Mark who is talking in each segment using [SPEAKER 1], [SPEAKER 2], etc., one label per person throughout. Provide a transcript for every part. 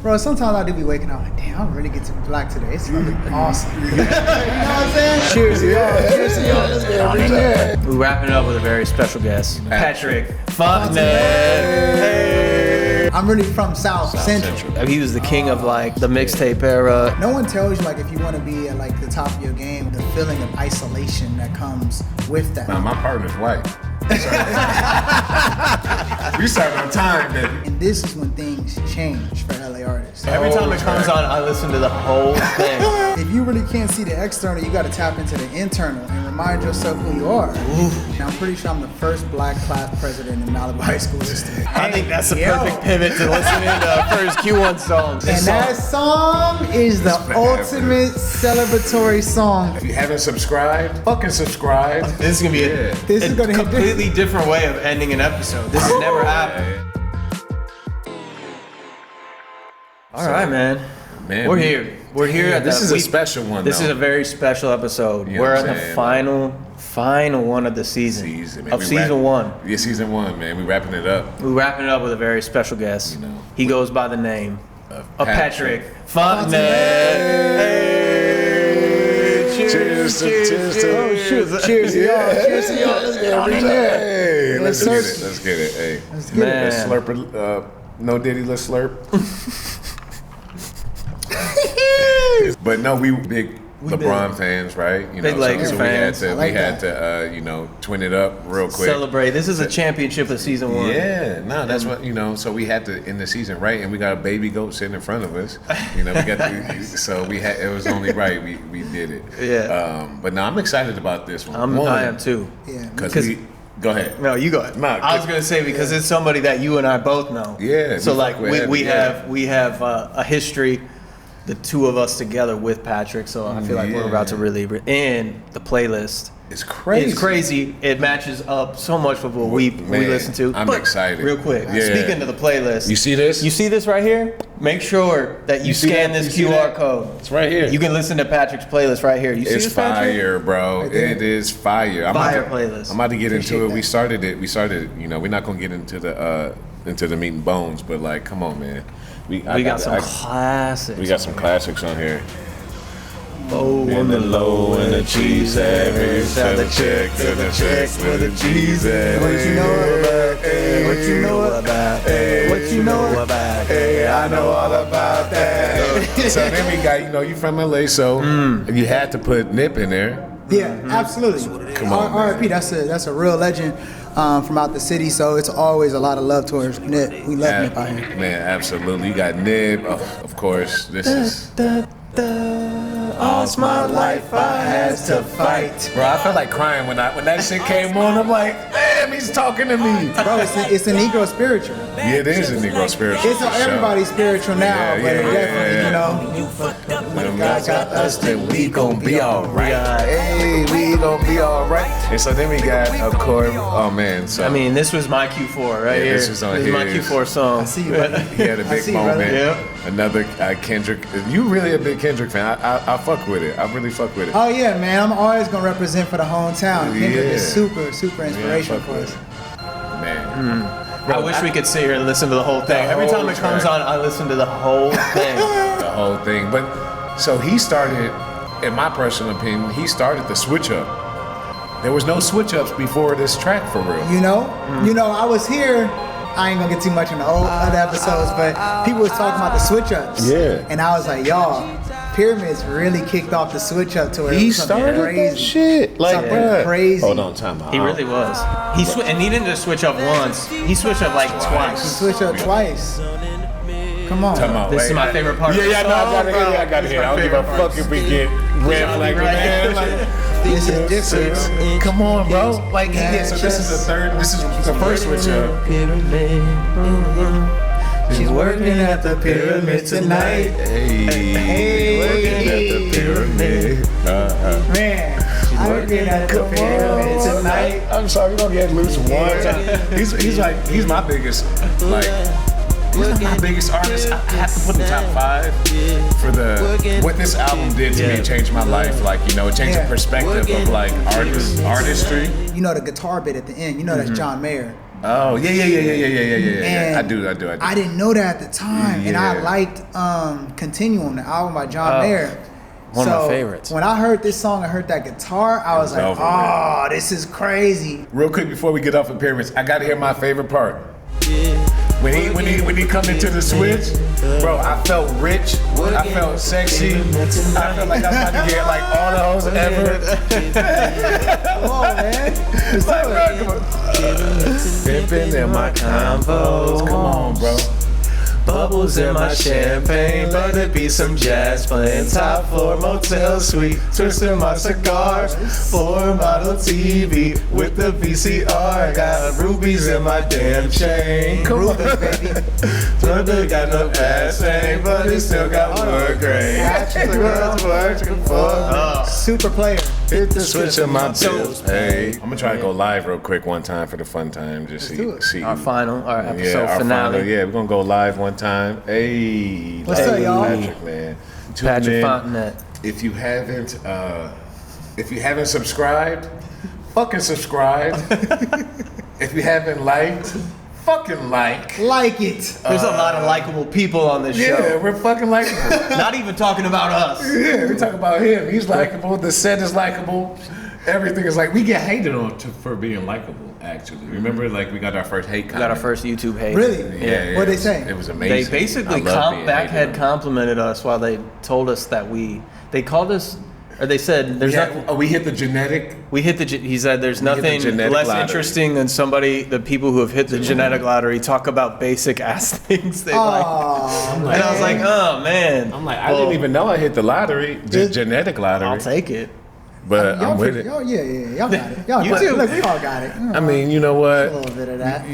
[SPEAKER 1] Bro, sometimes I do be waking up like, damn, I'm really getting to be black today. It's fucking awesome. You know what I'm saying? Cheers to y'all. Cheers to y'all. Let's get everything.
[SPEAKER 2] We're wrapping it up with a very special guest, Patrick Fontenay. Hey.
[SPEAKER 1] I'm really from South Central.
[SPEAKER 2] He was the king of like the mixtape era.
[SPEAKER 1] No one tells you like if you want to be at like the top of your game, the feeling of isolation that comes with that.
[SPEAKER 3] Now, my partner's white. We serve on time, baby.
[SPEAKER 1] And this is when things change for LA artists.
[SPEAKER 2] Every time it comes on, I listen to the whole thing.
[SPEAKER 1] If you really can't see the external, you got to tap into the internal and remind yourself who you are. And I'm pretty sure I'm the first black class president in Malibu High School history.
[SPEAKER 2] I think that's the perfect pivot to listening to the first Q1 song.
[SPEAKER 1] And that song is the ultimate celebratory song.
[SPEAKER 3] If you haven't subscribed, fucking subscribe.
[SPEAKER 2] This is gonna be a completely different way of ending an episode. This has never happened. All right, man. We're here. We're here.
[SPEAKER 3] This is a special one.
[SPEAKER 2] This is a very special episode.
[SPEAKER 3] You know
[SPEAKER 2] We're
[SPEAKER 3] what
[SPEAKER 2] on
[SPEAKER 3] I'm
[SPEAKER 2] the
[SPEAKER 3] saying?
[SPEAKER 2] final one of the season. Season one.
[SPEAKER 3] Yeah, season one, man. We wrapping it up.
[SPEAKER 2] We're wrapping it up with a very special guest.
[SPEAKER 3] You know,
[SPEAKER 2] he goes by the name of Patrick Fontenay. Hey, cheers to
[SPEAKER 1] Cheers to y'all. Cheers to y'all. Let's get everything.
[SPEAKER 3] Hey, let's get it. Hey,
[SPEAKER 1] let's get it.
[SPEAKER 3] Let's slurp it. No Diddy, let's slurp. But no, we big LeBron fans, right? You
[SPEAKER 2] big
[SPEAKER 3] know,
[SPEAKER 2] Lakers fans.
[SPEAKER 3] We had to, you know, twin it up real quick.
[SPEAKER 2] Celebrate. This is a championship of season one.
[SPEAKER 3] Yeah, no, that's what, you know. So we had to end the season right, and we got a baby goat sitting in front of us. You know, we got so we had. It was only right we did it.
[SPEAKER 2] Yeah.
[SPEAKER 3] But no, I'm excited about this one.
[SPEAKER 2] I am too.
[SPEAKER 1] Yeah.
[SPEAKER 3] Because go ahead.
[SPEAKER 2] No, you go ahead.
[SPEAKER 3] No,
[SPEAKER 2] I was gonna say because it's somebody that you and I both know.
[SPEAKER 3] Yeah.
[SPEAKER 2] So like we have a history, the two of us together with Patrick. So I feel like we're about to really and the playlist.
[SPEAKER 3] It's crazy.
[SPEAKER 2] It's crazy. It matches up so much with what we listen to.
[SPEAKER 3] I'm excited.
[SPEAKER 2] Real quick, speaking of the playlist,
[SPEAKER 3] you see this?
[SPEAKER 2] You see this right here? Make sure that you scan this QR code.
[SPEAKER 3] It's right here.
[SPEAKER 2] You can listen to Patrick's playlist right here. You see this, Patrick?
[SPEAKER 3] It's fire, bro. It is fire.
[SPEAKER 2] Playlist.
[SPEAKER 3] I'm about to get into it. We started. You know, we're not gonna get into the meat and bones, but like, come on, man.
[SPEAKER 2] We got some classics.
[SPEAKER 3] We got some classics on here.
[SPEAKER 2] Oh,
[SPEAKER 3] and the low and the cheese heavy, sell the check to the check with the cheese heavy.
[SPEAKER 1] What you know about?
[SPEAKER 2] What you know about?
[SPEAKER 1] What you know about?
[SPEAKER 3] Hey, I know all about that. So then we got, you know, you from LA, so you had to put Nip in there.
[SPEAKER 1] Yeah, absolutely.
[SPEAKER 3] Come on,
[SPEAKER 1] R.I.P. That's a real legend from out the city. So it's always a lot of love towards Nip. We love Nip out here.
[SPEAKER 3] Man, absolutely. You got Nip, of course. This is.
[SPEAKER 2] All my life I had to fight.
[SPEAKER 3] Bro, I felt like crying when that shit came on. I'm like, damn, he's talking to me.
[SPEAKER 1] Bro, it's a Negro spiritual.
[SPEAKER 3] Yeah, it is a Negro spiritual.
[SPEAKER 1] It's everybody's spiritual now, but it definitely, you know.
[SPEAKER 3] When God got us, then we gon' be alright. Hey, we gon' be alright. And so then we got, of course, oh man. So
[SPEAKER 2] I mean, this was my Q4 right here.
[SPEAKER 3] This was on
[SPEAKER 2] my Q4 song.
[SPEAKER 1] I see you, brother.
[SPEAKER 3] He had a big moment.
[SPEAKER 2] Yep.
[SPEAKER 3] Another Kendrick. You really a big Kendrick fan. I fuck with it. I really fuck with it.
[SPEAKER 1] Oh yeah, man. I'm always gonna represent for the hometown. Kendrick is super inspirational for us.
[SPEAKER 3] Man.
[SPEAKER 2] I wish we could sit here and listen to the whole thing. Every time it comes on, I listen to the whole thing.
[SPEAKER 3] The whole thing. But so he started, in my personal opinion, he started the switch up. There was no switch ups before this track for real.
[SPEAKER 1] You know, I was here. I ain't gonna get too much in the other episodes, but people was talking about the switch ups.
[SPEAKER 3] Yeah.
[SPEAKER 1] And I was like, y'all, Pyramids really kicked off the switch up to it.
[SPEAKER 3] He started
[SPEAKER 1] crazy.
[SPEAKER 3] that shit. Like,
[SPEAKER 1] something crazy.
[SPEAKER 3] Hold on, time out.
[SPEAKER 2] He really was. And he didn't just switch up once. He switched up like
[SPEAKER 1] He
[SPEAKER 2] twice.
[SPEAKER 1] switched up twice. Come on.
[SPEAKER 3] Time out.
[SPEAKER 2] This is my favorite part.
[SPEAKER 3] Yeah, I gotta hear. I don't give a fuck if we get red flag, man. Like,
[SPEAKER 1] This is different.
[SPEAKER 3] Come on, bro. Like, so this is the first switch up.
[SPEAKER 1] She's working at the pyramid tonight.
[SPEAKER 3] Hey, working at the pyramid.
[SPEAKER 1] Man, I'm working at the pyramid tonight.
[SPEAKER 3] I'm sorry, we don't get loose one time. He's my biggest, like, he's not my biggest artist. I have to put in top 5 for what this album did to me. Changed my life. Like, you know, it changed the perspective of like artistry.
[SPEAKER 1] You know the guitar bit at the end. You know that's John Mayer.
[SPEAKER 3] Oh yeah. I do.
[SPEAKER 1] I didn't know that at the time, and I liked Continuum, the album by John Mayer.
[SPEAKER 2] One of my favorites.
[SPEAKER 1] When I heard this song, I heard that guitar, I was like, oh, this is crazy.
[SPEAKER 3] Real quick before we get off of Pyramids, I gotta hear my favorite part. When he come into the switch, bro, I felt rich. I felt sexy. I felt like I was about to get like all the hoes ever.
[SPEAKER 1] Come on, man.
[SPEAKER 3] It's like, bro, come on. Pimpin' in my combos. Come on, bro.
[SPEAKER 2] Bubbles in my champagne, but it be some jazz playing. Top floor motel suite, twisting my cigar. 4-model TV with the VCR. Got rubies in my damn chain. Come on, baby. Brother got no ass ain't, but it still got wood grain. Girls working for
[SPEAKER 1] Super player.
[SPEAKER 3] Hit the switch of my bills. Hey, I'm gonna try to go live real quick one time for the fun time. Just see
[SPEAKER 2] our episode
[SPEAKER 3] our
[SPEAKER 2] finale.
[SPEAKER 3] Final, we're gonna go live one time. Hey,
[SPEAKER 1] what's up, y'all?
[SPEAKER 3] Patrick, man.
[SPEAKER 2] Patrick Fontenette.
[SPEAKER 3] If you haven't subscribed, fucking subscribe. If you haven't liked, fucking like.
[SPEAKER 1] Like it.
[SPEAKER 2] There's a lot of likable people on this
[SPEAKER 3] Yeah,
[SPEAKER 2] show.
[SPEAKER 3] we're fucking likable.
[SPEAKER 2] Not even talking about us.
[SPEAKER 3] Yeah, we talk about him. He's likable. The set is likable. Everything is like, we get hated on for being likable, actually. Remember, like, we got our first hate comment.
[SPEAKER 2] We got our first YouTube hate.
[SPEAKER 1] Really?
[SPEAKER 3] Yeah.
[SPEAKER 1] What'd they say?
[SPEAKER 3] It was amazing.
[SPEAKER 2] They basically Backhead complimented us while they told us that they called us, or they said there's nothing.
[SPEAKER 3] We hit the genetic.
[SPEAKER 2] He said there's nothing
[SPEAKER 3] genetic
[SPEAKER 2] less
[SPEAKER 3] lottery.
[SPEAKER 2] interesting than the people who have hit the genetic lottery talk about basic ass things they like. And I was like, oh man.
[SPEAKER 3] I'm like, I didn't even know I hit the lottery, the genetic lottery.
[SPEAKER 2] I'll take it.
[SPEAKER 3] But I'm with it.
[SPEAKER 1] Oh, yeah, y'all got it. Y'all
[SPEAKER 2] You
[SPEAKER 1] got
[SPEAKER 2] too.
[SPEAKER 1] it. Look, we all got it.
[SPEAKER 3] I mean, you know what?
[SPEAKER 1] A little bit of that.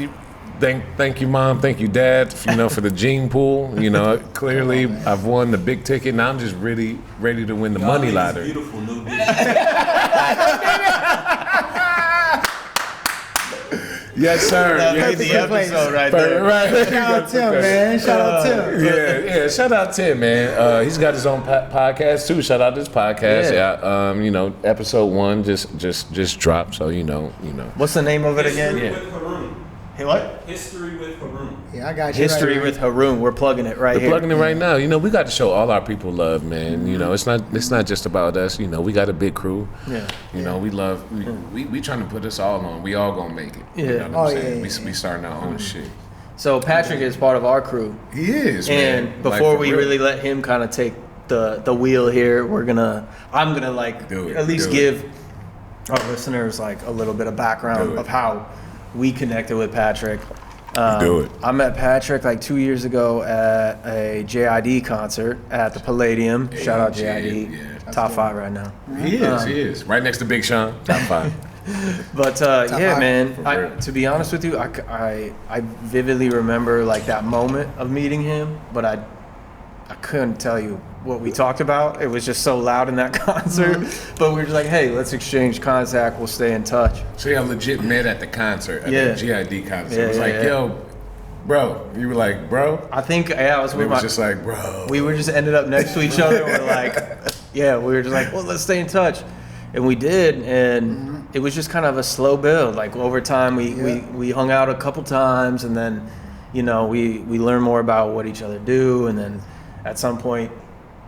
[SPEAKER 3] Thank you, Mom. Thank you, Dad. For the gene pool. Clearly I've won the big ticket. Now I'm just really ready to win the money lottery.
[SPEAKER 4] Beautiful new
[SPEAKER 3] Yes, sir.
[SPEAKER 2] That
[SPEAKER 3] Yes,
[SPEAKER 2] made the
[SPEAKER 3] sir.
[SPEAKER 2] episode right there.
[SPEAKER 3] Right.
[SPEAKER 1] Shout out Tim, man. Shout out Tim.
[SPEAKER 3] Yeah. Shout out Tim, man. He's got his own podcast too. Shout out this podcast.
[SPEAKER 2] Yeah.
[SPEAKER 3] Episode 1 just dropped. So you know.
[SPEAKER 2] What's the name of it again?
[SPEAKER 4] History with Haroon.
[SPEAKER 2] Hey, what?
[SPEAKER 4] History with Haroon.
[SPEAKER 1] Yeah, I got you.
[SPEAKER 2] History
[SPEAKER 1] right
[SPEAKER 2] with Haroon. We're plugging it right
[SPEAKER 3] We're
[SPEAKER 2] here.
[SPEAKER 3] plugging it right now. We got to show all our people love, man. It's not just about us. We got a big crew.
[SPEAKER 2] Yeah.
[SPEAKER 3] We love. We trying to put us all on. We all gonna make it. You
[SPEAKER 2] Yeah.
[SPEAKER 3] know what I'm
[SPEAKER 1] Oh,
[SPEAKER 3] saying?
[SPEAKER 1] yeah.
[SPEAKER 3] We starting our own shit.
[SPEAKER 2] So Patrick is part of our crew.
[SPEAKER 3] He is, man.
[SPEAKER 2] And before
[SPEAKER 3] Like, for
[SPEAKER 2] we
[SPEAKER 3] real.
[SPEAKER 2] really let him kind of take the wheel here, I'm gonna at least give our listeners like a little bit of background of how we connected with Patrick.
[SPEAKER 3] Do it.
[SPEAKER 2] I met Patrick like 2 years ago at a JID concert at the Palladium. Shout out JID.
[SPEAKER 3] Yeah.
[SPEAKER 2] Top 5 right now.
[SPEAKER 3] He is. Right next to Big Sean. Top 5.
[SPEAKER 2] But yeah,
[SPEAKER 1] five,
[SPEAKER 2] man.
[SPEAKER 3] for real.
[SPEAKER 2] To be honest with you, I vividly remember like that moment of meeting him, but I couldn't tell you what we talked about. It was just so loud in that concert. But we were just like, hey, let's exchange contact. We'll stay in touch.
[SPEAKER 3] So y'all legit met at the concert, at
[SPEAKER 2] Yeah.
[SPEAKER 3] the GID concert.
[SPEAKER 2] Yeah,
[SPEAKER 3] It was like,
[SPEAKER 2] yeah.
[SPEAKER 3] yo, bro. You were like, bro.
[SPEAKER 2] I think I was
[SPEAKER 3] And
[SPEAKER 2] with
[SPEAKER 3] it was
[SPEAKER 2] my.
[SPEAKER 3] just like, bro.
[SPEAKER 2] We were just ended up next to each other. We're like, yeah, we were just like, well, let's stay in touch, and we did, and it was just kind of a slow build. Like over time, we hung out a couple times, and then, we learned more about what each other do, and then at some point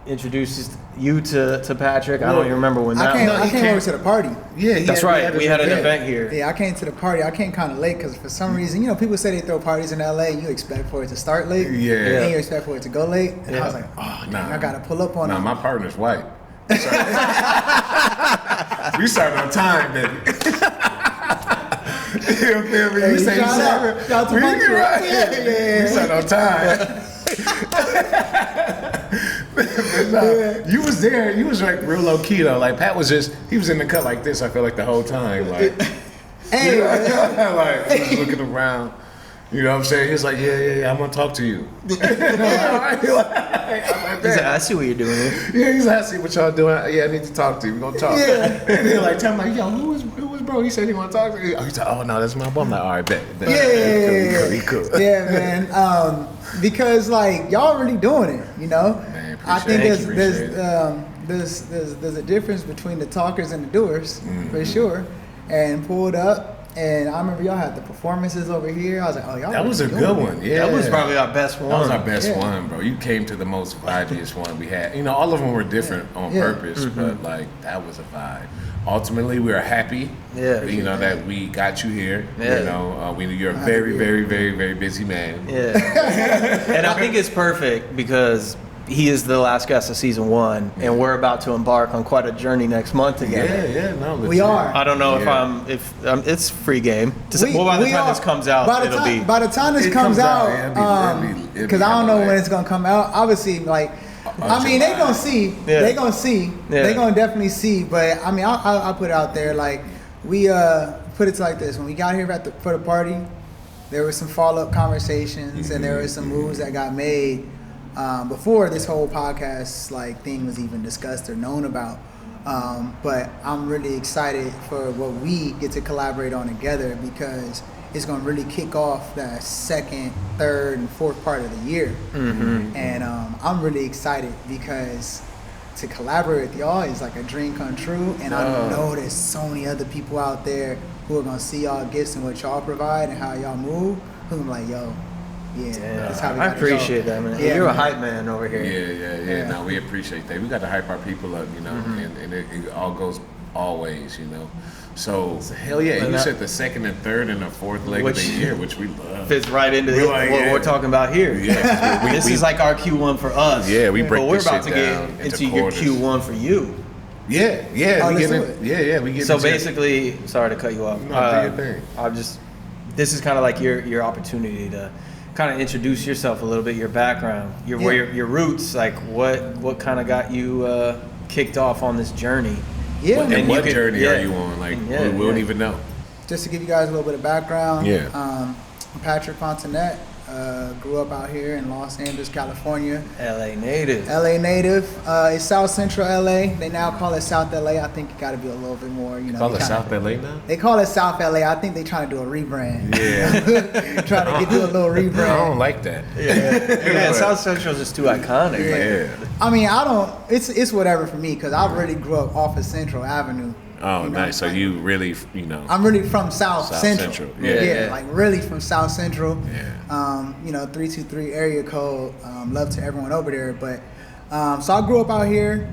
[SPEAKER 2] introduced you to Patrick. I don't even remember when that was.
[SPEAKER 1] I came over to the party.
[SPEAKER 3] Yeah,
[SPEAKER 2] That's right. We had an event here.
[SPEAKER 1] Yeah, I came to the party. I came kind of late because for some reason, people say they throw parties in LA. You expect for it to start late.
[SPEAKER 3] Yeah.
[SPEAKER 1] And you expect for it to go late. And I was like, oh, dang, I got to pull up on
[SPEAKER 3] Nah,
[SPEAKER 1] it.
[SPEAKER 3] my partner's white. We started on time, baby. You feel me?
[SPEAKER 1] Hey,
[SPEAKER 3] We say
[SPEAKER 1] shout out. Shout out to my crew.
[SPEAKER 3] right.
[SPEAKER 1] Yeah.
[SPEAKER 3] We started on time. But nah, you was there. You was like real low key though. Like Pat was he was in the cut like this. I feel like the whole time. Like,
[SPEAKER 1] Hey,
[SPEAKER 3] like he was looking around. You know what I'm saying? He was like, yeah, I'm gonna talk to you. I'm like,
[SPEAKER 2] He's like, I see what you're doing here.
[SPEAKER 3] yeah, he's like, I see what y'all doing. Yeah, I need to talk to you. We're gonna talk.
[SPEAKER 1] Yeah.
[SPEAKER 3] And then like tell him like, yo, who was bro? He said he wanna talk to you. Oh, he's like, oh no, that's my boy. I'm like, all right, bet.
[SPEAKER 1] Yeah.
[SPEAKER 3] He cool.
[SPEAKER 1] Yeah, man. Because like y'all really doing it,
[SPEAKER 3] Man,
[SPEAKER 1] I think
[SPEAKER 3] appreciate
[SPEAKER 1] there's a difference between the talkers and the doers for sure. And pulled up, And I remember y'all had the performances over here. I was like, oh, y'all.
[SPEAKER 3] That was a good one. Yeah,
[SPEAKER 2] That was probably our best one.
[SPEAKER 3] That was our best
[SPEAKER 1] Yeah.
[SPEAKER 3] one, bro. You came to the most vibiest one we had. You know, all of them were different on
[SPEAKER 1] Yeah.
[SPEAKER 3] purpose, but like that was a vibe. Ultimately, we are happy.
[SPEAKER 2] Yeah.
[SPEAKER 3] You know that we got you here.
[SPEAKER 2] Yeah.
[SPEAKER 3] You know, you're a very, very, very, very busy man.
[SPEAKER 2] Yeah. And I think it's perfect because he is the last guest of season 1, and we're about to embark on quite a journey next month together.
[SPEAKER 3] No,
[SPEAKER 1] We are.
[SPEAKER 2] I don't know
[SPEAKER 3] Yeah.
[SPEAKER 2] if it's free game. Well, by the time this comes out, it'll be.
[SPEAKER 1] By the time this
[SPEAKER 3] It
[SPEAKER 1] comes
[SPEAKER 3] comes out,
[SPEAKER 1] out,
[SPEAKER 3] it'll be
[SPEAKER 1] because I don't know
[SPEAKER 3] hella
[SPEAKER 1] when
[SPEAKER 3] late.
[SPEAKER 1] it's gonna come out. Obviously, like, I mean, they
[SPEAKER 3] July.
[SPEAKER 1] gonna see.
[SPEAKER 2] Yeah.
[SPEAKER 1] They gonna see.
[SPEAKER 2] Yeah.
[SPEAKER 1] They gonna definitely see. But I mean, I'll put it out there. Like, we put it like this: when we got here for the party, there were some follow-up conversations, and there were some moves that got made before this whole podcast like thing was even discussed or known about. But I'm really excited for what we get to collaborate on together because it's going to really kick off that second, third, and fourth part of the year. And I'm really excited because to collaborate with y'all is like a dream come true. And I know there's so many other people out there who are going to see y'all gifts and what y'all provide and how y'all move. Who I'm like, yo, yeah, that's how we
[SPEAKER 2] I
[SPEAKER 1] gotta
[SPEAKER 2] appreciate
[SPEAKER 1] go.
[SPEAKER 2] that, man.
[SPEAKER 1] Yeah,
[SPEAKER 2] You're a
[SPEAKER 1] man.
[SPEAKER 2] hype man over here.
[SPEAKER 3] Yeah. No, we appreciate that. We got to hype our people up, you know, and it all goes always, you know. So hell yeah,
[SPEAKER 2] And
[SPEAKER 3] you
[SPEAKER 2] that-
[SPEAKER 3] said the second and third and the fourth leg of
[SPEAKER 2] Which-
[SPEAKER 3] the year, which we love.
[SPEAKER 2] Fits right into
[SPEAKER 3] We're like,
[SPEAKER 2] what
[SPEAKER 3] yeah.
[SPEAKER 2] we're talking about here.
[SPEAKER 3] Yeah, 'cause
[SPEAKER 2] This is like our Q1 for us.
[SPEAKER 3] Yeah, we break
[SPEAKER 2] But we're
[SPEAKER 3] this
[SPEAKER 2] about
[SPEAKER 3] shit
[SPEAKER 2] to
[SPEAKER 3] down
[SPEAKER 2] get
[SPEAKER 3] into
[SPEAKER 2] into your
[SPEAKER 3] quarters.
[SPEAKER 2] Q1 for you.
[SPEAKER 3] Yeah,
[SPEAKER 1] Oh,
[SPEAKER 3] we
[SPEAKER 1] let's
[SPEAKER 3] get
[SPEAKER 1] do
[SPEAKER 3] it.
[SPEAKER 1] it.
[SPEAKER 3] We get
[SPEAKER 2] So
[SPEAKER 3] into it.
[SPEAKER 2] basically, sorry to cut you off.
[SPEAKER 3] No, do your thing.
[SPEAKER 2] This is kind of like your opportunity to kind of introduce yourself a little bit, your background, where your roots, like what kind of got you kicked off on this journey.
[SPEAKER 1] Yeah,
[SPEAKER 3] And
[SPEAKER 1] man.
[SPEAKER 2] you
[SPEAKER 3] what
[SPEAKER 2] could-
[SPEAKER 3] journey
[SPEAKER 2] yeah.
[SPEAKER 3] are you on? Like,
[SPEAKER 2] Yeah,
[SPEAKER 3] we don't
[SPEAKER 2] yeah.
[SPEAKER 3] even know.
[SPEAKER 1] Just to give you guys a little bit of background.
[SPEAKER 3] Yeah.
[SPEAKER 1] I'm Patrick Fontanet. Grew up out here in Los Angeles, California.
[SPEAKER 2] LA native.
[SPEAKER 1] LA native. It's South Central LA. They now call it South LA. I think it got to be a little bit more, you know.
[SPEAKER 3] Call
[SPEAKER 1] they
[SPEAKER 3] it
[SPEAKER 1] kinda-
[SPEAKER 3] South LA now?
[SPEAKER 1] They call it South LA. I think they trying to do a rebrand.
[SPEAKER 3] Yeah.
[SPEAKER 1] Trying to do a little
[SPEAKER 3] I don't
[SPEAKER 1] rebrand.
[SPEAKER 3] like that.
[SPEAKER 2] Yeah, South Central is just too iconic.
[SPEAKER 3] Yeah.
[SPEAKER 1] I mean, I don't. It's whatever for me because I really grew up off of Central Avenue.
[SPEAKER 3] Oh,
[SPEAKER 1] You know,
[SPEAKER 3] nice. So
[SPEAKER 1] like-
[SPEAKER 3] you really, you know.
[SPEAKER 1] I'm really from South
[SPEAKER 3] South
[SPEAKER 1] Central.
[SPEAKER 3] Central,
[SPEAKER 1] Yeah.
[SPEAKER 2] yeah.
[SPEAKER 1] Like really from South Central.
[SPEAKER 3] Yeah.
[SPEAKER 1] 323 area code. Love to everyone over there. But so I grew up out here.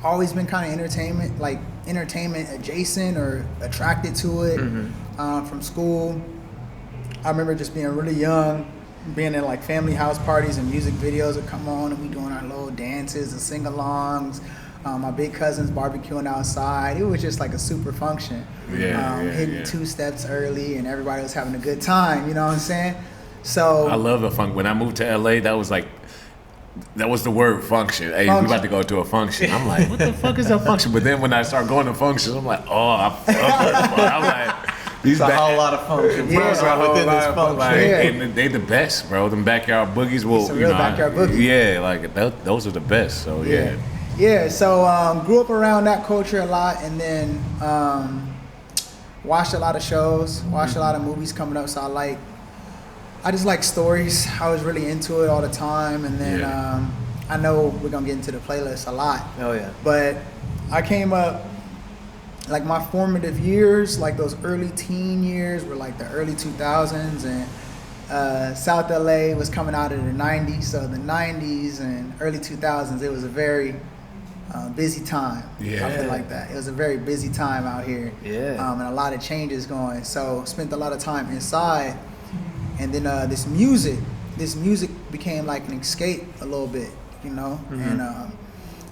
[SPEAKER 1] Always been kind of entertainment adjacent or attracted to it from school. I remember just being really young, being in like family house parties and music videos would come on and we doing our little dances and sing-alongs. My big cousins barbecuing outside. It was just like a super function. Hitting 2 steps early and everybody was having a good time. You know what I'm saying? So
[SPEAKER 3] I love the funk. When I moved to LA, that was the word function. Hey, we about to go to a function. I'm like, what the fuck is a function? But then when I start going to functions, I'm like, oh, I'm like, these
[SPEAKER 2] It's a whole lot of function.
[SPEAKER 1] Yeah.
[SPEAKER 2] Bros are within this function.
[SPEAKER 3] Like,
[SPEAKER 1] Yeah.
[SPEAKER 3] and they the best, bro. Them backyard boogies will,
[SPEAKER 1] Some real backyard boogies.
[SPEAKER 3] Yeah, like those are the best. So yeah.
[SPEAKER 1] Yeah, so grew up around that culture a lot and then watched a lot of shows, watched a lot of movies coming up. So I just like stories. I was really into it all the time. And then
[SPEAKER 3] Yeah.
[SPEAKER 1] I know we're going to get into the playlist a lot.
[SPEAKER 2] Oh yeah.
[SPEAKER 1] But I came up, like my formative years, like those early teen years were like the early 2000s and South LA was coming out of the 90s. So the 90s and early 2000s, it was a very busy time.
[SPEAKER 3] Yeah.
[SPEAKER 1] I feel like that. It was a very busy time out here.
[SPEAKER 2] Yeah.
[SPEAKER 1] And a lot of changes going. So spent a lot of time inside. And then this music became like an escape a little bit, you know, and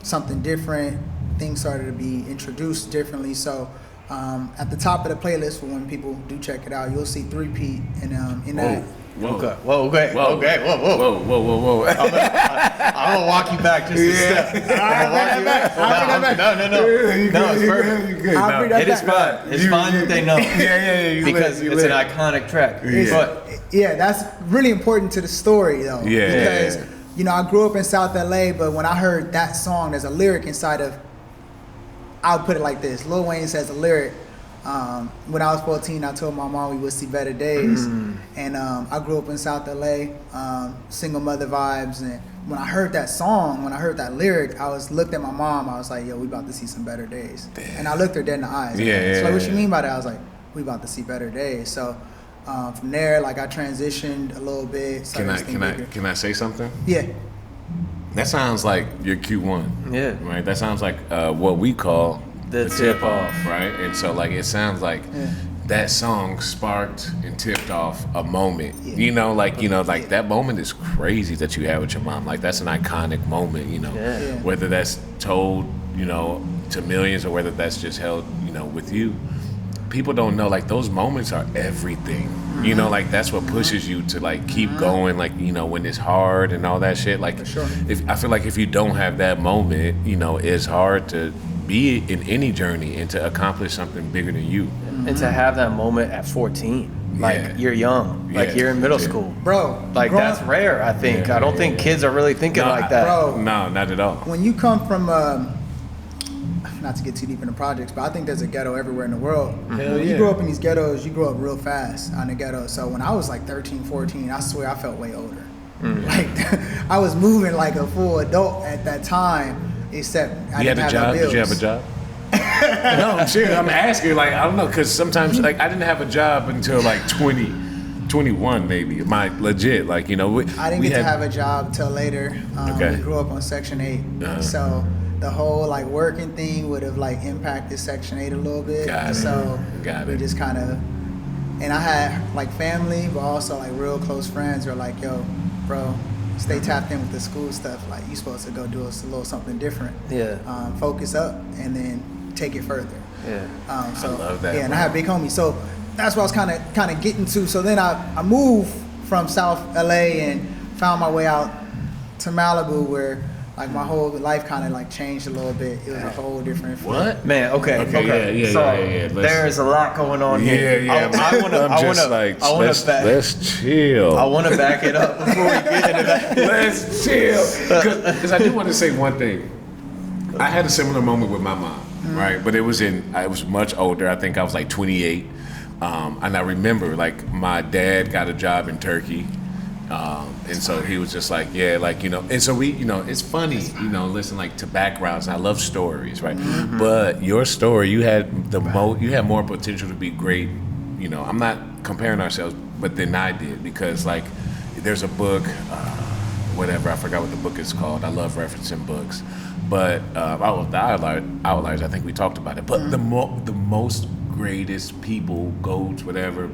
[SPEAKER 1] something different. Things started to be introduced differently. So at the top of the playlist for when people do check it out, you'll see 3-Peat and in that.
[SPEAKER 3] Whoa.
[SPEAKER 2] Okay. Whoa. Okay.
[SPEAKER 3] Whoa.
[SPEAKER 2] Okay. Whoa.
[SPEAKER 3] Whoa.
[SPEAKER 2] I'm gonna walk you back just a step. I'm gonna walk you back. No, it's perfect.
[SPEAKER 3] You good.
[SPEAKER 1] I'll
[SPEAKER 3] No.
[SPEAKER 1] bring that
[SPEAKER 2] It is
[SPEAKER 1] back.
[SPEAKER 2] fine. It's fine that they know.
[SPEAKER 3] Yeah. You
[SPEAKER 2] Because
[SPEAKER 3] lit, you
[SPEAKER 2] it's an
[SPEAKER 3] lit.
[SPEAKER 2] iconic track.
[SPEAKER 3] Yeah.
[SPEAKER 2] But
[SPEAKER 1] Yeah, that's really important to the story though.
[SPEAKER 3] Yeah.
[SPEAKER 1] Because, you know, I grew up in South LA, but when I heard that song, there's a lyric inside of, I'll put it like this. Lil Wayne says a lyric, When I was 14, I told my mom we would see better days. And I grew up in South LA, single mother vibes. And when I heard that song, when I heard that lyric, looked at my mom. I was like, yo, we about to see some better days.
[SPEAKER 3] Damn.
[SPEAKER 1] And I looked her dead in the eyes.
[SPEAKER 3] Yeah,
[SPEAKER 1] So like, what you mean by that? I was like, we about to see better days. So from there, like I transitioned a little bit.
[SPEAKER 3] Can I say something?
[SPEAKER 1] Yeah.
[SPEAKER 3] That sounds like your Q1.
[SPEAKER 2] Yeah.
[SPEAKER 3] Right. That sounds like what we call
[SPEAKER 2] The tip off.
[SPEAKER 3] Right. And so like it sounds like that song sparked and tipped off a moment.
[SPEAKER 1] Yeah.
[SPEAKER 3] You know, like that moment is crazy that you had with your mom. Like that's an iconic moment. You know,
[SPEAKER 2] Yeah.
[SPEAKER 3] whether that's told, you know, to millions or whether that's just held, you know, with you. People don't know, like those moments are everything. You know, like that's what pushes you to like keep going, like, you know, when it's hard and all that shit. Like,
[SPEAKER 1] sure.
[SPEAKER 3] if I feel like if you don't have that moment, you know, it's hard to be in any journey and to accomplish something bigger than you.
[SPEAKER 2] And to have that moment at 14, like
[SPEAKER 3] Yeah.
[SPEAKER 2] you're young, like
[SPEAKER 3] Yeah.
[SPEAKER 2] you're in middle
[SPEAKER 3] Yeah.
[SPEAKER 2] school.
[SPEAKER 1] Bro.
[SPEAKER 2] Like
[SPEAKER 1] growing-
[SPEAKER 2] that's rare, I think.
[SPEAKER 3] Yeah.
[SPEAKER 2] I don't think kids are really thinking
[SPEAKER 3] No,
[SPEAKER 2] like that.
[SPEAKER 1] Bro.
[SPEAKER 3] No, not at all.
[SPEAKER 1] When you come from, not to get too deep into projects, but I think there's a ghetto everywhere in the world.
[SPEAKER 3] Hell
[SPEAKER 1] When you
[SPEAKER 3] yeah.
[SPEAKER 1] grow up in these ghettos, you grow up real fast on the ghetto. So when I was like 13, 14, I swear I felt way older. Like I was moving like a full adult at that time, except I
[SPEAKER 3] You had
[SPEAKER 1] didn't
[SPEAKER 3] a
[SPEAKER 1] have
[SPEAKER 3] job?
[SPEAKER 1] no bills.
[SPEAKER 3] Did you have a job? No, I'm serious. I'm asking, like, I don't know, because sometimes, like, I didn't have a job until like 20, 21 maybe. Legit, like, you know.
[SPEAKER 1] I didn't get to have a job till later.
[SPEAKER 3] Okay.
[SPEAKER 1] We grew up on Section 8.
[SPEAKER 3] Uh-huh.
[SPEAKER 1] So the whole like working thing would have like impacted Section 8 a little bit.
[SPEAKER 3] Got it.
[SPEAKER 1] So
[SPEAKER 3] Got
[SPEAKER 1] we
[SPEAKER 3] it.
[SPEAKER 1] just kind of, and I had like family, but also like real close friends who are like, yo, bro, stay tapped in with the school stuff. Like you supposed to go do a little something different.
[SPEAKER 2] Yeah.
[SPEAKER 1] Focus up and then take it further.
[SPEAKER 2] Yeah.
[SPEAKER 1] So,
[SPEAKER 3] I love that,
[SPEAKER 1] Yeah, and I
[SPEAKER 3] bro.
[SPEAKER 1] have big homies. So that's what I was kind of getting to. So then I moved from South LA and found my way out to Malibu, where like my whole life kind of like changed a little bit. It was a whole different.
[SPEAKER 3] What?
[SPEAKER 2] Man, okay.
[SPEAKER 3] Okay, yeah,
[SPEAKER 2] So
[SPEAKER 3] yeah. Let's-
[SPEAKER 2] there's a lot going on here.
[SPEAKER 3] Yeah,
[SPEAKER 2] I want to.
[SPEAKER 3] I'm just like, let's chill.
[SPEAKER 2] I want to back it up before we get into that.
[SPEAKER 3] Let's chill. Because I do want to say one thing. I had a similar moment with my mom, right? But I was much older. I think I was like 28. And I remember like my dad got a job in Turkey. And so he was just like, yeah, like, you know, and so we, you know, it's funny, you know, listen like to backgrounds. I love stories, right? But your story, you had you had more potential to be great. You know, I'm not comparing ourselves, but than I did, because like there's a book, whatever, I forgot what the book is called. I love referencing books. But the Outliers, I think we talked about it. But the most greatest people, goats, whatever,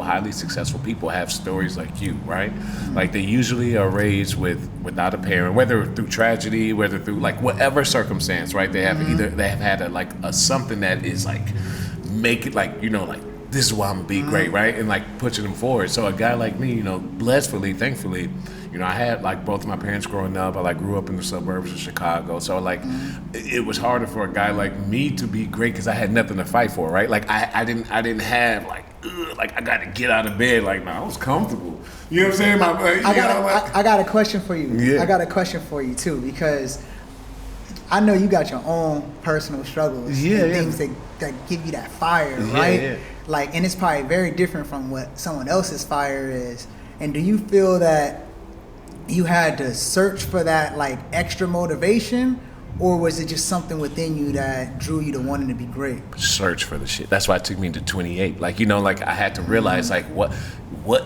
[SPEAKER 3] highly successful people have stories like you, right? Like they usually are raised without a parent, whether through tragedy, whether through like whatever circumstance, right? They have they have had a something that is like make it like, you know, like this is why I'm gonna be great, right? And like pushing them forward. So a guy like me, you know, thankfully, you know, I had like both of my parents growing up. I like grew up in the suburbs of Chicago. So like it was harder for a guy like me to be great because I had nothing to fight for, right? Like I didn't have like I got to get out of bed. Like, no, I was comfortable. You know what I'm saying?
[SPEAKER 1] I got a question for you.
[SPEAKER 3] Yeah.
[SPEAKER 1] I got a question for you too, because I know you got your own personal struggles
[SPEAKER 3] Yeah,
[SPEAKER 1] and
[SPEAKER 3] yeah.
[SPEAKER 1] things that give you that fire,
[SPEAKER 3] Yeah,
[SPEAKER 1] right?
[SPEAKER 3] yeah.
[SPEAKER 1] Like, and it's probably very different from what someone else's fire is. And do you feel that you had to search for that like extra motivation, or was it just something within you that drew you to wanting to be great?
[SPEAKER 3] Search for the shit. That's why it took me to 28. Like, you know, like I had to realize like what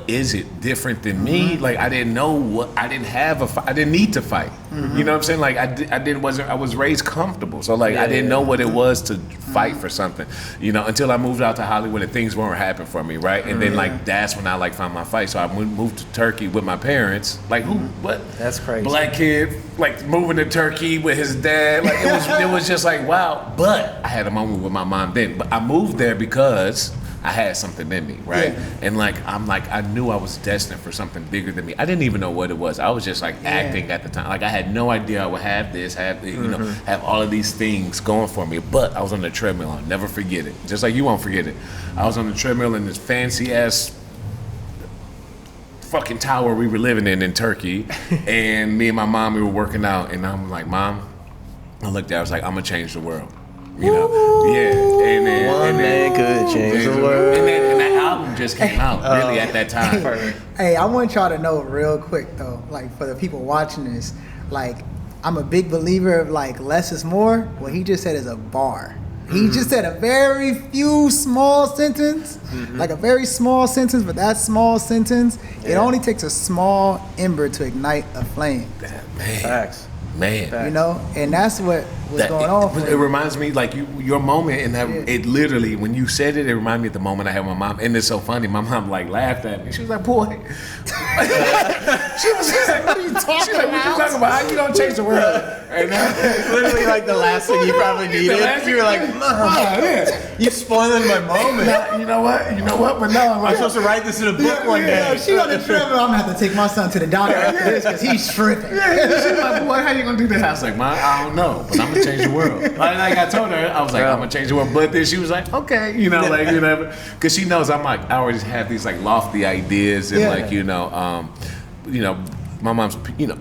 [SPEAKER 3] is it different than me? Like I didn't know what I didn't need to fight. You know what I'm saying? Like I was raised comfortable. So like I didn't know what it was to fight for something. You know, until I moved out to Hollywood and things weren't happening for me, right? And then like that's when I like found my fight. So I moved to Turkey with my parents. Like what?
[SPEAKER 2] That's crazy.
[SPEAKER 3] Black kid like moving to Turkey with his dad. Like it was just like wow. But I had a moment with my mom then. But I moved there because I had something in me, right?
[SPEAKER 1] Yeah.
[SPEAKER 3] And I knew I was destined for something bigger than me. I didn't even know what it was. I was just like acting at the time. Like I had no idea I would have this, have all of these things going for me. But I was on the treadmill. I'll never forget it. Just like you won't forget it. I was on the treadmill in this fancy ass fucking tower we were living in Turkey, and me and my mom, we were working out, and I'm like, Mom, I looked at her, I was like, I'm gonna change the world. You know, yeah, and then
[SPEAKER 2] One man could change the world.
[SPEAKER 3] And that album just came out really at that time.
[SPEAKER 1] Hey, I want y'all to know real quick though, like for the people watching this, like I'm a big believer of like less is more. What he just said is a bar. He just said a very few small sentence, like a very small sentence, but that small sentence, it only takes a small ember to ignite a flame.
[SPEAKER 3] Man,
[SPEAKER 2] Facts.
[SPEAKER 3] man.
[SPEAKER 1] You know, and that's what was going on. For
[SPEAKER 3] It reminds me like your moment, and that
[SPEAKER 1] Yeah.
[SPEAKER 3] it literally when you said it, it reminded me of the moment I had with my mom, and it's so funny. My mom like laughed at me. She was like, "Boy," she was like, "What are you talking about? What you talking about? How you don't change the world?" And
[SPEAKER 2] Literally like the last thing you probably needed. You were like, Mom, you spoiling my moment.
[SPEAKER 3] you know what? You know what? But no, I'm
[SPEAKER 2] I'm
[SPEAKER 3] like,
[SPEAKER 2] supposed to write this in a book one day.
[SPEAKER 1] She on the trip, I'm gonna have to take my son to the doctor after this because he's tripping.
[SPEAKER 3] she's like, "Boy, how you gonna do that?" I was like, "Mom, I don't know, but I'm gonna change the world." Like I told her, I was like, "I'm gonna change the world," but then she was like, "Okay," you know, like you know, because she knows I'm like I always have these like lofty ideas and
[SPEAKER 1] Yeah.
[SPEAKER 3] like you know, my mom's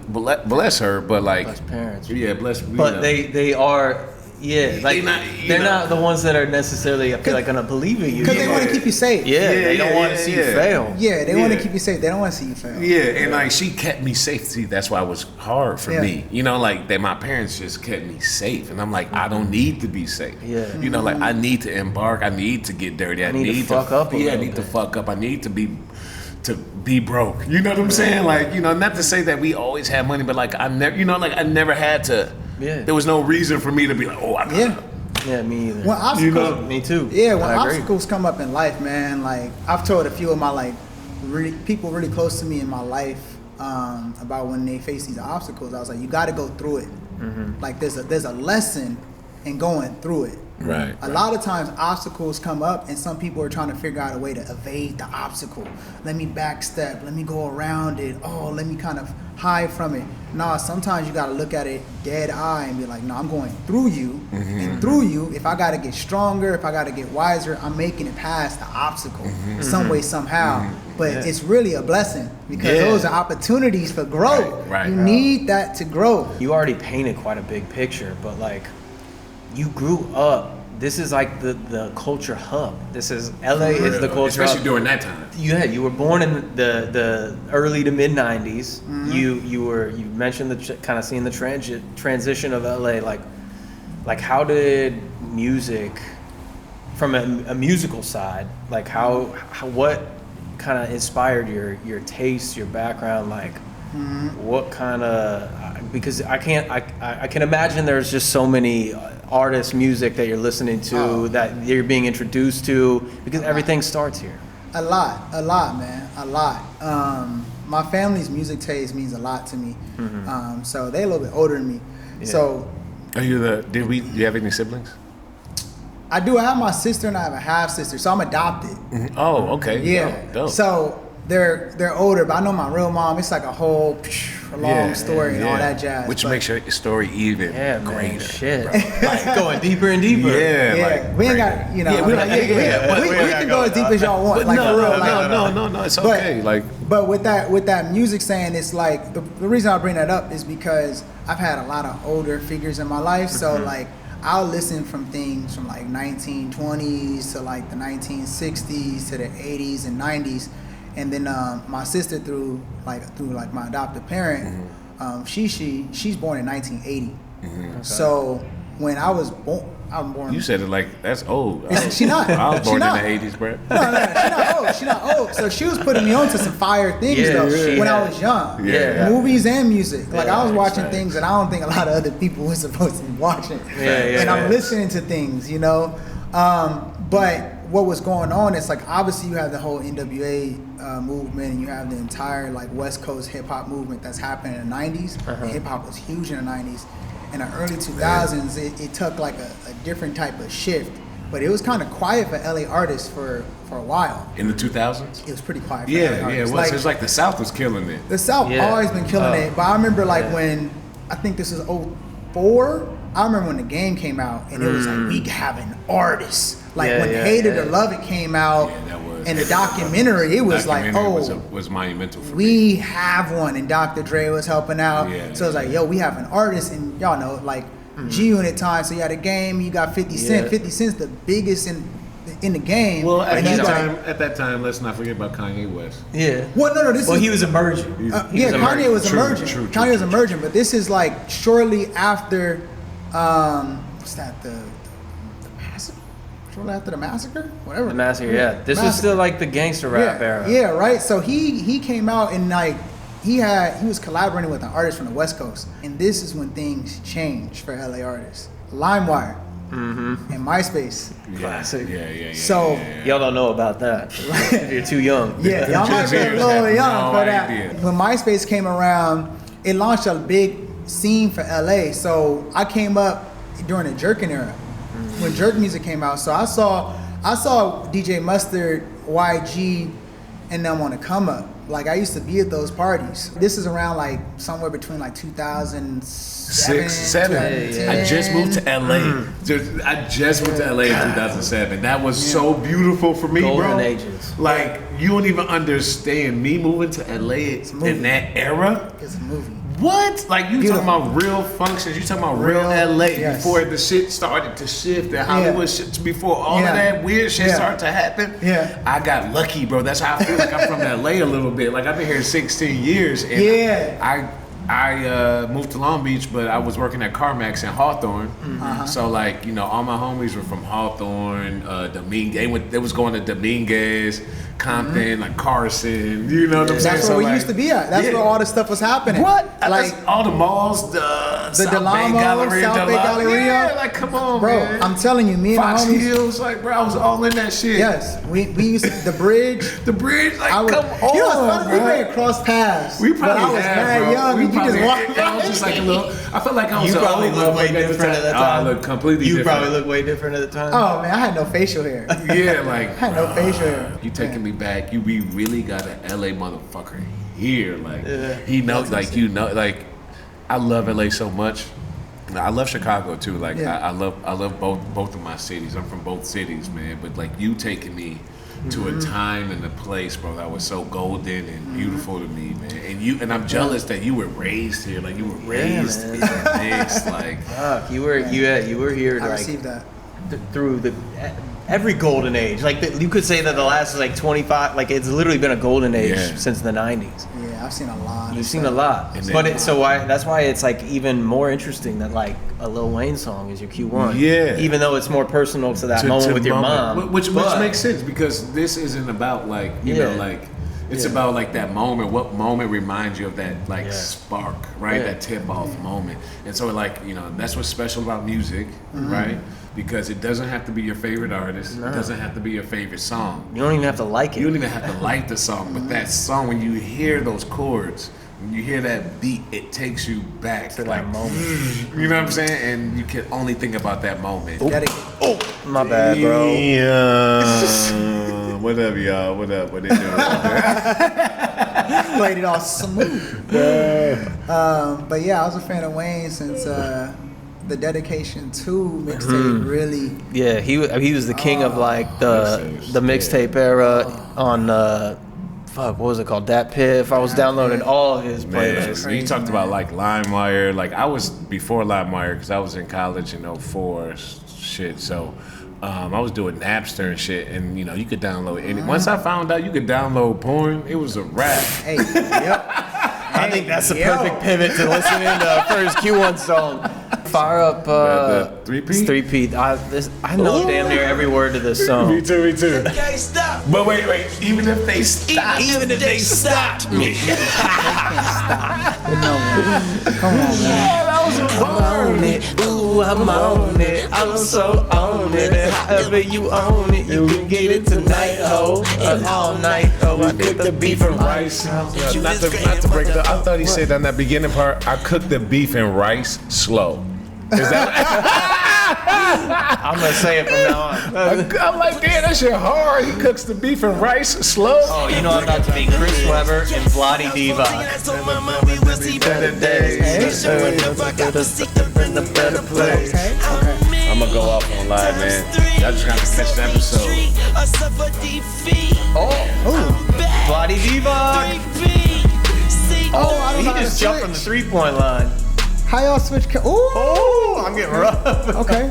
[SPEAKER 3] bless her, but like
[SPEAKER 2] Bless parents.
[SPEAKER 3] yeah, bless. You
[SPEAKER 2] But
[SPEAKER 3] know.
[SPEAKER 2] they are, yeah, like
[SPEAKER 3] They're
[SPEAKER 2] they're not the ones that are necessarily, I feel like, gonna believe in you.
[SPEAKER 1] Because they want to keep you safe.
[SPEAKER 2] Yeah, they don't
[SPEAKER 3] yeah,
[SPEAKER 2] want to
[SPEAKER 3] yeah,
[SPEAKER 2] see you
[SPEAKER 3] yeah.
[SPEAKER 2] fail.
[SPEAKER 1] Yeah, they want to
[SPEAKER 3] Yeah.
[SPEAKER 1] keep you safe. They don't want to see you fail.
[SPEAKER 3] Yeah, and like she kept me safe. See, that's why it was hard for
[SPEAKER 1] Yeah.
[SPEAKER 3] me. You know, like that my parents just kept me safe, and I'm like, I don't need to be safe.
[SPEAKER 2] Yeah.
[SPEAKER 3] You know, like I need to embark. I need to get dirty. I
[SPEAKER 2] need to fuck up a
[SPEAKER 3] Yeah, I
[SPEAKER 2] little
[SPEAKER 3] need to
[SPEAKER 2] bit.
[SPEAKER 3] fuck up. I need to be broke. You know what I'm saying? Like, you know, not to say that we always had money, but like I never, you know, like I never had to.
[SPEAKER 2] Yeah.
[SPEAKER 3] There was no reason for me to be like, oh, I gotta.
[SPEAKER 1] Yeah.
[SPEAKER 2] Yeah, me either.
[SPEAKER 1] When obstacles,
[SPEAKER 2] Me too.
[SPEAKER 1] Yeah, when
[SPEAKER 2] I agree.
[SPEAKER 1] obstacles come up in life, man, like I've told a few of my like people really close to me in my life about when they face these obstacles. I was like, you got to go through it. Like there's a lesson in going through it.
[SPEAKER 3] Right.
[SPEAKER 1] A lot of times obstacles come up and some people are trying to figure out a way to evade the obstacle. Let me backstep, let me go around it. Oh, let me kind of hide from it. Nah, sometimes you got to look at it dead eye and be like, no, I'm going through you. And through you, if I got to get stronger, if I got to get wiser, I'm making it past the obstacle some way, somehow. But it's really a blessing because
[SPEAKER 3] Yeah.
[SPEAKER 1] those are opportunities for growth.
[SPEAKER 3] Right.
[SPEAKER 1] You need that to grow.
[SPEAKER 2] You already painted quite a big picture, but like you grew up. This is like the culture hub. This is LA is the culture
[SPEAKER 3] especially
[SPEAKER 2] hub.
[SPEAKER 3] during that time.
[SPEAKER 2] You were born in the early to mid '90s. You mentioned the kind of seeing the transition of LA. Like how did music, from a musical side, like how what kind of inspired your taste, your background, like what kind of, because I can imagine there's just so many artists, music that you're listening to, that you're being introduced to, because everything starts here.
[SPEAKER 1] A lot, man, a lot. My family's music taste means a lot to me. So they're a little bit older than me.
[SPEAKER 2] Yeah.
[SPEAKER 1] So
[SPEAKER 3] Are you do you have any siblings?
[SPEAKER 1] I do. I have my sister and I have a half sister. So I'm adopted.
[SPEAKER 3] Oh, okay.
[SPEAKER 1] Yeah.
[SPEAKER 3] Dope.
[SPEAKER 1] So they're older, but I know my real mom. It's like a whole long story and all that jazz.
[SPEAKER 3] Which
[SPEAKER 1] but
[SPEAKER 3] makes your story even
[SPEAKER 2] Yeah, man,
[SPEAKER 3] greater.
[SPEAKER 2] shit. Like going deeper and deeper.
[SPEAKER 3] Yeah,
[SPEAKER 1] yeah,
[SPEAKER 3] like
[SPEAKER 1] we ain't
[SPEAKER 3] greater.
[SPEAKER 1] got, you know.
[SPEAKER 3] Yeah, we like, yeah,
[SPEAKER 1] we can go as deep as y'all want.
[SPEAKER 3] But
[SPEAKER 1] like,
[SPEAKER 3] no,
[SPEAKER 1] for real,
[SPEAKER 3] no,
[SPEAKER 1] like,
[SPEAKER 3] no, it's
[SPEAKER 1] But-
[SPEAKER 3] okay. Like,
[SPEAKER 1] But with that music saying, it's like the reason I bring that up is because I've had a lot of older figures in my life. So like I'll listen from things from like 1920s to like the 1960s to the 80s and 90s, and then my sister through my adoptive parent, she's born in 1980. So when I was born. I'm born.
[SPEAKER 3] you said it like that's old.
[SPEAKER 1] She not.
[SPEAKER 3] I was
[SPEAKER 1] She
[SPEAKER 3] born
[SPEAKER 1] not.
[SPEAKER 3] in the 80s, bro.
[SPEAKER 1] No, she's not old. So she was putting me on to some fire things
[SPEAKER 2] Yeah,
[SPEAKER 1] though
[SPEAKER 2] she
[SPEAKER 1] when I
[SPEAKER 2] had-
[SPEAKER 1] was young.
[SPEAKER 3] Yeah.
[SPEAKER 1] Movies and music. Like I was watching
[SPEAKER 3] facts.
[SPEAKER 1] things that I don't think a lot of other people were supposed to be watching.
[SPEAKER 2] Yeah,
[SPEAKER 1] and I'm
[SPEAKER 2] facts.
[SPEAKER 1] listening to things, you know. But what was going on is like obviously you have the whole NWA movement and you have the entire like West Coast hip hop movement that's happening in the 90s. Hip hop was huge in the 90s. In the early 2000s, it took like a different type of shift. But it was kind of quiet for LA artists for a while.
[SPEAKER 3] In the 2000s?
[SPEAKER 1] It was pretty quiet for
[SPEAKER 3] Yeah,
[SPEAKER 1] LA
[SPEAKER 3] yeah, it
[SPEAKER 1] artists.
[SPEAKER 3] was. It's like the South was killing it.
[SPEAKER 1] The South
[SPEAKER 2] Yeah.
[SPEAKER 1] always been killing
[SPEAKER 2] Oh.
[SPEAKER 1] it, but I remember like
[SPEAKER 2] Yeah.
[SPEAKER 1] when I think this is 04. I remember when the game came out and it was like we having artists. Like
[SPEAKER 2] Yeah,
[SPEAKER 1] when
[SPEAKER 2] yeah,
[SPEAKER 1] Hated
[SPEAKER 2] yeah.
[SPEAKER 1] or Love It came out,
[SPEAKER 3] Yeah, that was-
[SPEAKER 1] and the documentary, it was like,
[SPEAKER 3] Documentary
[SPEAKER 1] oh,
[SPEAKER 3] was monumental for me.
[SPEAKER 1] we have one, and Dr. Dre was helping out.
[SPEAKER 3] Yeah.
[SPEAKER 1] So it's like, yo, we have an artist, and y'all know, like G-Unit time. So you had a game, you got 50 Cent.
[SPEAKER 2] Yeah.
[SPEAKER 1] 50 Cent's the biggest in the game.
[SPEAKER 3] Well, at
[SPEAKER 1] And
[SPEAKER 3] that
[SPEAKER 1] you got-
[SPEAKER 3] time, let's not forget about Kanye West.
[SPEAKER 2] Yeah.
[SPEAKER 1] Well, no, this
[SPEAKER 2] Well,
[SPEAKER 1] is...
[SPEAKER 2] he was emerging.
[SPEAKER 1] yeah, Kanye was
[SPEAKER 3] True,
[SPEAKER 1] emerging.
[SPEAKER 3] true,
[SPEAKER 1] Kanye was
[SPEAKER 3] true.
[SPEAKER 1] emerging, but this is like shortly after, what's that? The massacre? Shortly after the massacre? Whatever.
[SPEAKER 2] The massacre, yeah. This was
[SPEAKER 1] Massacre.
[SPEAKER 2] still like the gangster rap era.
[SPEAKER 1] Yeah, right. So he came out and like he was collaborating with an artist from the West Coast, and this is when things changed for LA artists. LimeWire and MySpace.
[SPEAKER 2] Classic.
[SPEAKER 3] Yeah.
[SPEAKER 1] So-
[SPEAKER 2] Y'all don't know about that. If you're too young.
[SPEAKER 1] Yeah, y'all might be a
[SPEAKER 3] Cheers,
[SPEAKER 1] little
[SPEAKER 3] man.
[SPEAKER 1] young
[SPEAKER 3] No
[SPEAKER 1] for that.
[SPEAKER 3] idea.
[SPEAKER 1] When MySpace came around, it launched a big scene for LA. So I came up during the Jerkin era, when Jerk music came out. So I saw DJ Mustard, YG, and them on the come up. Like I used to be at those parties. This is around like somewhere between like 2007,
[SPEAKER 3] 7. I just moved to LA. I just moved to LA in 2007. That was so beautiful for me,
[SPEAKER 2] Golden
[SPEAKER 3] bro.
[SPEAKER 2] ages.
[SPEAKER 3] Like you don't even understand me moving to LA in that era.
[SPEAKER 1] It's a movie.
[SPEAKER 3] What? Like you
[SPEAKER 1] Beautiful.
[SPEAKER 3] talking about real functions? You talking about real LA
[SPEAKER 1] Yes.
[SPEAKER 3] before the shit started to shift and Hollywood shit before all
[SPEAKER 1] Yeah.
[SPEAKER 3] of that weird shit
[SPEAKER 1] Yeah.
[SPEAKER 3] started to happen?
[SPEAKER 1] Yeah.
[SPEAKER 3] I got lucky, bro. That's how I feel like I'm from LA a little bit. Like I've been here 16 years. And
[SPEAKER 1] Yeah.
[SPEAKER 3] I moved to Long Beach, but I was working at CarMax in Hawthorne. So like, you know, all my homies were from Hawthorne, Dominguez. They was going to Dominguez, Compton, like Carson. You know what I'm saying?
[SPEAKER 1] That's
[SPEAKER 3] So,
[SPEAKER 1] where we
[SPEAKER 3] like,
[SPEAKER 1] used to be at. That's
[SPEAKER 3] yeah.
[SPEAKER 1] where all the stuff was happening.
[SPEAKER 3] What?
[SPEAKER 1] Like,
[SPEAKER 3] That's all the malls, the South
[SPEAKER 1] Del
[SPEAKER 3] Bay
[SPEAKER 1] Amo,
[SPEAKER 3] Galleria,
[SPEAKER 1] South Bay
[SPEAKER 3] Del Amo.
[SPEAKER 1] Galleria.
[SPEAKER 3] Yeah, like come on,
[SPEAKER 1] bro,
[SPEAKER 3] man.
[SPEAKER 1] I'm telling you, me and
[SPEAKER 3] Fox
[SPEAKER 1] the homies.
[SPEAKER 3] Hills, like bro, I was all in that shit.
[SPEAKER 1] Yes, we used to, the bridge.
[SPEAKER 3] The bridge, like
[SPEAKER 1] I would,
[SPEAKER 3] come on,
[SPEAKER 1] you know what's funny? We
[SPEAKER 3] bro.
[SPEAKER 1] may have crossed paths.
[SPEAKER 3] We
[SPEAKER 1] but
[SPEAKER 3] probably
[SPEAKER 1] I was
[SPEAKER 3] have,
[SPEAKER 1] mad
[SPEAKER 3] bro.
[SPEAKER 1] young,
[SPEAKER 3] We
[SPEAKER 1] and you just
[SPEAKER 3] probably-
[SPEAKER 1] walked.
[SPEAKER 3] I was just like a little. I felt like I was.
[SPEAKER 2] You
[SPEAKER 3] an
[SPEAKER 2] probably
[SPEAKER 3] old
[SPEAKER 2] look way
[SPEAKER 3] motherfucker at the
[SPEAKER 2] different at that
[SPEAKER 3] time.
[SPEAKER 2] time.
[SPEAKER 3] I look completely
[SPEAKER 2] You
[SPEAKER 3] different.
[SPEAKER 2] probably look way different at the time.
[SPEAKER 1] Oh man, I had no facial hair. I
[SPEAKER 3] Yeah, like
[SPEAKER 1] had no facial hair.
[SPEAKER 3] You taking me back? We really got an LA motherfucker here. Like
[SPEAKER 2] Yeah.
[SPEAKER 3] he knows, like you know, like I love LA so much. I love Chicago too. Like
[SPEAKER 1] Yeah.
[SPEAKER 3] I love both of my cities. I'm from both cities, man. But like you taking me to a time and a place, bro, that was so golden and beautiful to me, man. And I'm jealous that you were raised here. Like you were raised
[SPEAKER 2] man.
[SPEAKER 3] in this. Like
[SPEAKER 2] Fuck, you were here
[SPEAKER 1] I
[SPEAKER 2] like
[SPEAKER 1] received that.
[SPEAKER 2] through every golden age. Like you could say that the last like 25. Like it's literally been a golden age
[SPEAKER 3] Yeah.
[SPEAKER 2] since the 90s.
[SPEAKER 1] Yeah, I've seen a lot.
[SPEAKER 2] You've
[SPEAKER 1] of
[SPEAKER 2] seen
[SPEAKER 1] stuff.
[SPEAKER 2] a lot,
[SPEAKER 3] And then-
[SPEAKER 2] but that's why it's like even more interesting that like a Lil Wayne song is your Q1.
[SPEAKER 3] Yeah.
[SPEAKER 2] Even though it's more personal to that moment with your mom,
[SPEAKER 3] which
[SPEAKER 2] but-
[SPEAKER 3] makes sense because this isn't about like you know
[SPEAKER 2] Yeah.
[SPEAKER 3] like it's
[SPEAKER 2] Yeah.
[SPEAKER 3] about like that moment. What moment reminds you of that like
[SPEAKER 2] Yeah.
[SPEAKER 3] spark, right?
[SPEAKER 2] Yeah.
[SPEAKER 3] That tip off moment. And so like you know that's what's special about music,
[SPEAKER 2] Mm-hmm.
[SPEAKER 3] right? Because it doesn't have to be your favorite artist. It doesn't have to be your favorite song.
[SPEAKER 2] You don't even have to like it.
[SPEAKER 3] You don't even have to like the song, but that song when you hear those chords. When you hear that beat, it takes you back
[SPEAKER 2] to that moment.
[SPEAKER 3] You know what I'm saying? And you can only think about that moment.
[SPEAKER 1] Dedicated.
[SPEAKER 2] My bad, bro.
[SPEAKER 3] Yeah. What up, y'all? What up? What they doing?
[SPEAKER 1] Played it all smooth. But yeah, I was a fan of Wayne since the Dedication 2 mixtape really.
[SPEAKER 2] Yeah, he was the king of like the mixtape era on fuck, what was it called? Dat Piff. I was downloading all of his
[SPEAKER 3] Man,
[SPEAKER 2] playlists.
[SPEAKER 3] so you talked about like LimeWire. Like I was before LimeWire because I was in college in 04 shit. So I was doing Napster and shit, and you know you could download any. Once I found out you could download porn, it was a wrap.
[SPEAKER 1] Hey, yep.
[SPEAKER 2] I think that's the perfect pivot to listening to first Q1 song. Fire up
[SPEAKER 3] The three-peat?
[SPEAKER 2] it's three-peat. I know damn near every word of this song.
[SPEAKER 3] Me too. But wait. Even if they stop,
[SPEAKER 2] Even if they stopped me.
[SPEAKER 1] Come on, man.
[SPEAKER 2] I'm on it, ooh, I'm on it, I'm so on it, and however you own it, you can get it tonight, ho, all night, ho, I cook the beef and rice.
[SPEAKER 3] Not to break it up. I thought he said on that beginning part, I cook the beef and rice slow. Is that?
[SPEAKER 2] I'm gonna say it from now on.
[SPEAKER 3] I'm like, damn, that shit hard. He cooks the beef and rice slow.
[SPEAKER 2] Oh, you know I'm about to be Chris Webber and Vladi Diva.
[SPEAKER 3] I'm gonna go off on live, man. Y'all just got to catch the episode.
[SPEAKER 2] Vladi Diva!
[SPEAKER 1] Oh, I don't
[SPEAKER 2] He
[SPEAKER 1] know how to
[SPEAKER 2] just jumped from the
[SPEAKER 1] switch.
[SPEAKER 2] three-point line.
[SPEAKER 1] How y'all switch? Ooh.
[SPEAKER 2] Ooh, I'm getting rough.
[SPEAKER 1] Okay.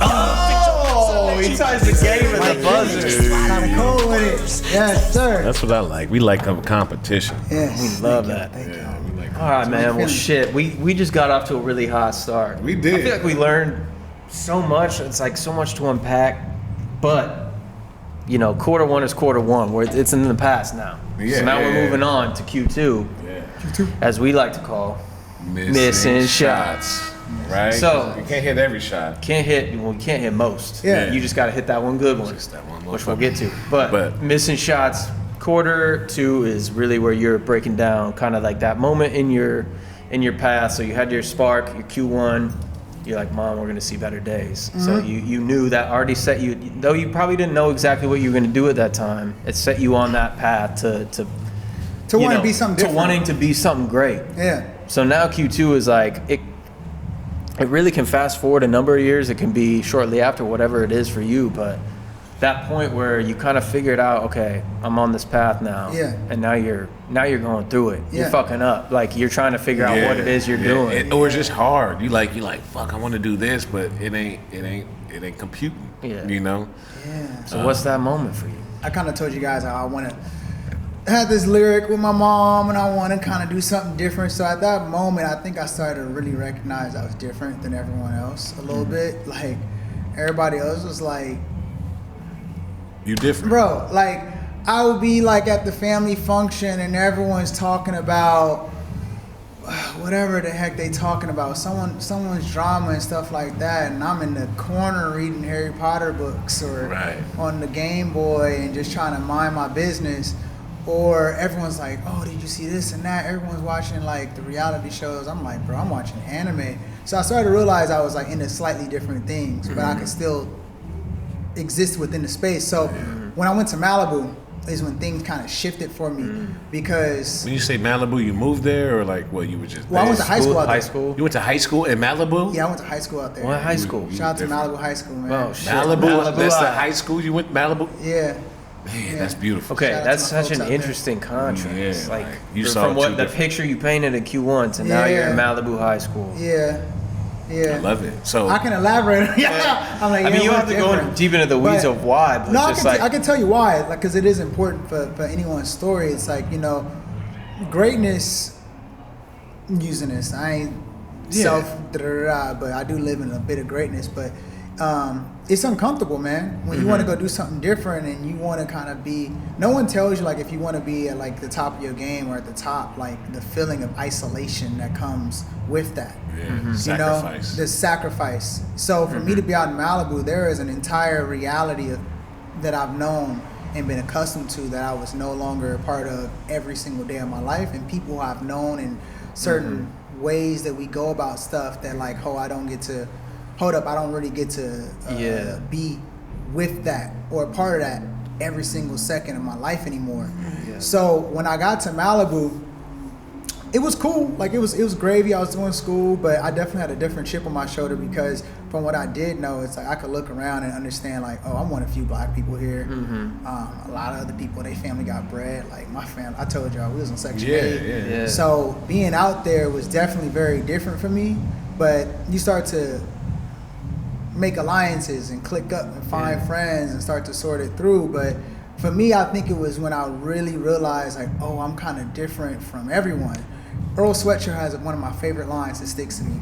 [SPEAKER 2] Oh, he ties the game in the buzzer.
[SPEAKER 1] Kind of cool with it. Yes, sir.
[SPEAKER 3] That's what I like. We like a competition.
[SPEAKER 1] Yes.
[SPEAKER 2] Love that.
[SPEAKER 1] Thank you.
[SPEAKER 3] Yeah, we like.
[SPEAKER 2] All right, man. Well, shit. We just got off to a really hot start.
[SPEAKER 3] We did.
[SPEAKER 2] I feel like we learned so much. It's like so much to unpack. But, you know, quarter one is quarter one. Where it's in the past now.
[SPEAKER 3] Yeah,
[SPEAKER 2] So now
[SPEAKER 3] yeah,
[SPEAKER 2] we're
[SPEAKER 3] yeah.
[SPEAKER 2] moving on to Q2,
[SPEAKER 3] Yeah.
[SPEAKER 2] as we like to call missing shots.
[SPEAKER 3] Right.
[SPEAKER 2] So-
[SPEAKER 3] you can't hit every shot.
[SPEAKER 2] Can't hit. Well, you can't hit most.
[SPEAKER 1] Yeah.
[SPEAKER 2] You just got to hit that one good one,
[SPEAKER 3] Just that one
[SPEAKER 2] which we'll
[SPEAKER 3] motherfucker.
[SPEAKER 2] get to. But missing shots. Quarter two is really where you're breaking down kind of like that moment in your path. So you had your spark, your Q1. You're like, Mom, we're gonna see better days. So you knew that already set you. Though you probably didn't know exactly what you were gonna do at that time. It set you on that path to
[SPEAKER 1] To
[SPEAKER 2] you
[SPEAKER 1] want to
[SPEAKER 2] know,
[SPEAKER 1] be something
[SPEAKER 2] to
[SPEAKER 1] different.
[SPEAKER 2] wanting to be something great.
[SPEAKER 1] Yeah.
[SPEAKER 2] So now Q2 is like it really can fast forward a number of years. It can be shortly after, whatever it is for you, but that point where you kind of figured out, okay, I'm on this path now.
[SPEAKER 1] Yeah.
[SPEAKER 2] And now you're going through it. You're
[SPEAKER 1] Yeah.
[SPEAKER 2] fucking up. Like you're trying to figure out what it is you're doing.
[SPEAKER 3] Or it's just hard. You like fuck. I want to do this, but it ain't computing.
[SPEAKER 2] Yeah.
[SPEAKER 3] You know.
[SPEAKER 1] Yeah.
[SPEAKER 2] So what's that moment for you?
[SPEAKER 1] I kind of told you guys how I want to have this lyric with my mom and I want to kind of do something different. So at that moment, I think I started to really recognize I was different than everyone else a little bit. Like everybody else was like,
[SPEAKER 3] You different.
[SPEAKER 1] bro, like I would be like at the family function and everyone's talking about whatever the heck they talking about, someone's drama and stuff like that, and I'm in the corner reading Harry Potter books or
[SPEAKER 3] Right.
[SPEAKER 1] on the Game Boy and just trying to mind my business. Or everyone's like, oh, did you see this and that? Everyone's watching like the reality shows. I'm like, bro, I'm watching anime. So I started to realize I was like into slightly different things, but I could still exist within the space. So when I went to Malibu is when things kind of shifted for me because,
[SPEAKER 3] When you say Malibu, you moved there or like what? You were just.
[SPEAKER 1] well, I went to high school out
[SPEAKER 2] High
[SPEAKER 1] there.
[SPEAKER 2] school?
[SPEAKER 3] You went to high school in Malibu.
[SPEAKER 1] Yeah, I went to high school out there.
[SPEAKER 2] What high school?
[SPEAKER 3] You-
[SPEAKER 1] Shout out to
[SPEAKER 3] different.
[SPEAKER 1] Malibu High School, man.
[SPEAKER 2] Oh, shit.
[SPEAKER 3] Malibu. That's the
[SPEAKER 2] High.
[SPEAKER 3] high school you went. Malibu.
[SPEAKER 1] Yeah.
[SPEAKER 3] Man, that's beautiful.
[SPEAKER 2] Okay,
[SPEAKER 1] Shout out
[SPEAKER 2] that's
[SPEAKER 1] to my
[SPEAKER 2] such
[SPEAKER 1] folks
[SPEAKER 2] an
[SPEAKER 1] out there.
[SPEAKER 2] interesting contrast.
[SPEAKER 3] Yeah,
[SPEAKER 2] like
[SPEAKER 3] like, you saw
[SPEAKER 2] from
[SPEAKER 3] two
[SPEAKER 2] what the
[SPEAKER 3] different-
[SPEAKER 2] picture you painted in Q1 to now you're in
[SPEAKER 1] Yeah.
[SPEAKER 2] Malibu High School.
[SPEAKER 1] Yeah. Yeah.
[SPEAKER 3] I love it. So
[SPEAKER 1] I can elaborate. Yeah. I'm like,
[SPEAKER 2] I mean,
[SPEAKER 1] yeah,
[SPEAKER 2] you
[SPEAKER 1] we're
[SPEAKER 2] don't have to go
[SPEAKER 1] different.
[SPEAKER 2] deep into the weeds
[SPEAKER 1] But-
[SPEAKER 2] of why, but
[SPEAKER 1] No, I
[SPEAKER 2] just
[SPEAKER 1] can,
[SPEAKER 2] like
[SPEAKER 1] I can tell you why, like, because it is important for anyone's story. It's like, you know, greatness, I'm using this, I ain't but I do live in a bit of greatness, but it's uncomfortable, man. When you want to go do something different and you want to kind of be, no one tells you, like, if you want to be at, like, the top of your game or at the top, like, the feeling of isolation that comes with that.
[SPEAKER 3] yeah,
[SPEAKER 1] You know,
[SPEAKER 3] sacrifice.
[SPEAKER 1] the sacrifice. So for me to be out in Malibu, there is an entire reality that I've known and been accustomed to that I was no longer a part of every single day of my life, and people I've known in certain ways that we go about stuff that, like, I don't really get to be with that or a part of that every single second of my life anymore.
[SPEAKER 2] Yeah.
[SPEAKER 1] So when I got to Malibu, it was cool. Like, it was gravy. I was doing school, but I definitely had a different chip on my shoulder because from what I did know, it's like I could look around and understand, like, oh, I'm one of a few black people here. A lot of other people, their family got bread. Like, my family, I told y'all, we was on Section 8.
[SPEAKER 2] Yeah.
[SPEAKER 1] So being out there was definitely very different for me, but you start to make alliances and click up and find friends and start to sort it through. But for me, I think it was when I really realized, like, oh, I'm kind of different from everyone. Earl Sweatshirt has one of my favorite lines that sticks to me.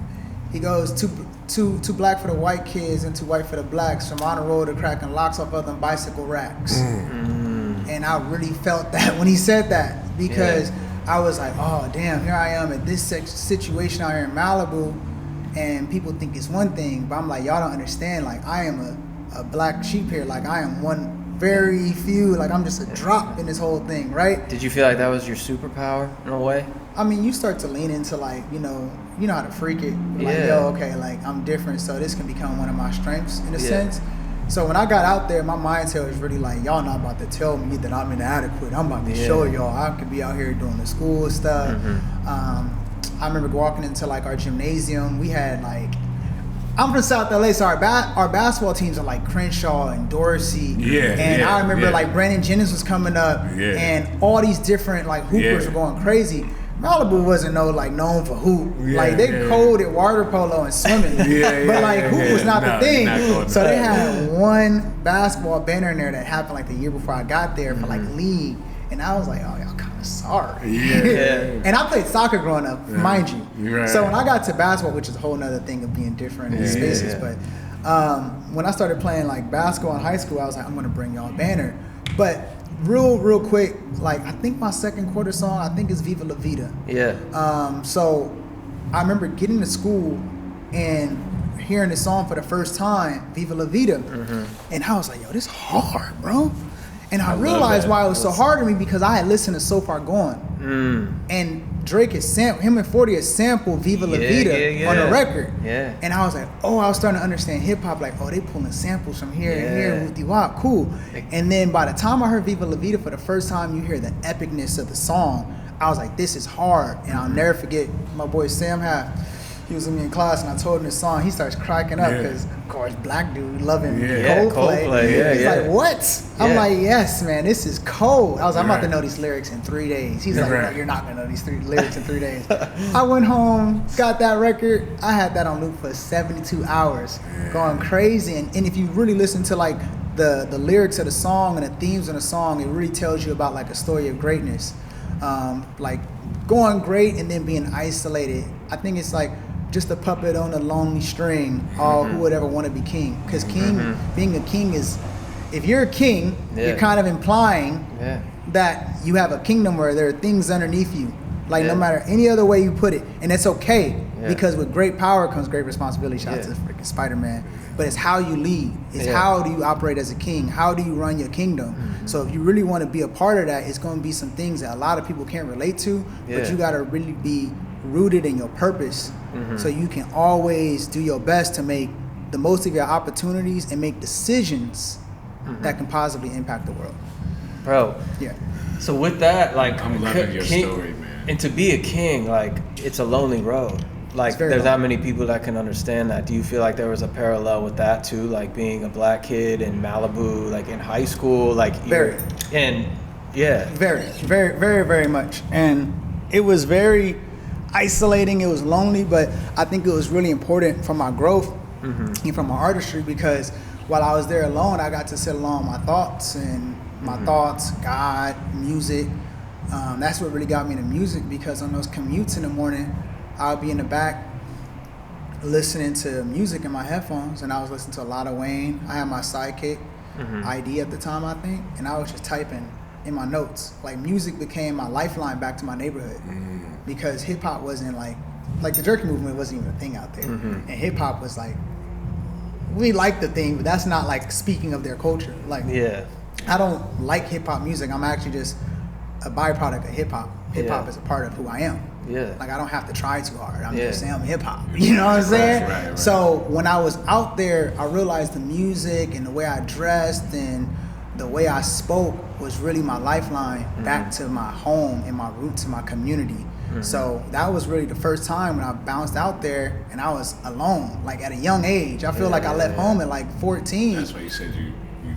[SPEAKER 1] He goes, too black for the white kids and too white for the blacks, from on the road to cracking locks off of them bicycle racks. And I really felt that when he said that, because I was like, oh, damn, here I am at this situation out here in Malibu, and people think it's one thing, but I'm like, y'all don't understand. Like, I am a black sheep here. Like, I am one very few. Like, I'm just a drop in this whole thing, right?
[SPEAKER 2] Did you feel like that was your superpower in a way?
[SPEAKER 1] I mean, you start to lean into, like, you know how to freak it. Like,
[SPEAKER 2] Yeah.
[SPEAKER 1] yo, okay, like, I'm different, so this can become one of my strengths in a
[SPEAKER 2] Yeah.
[SPEAKER 1] sense. So when I got out there, my mindset was really like, y'all not about to tell me that I'm inadequate. I'm about to show y'all I could be out here doing the school stuff. I remember walking into, like, our gymnasium. We had, like, I'm from South LA, so our basketball teams are like Crenshaw and Dorsey. And I remember like Brandon Jennings was coming up,
[SPEAKER 3] Yeah.
[SPEAKER 1] and all these different like hoopers
[SPEAKER 3] Yeah.
[SPEAKER 1] were going crazy. Malibu wasn't known for hoop. Like they
[SPEAKER 3] Yeah.
[SPEAKER 1] cold at water polo and swimming. But like hoop was not the thing. So they had one basketball banner in there that happened like the year before I got there for like league. And I was like, oh, y'all kind of sorry.
[SPEAKER 3] Yeah.
[SPEAKER 1] And I played soccer growing up, mind you.
[SPEAKER 3] Right.
[SPEAKER 1] So when I got to basketball, which is a whole nother thing of being different in spaces, but when I started playing like basketball in high school, I was like, I'm gonna bring y'all a banner. But real quick, like I think my second quarter song, I think is Viva La Vida.
[SPEAKER 2] Yeah.
[SPEAKER 1] So I remember getting to school and hearing the song for the first time, Viva La Vida. And I was like, yo, this hard, bro. And I realized why it was so hard to me because I had listened to So Far Gone. And Drake has him and 40 has sampled Viva La Vida on the record.
[SPEAKER 2] Yeah.
[SPEAKER 1] And I was like, oh, I was starting to understand hip hop, like, oh, they pulling samples from here and here, whoopty wop, cool. And then by the time I heard Viva La Vida for the first time, you hear the epicness of the song. I was like, this is hard. And I'll never forget my boy Sam he was with me in class and I told him this song. He starts cracking up because, of course, black dude loving Coldplay. He's like, what? I'm like, yes, man, this is cold. I was like, I'm about to know these lyrics in 3 days. He's like, no, you're not going to know these lyrics in 3 days. I went home, got that record. I had that on loop for 72 hours, going crazy. And if you really listen to like the lyrics of the song and the themes of the song, it really tells you about like a story of greatness. Like going great and then being isolated. I think it's like just a puppet on a lonely string. Who would ever want to be king? Because being a king is, if you're a king, you're kind of implying that you have a kingdom where there are things underneath you. Like no matter any other way you put it, and it's okay because with great power comes great responsibility. Shout out to freaking Spider-Man. But it's how you lead. It's how do you operate as a king? How do you run your kingdom? So if you really want to be a part of that, it's going to be some things that a lot of people can't relate to. But you got to really be rooted in your purpose, so you can always do your best to make the most of your opportunities and make decisions that can positively impact the world.
[SPEAKER 2] Bro.
[SPEAKER 1] Yeah.
[SPEAKER 2] So with that, like,
[SPEAKER 3] I'm loving your story, man.
[SPEAKER 2] And to be a king, like, it's a lonely road. Like, there's not many people that can understand that. Do you feel like there was a parallel with that too? Like being a black kid in Malibu, like in high school, like
[SPEAKER 1] Very.
[SPEAKER 2] And
[SPEAKER 1] Very, very, very, very much. And it was very isolating. It was lonely, but I think it was really important for my growth and for my artistry because while I was there alone, I got to sit alone with my thoughts and my thoughts, God, music. That's what really got me into music because on those commutes in the morning, I would be in the back listening to music in my headphones, and I was listening to a lot of Wayne. I had my sidekick, ID at the time, I think, and I was just typing in my notes. Like music became my lifeline back to my neighborhood because hip hop wasn't like the jerky movement wasn't even a thing out there, and hip hop was like, we like the thing, but that's not like speaking of their culture. Like, I don't like hip hop music. I'm actually just a byproduct of hip hop. Hip hop is a part of who I am. Like I don't have to try too hard. I'm just saying I'm hip hop. You know what I'm saying? Right. So when I was out there, I realized the music and the way I dressed and the way I spoke was really my lifeline back to my home and my roots and my community. So that was really the first time when I bounced out there and I was alone, like at a young age. I feel like I left home at like 14.
[SPEAKER 3] That's why you said you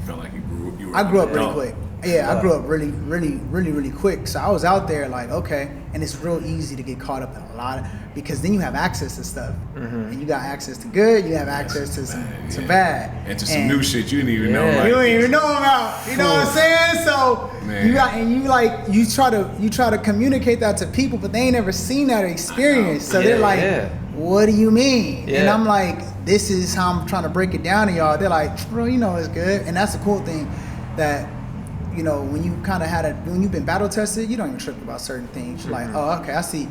[SPEAKER 3] felt like you grew.
[SPEAKER 1] I grew up really quick. I grew up really quick. So I was out there like, okay, and it's real easy to get caught up in a lot of, because then you have access to stuff, and you got access to good, you have access to some bad,
[SPEAKER 3] and to some new shit you didn't even know. Like,
[SPEAKER 1] you didn't even know about. You know what I'm saying? So you try to communicate that to people, but they ain't never seen that or experienced. So they're like, what do you mean? And I'm like, this is how I'm trying to break it down to y'all. They're like, bro, you know it's good, and that's the cool thing that. You know, when you kind of when you've been battle tested, you don't even trip about certain things. You're like, oh, okay, I see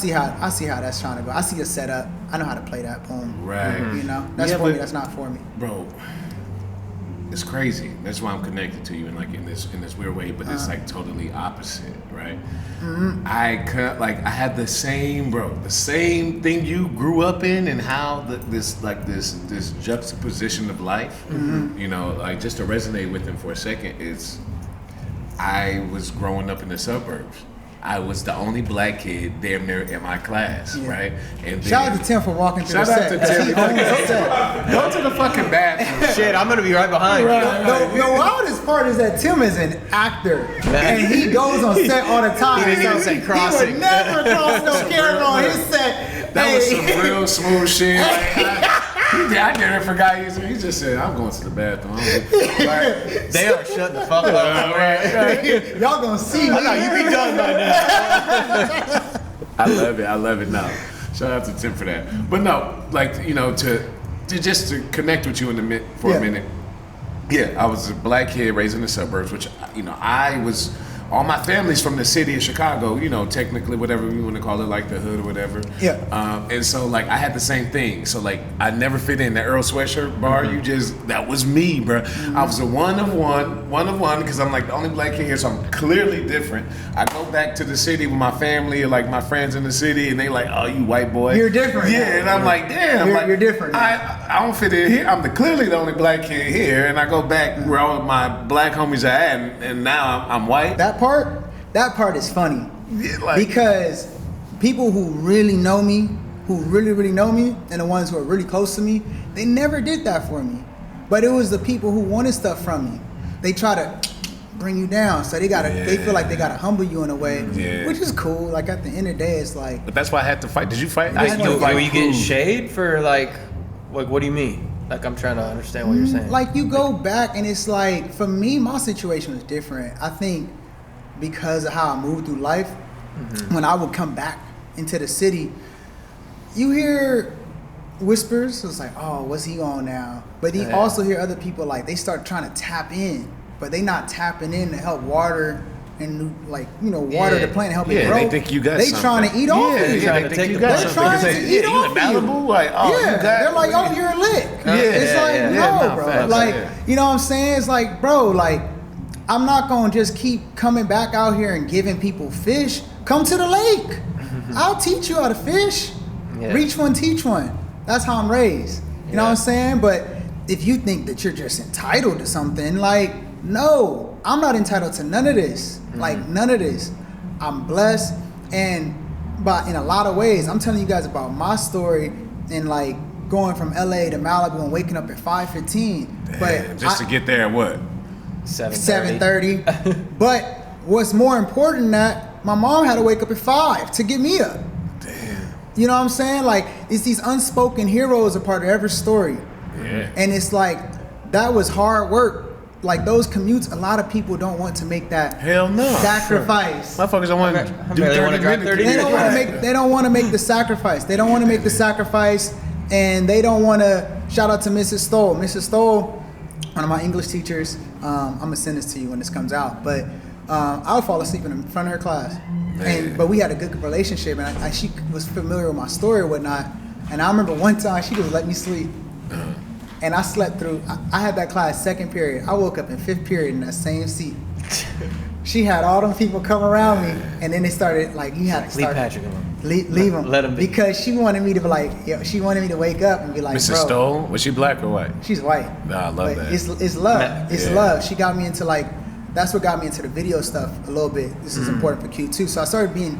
[SPEAKER 1] how that's trying to go. I see the setup. I know how to play that. Boom.
[SPEAKER 3] Right.
[SPEAKER 1] You know, that's for me. That's not for me.
[SPEAKER 3] Bro, it's crazy. That's why I'm connected to you in this weird way, but it's like totally opposite, right? I had the same thing you grew up in, and how this juxtaposition of life, you know, like just to resonate with them for a second is. I was growing up in the suburbs, I was the only black kid damn near in my class, right? And
[SPEAKER 1] Shout out to Tim for walking through
[SPEAKER 3] shout
[SPEAKER 1] the
[SPEAKER 3] out
[SPEAKER 1] set.
[SPEAKER 3] to Tim.
[SPEAKER 1] He owns the set.
[SPEAKER 3] Go to the fucking bathroom.
[SPEAKER 2] Shit, I'm gonna be right behind you.
[SPEAKER 1] The wildest part is that Tim is an actor, and he goes on set all the time.
[SPEAKER 2] He didn't even say crossing.
[SPEAKER 1] He would never cross no camera on his set.
[SPEAKER 3] That was
[SPEAKER 1] Hey.
[SPEAKER 3] some real smooth shit. I never forgot. He just said, "I'm going to the bathroom." Like,
[SPEAKER 2] They are shutting the fuck up.
[SPEAKER 1] Y'all gonna see me.
[SPEAKER 2] You be done by now.
[SPEAKER 3] I love it now. Shout out to Tim for that. But no, like, you know, to just to connect with you for
[SPEAKER 1] Yeah.
[SPEAKER 3] a minute. Yeah, I was a black kid raised in the suburbs, which, you know, all my family's from the city of Chicago, you know, technically, whatever you want to call it, like the hood or whatever.
[SPEAKER 1] Yeah.
[SPEAKER 3] And so, like, I had the same thing. So, like, I never fit in the Earl Sweatshirt bar. That was me, bro. I was a one of one, because I'm, like, the only black kid here, so I'm clearly different. I go back to the city with my family, or, like, my friends in the city, and they like, oh, you white boy.
[SPEAKER 1] You're different.
[SPEAKER 3] Yeah, and I'm like, damn.
[SPEAKER 1] You're different.
[SPEAKER 3] I don't fit in here. I'm clearly the only black kid here, and I go back where all of my black homies are at, and now I'm white.
[SPEAKER 1] That part is funny.
[SPEAKER 3] Yeah, like-
[SPEAKER 1] Because people who really know me, who really know me, and the ones who are really close to me, they never did that for me. But it was the people who wanted stuff from me. They try to bring you down, so they feel like they gotta humble you in a way, which is cool. Like at the end of the day, it's like.
[SPEAKER 3] But that's why I had to fight. Did you fight? I had to
[SPEAKER 2] Were
[SPEAKER 3] fight
[SPEAKER 2] you getting
[SPEAKER 3] crew.
[SPEAKER 2] shade for like what do you mean? Like I'm trying to understand what you're saying.
[SPEAKER 1] Like you go back and it's like, for me, my situation was different. I think because of how I moved through life, when I would come back into the city, you hear whispers. It's like, oh, what's he on now? But you also hear other people like they start trying to tap in, but they not tapping in to help water and water the plant, help it grow.
[SPEAKER 3] They think you got
[SPEAKER 1] They
[SPEAKER 3] something.
[SPEAKER 1] trying to eat off of you.
[SPEAKER 2] trying
[SPEAKER 3] they
[SPEAKER 2] to
[SPEAKER 3] think
[SPEAKER 2] take
[SPEAKER 3] you
[SPEAKER 2] the
[SPEAKER 3] got
[SPEAKER 2] blame.
[SPEAKER 3] something.
[SPEAKER 1] They're trying
[SPEAKER 3] Because
[SPEAKER 1] to
[SPEAKER 3] they-
[SPEAKER 1] eat
[SPEAKER 3] you
[SPEAKER 1] off
[SPEAKER 3] in
[SPEAKER 1] you.
[SPEAKER 3] Malibu? Like, oh, you got.
[SPEAKER 1] They're like, oh, you're lit. It's like, no, bro.
[SPEAKER 3] facts,
[SPEAKER 1] Like,
[SPEAKER 3] yeah.
[SPEAKER 1] you know what I'm saying? It's like, bro, like, I'm not gonna just keep coming back out here and giving people fish. Come to the lake. I'll teach you how to fish.
[SPEAKER 2] Yeah.
[SPEAKER 1] Reach one, teach one. That's how I'm raised. You know what I'm saying? But if you think that you're just entitled to something, like, no, I'm not entitled to none of this. Like, none of this. I'm blessed, but in a lot of ways, I'm telling you guys about my story and like going from LA to Malibu and waking up at 5:15. But
[SPEAKER 3] Just to get there at what?
[SPEAKER 2] 7:30.
[SPEAKER 1] 7:30. But what's more important than that, my mom had to wake up at 5 to get me up.
[SPEAKER 3] Damn.
[SPEAKER 1] You know what I'm saying? Like, it's these unspoken heroes a part of every story.
[SPEAKER 3] Yeah.
[SPEAKER 1] And it's like, that was hard work. Like, those commutes, a lot of people don't want to make that
[SPEAKER 3] Hell no.
[SPEAKER 1] sacrifice.
[SPEAKER 3] Motherfuckers don't want to do
[SPEAKER 2] barely
[SPEAKER 3] 30
[SPEAKER 2] wanna drive
[SPEAKER 3] minutes.
[SPEAKER 2] 30
[SPEAKER 1] They don't want to
[SPEAKER 2] Right.
[SPEAKER 1] make. They don't want to make the sacrifice. They don't want to make the sacrifice, and they don't want to. Shout out to Mrs. Stoll. Mrs. Stoll, one of my English teachers. I'm gonna send this to you when this comes out. But I would fall asleep in front of her class, but we had a good relationship, and she was familiar with my story or whatnot. And I remember one time she just let me sleep. And I slept through. I had that class second period. I woke up in fifth period in that same seat. She had all them people come around me, and then they started like, you had to
[SPEAKER 2] Leave
[SPEAKER 1] start.
[SPEAKER 2] Patrick alone.
[SPEAKER 1] Leave him.
[SPEAKER 2] Let him be.
[SPEAKER 1] Because she wanted me to be like, she wanted me to wake up and be like,
[SPEAKER 3] Mrs.
[SPEAKER 1] bro.
[SPEAKER 3] Stoll, was she black or white?
[SPEAKER 1] She's white.
[SPEAKER 3] Nah, I love
[SPEAKER 1] But
[SPEAKER 3] that.
[SPEAKER 1] It's love. It's
[SPEAKER 3] Yeah.
[SPEAKER 1] love. She got me into like, that's what got me into the video stuff a little bit. This is important for Q too. So I started being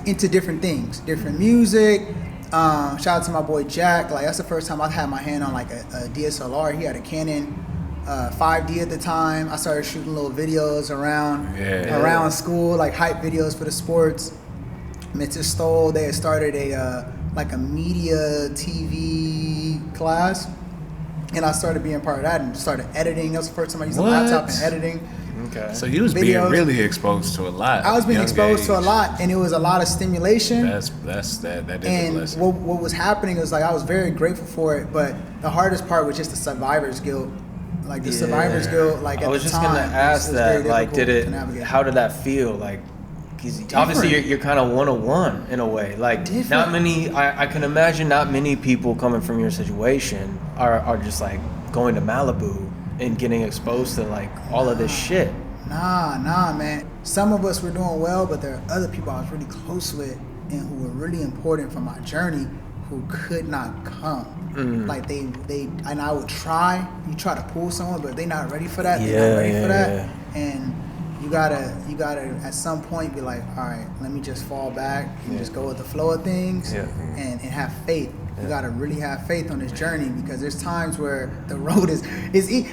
[SPEAKER 1] into different things, different music. Shout out to my boy Jack. Like, that's the first time I had my hand on like a DSLR. He had a Canon 5D at the time. I started shooting little videos around school, like hype videos for the sports. Mrs. Stoll, they had started a media TV class, and I started being part of that and started editing. That was the first time I used a laptop and editing.
[SPEAKER 2] Okay.
[SPEAKER 3] So you was
[SPEAKER 1] Videos.
[SPEAKER 3] being really exposed to a lot.
[SPEAKER 1] I was being
[SPEAKER 3] young
[SPEAKER 1] exposed to a
[SPEAKER 3] age.
[SPEAKER 1] lot, and it was a lot of stimulation.
[SPEAKER 3] That is a
[SPEAKER 1] And
[SPEAKER 3] blessing.
[SPEAKER 1] what was happening was, like, I was very grateful for it, but the hardest part was just the survivor's guilt. Like, the survivor's guilt, like, at
[SPEAKER 2] I was
[SPEAKER 1] the
[SPEAKER 2] just
[SPEAKER 1] time,
[SPEAKER 2] gonna ask
[SPEAKER 1] it was very
[SPEAKER 2] that, like,
[SPEAKER 1] difficult to navigate.
[SPEAKER 2] how did that feel? Like, 'cause obviously you're kind of 101 in a way. Like,
[SPEAKER 1] Different.
[SPEAKER 2] not many, I can imagine not many people coming from your situation are just like going to Malibu and getting exposed to like all of this shit.
[SPEAKER 1] Nah, man. Some of us were doing well, but there are other people I was really close with and who were really important for my journey who could not come. Like, they and I would try. You try to pull someone, but they're not ready for that. They're not ready for that. And you gotta at some point be like, all right, let me just fall back and just go with the flow of things and have faith. You gotta really have faith on this journey, because there's times where the road is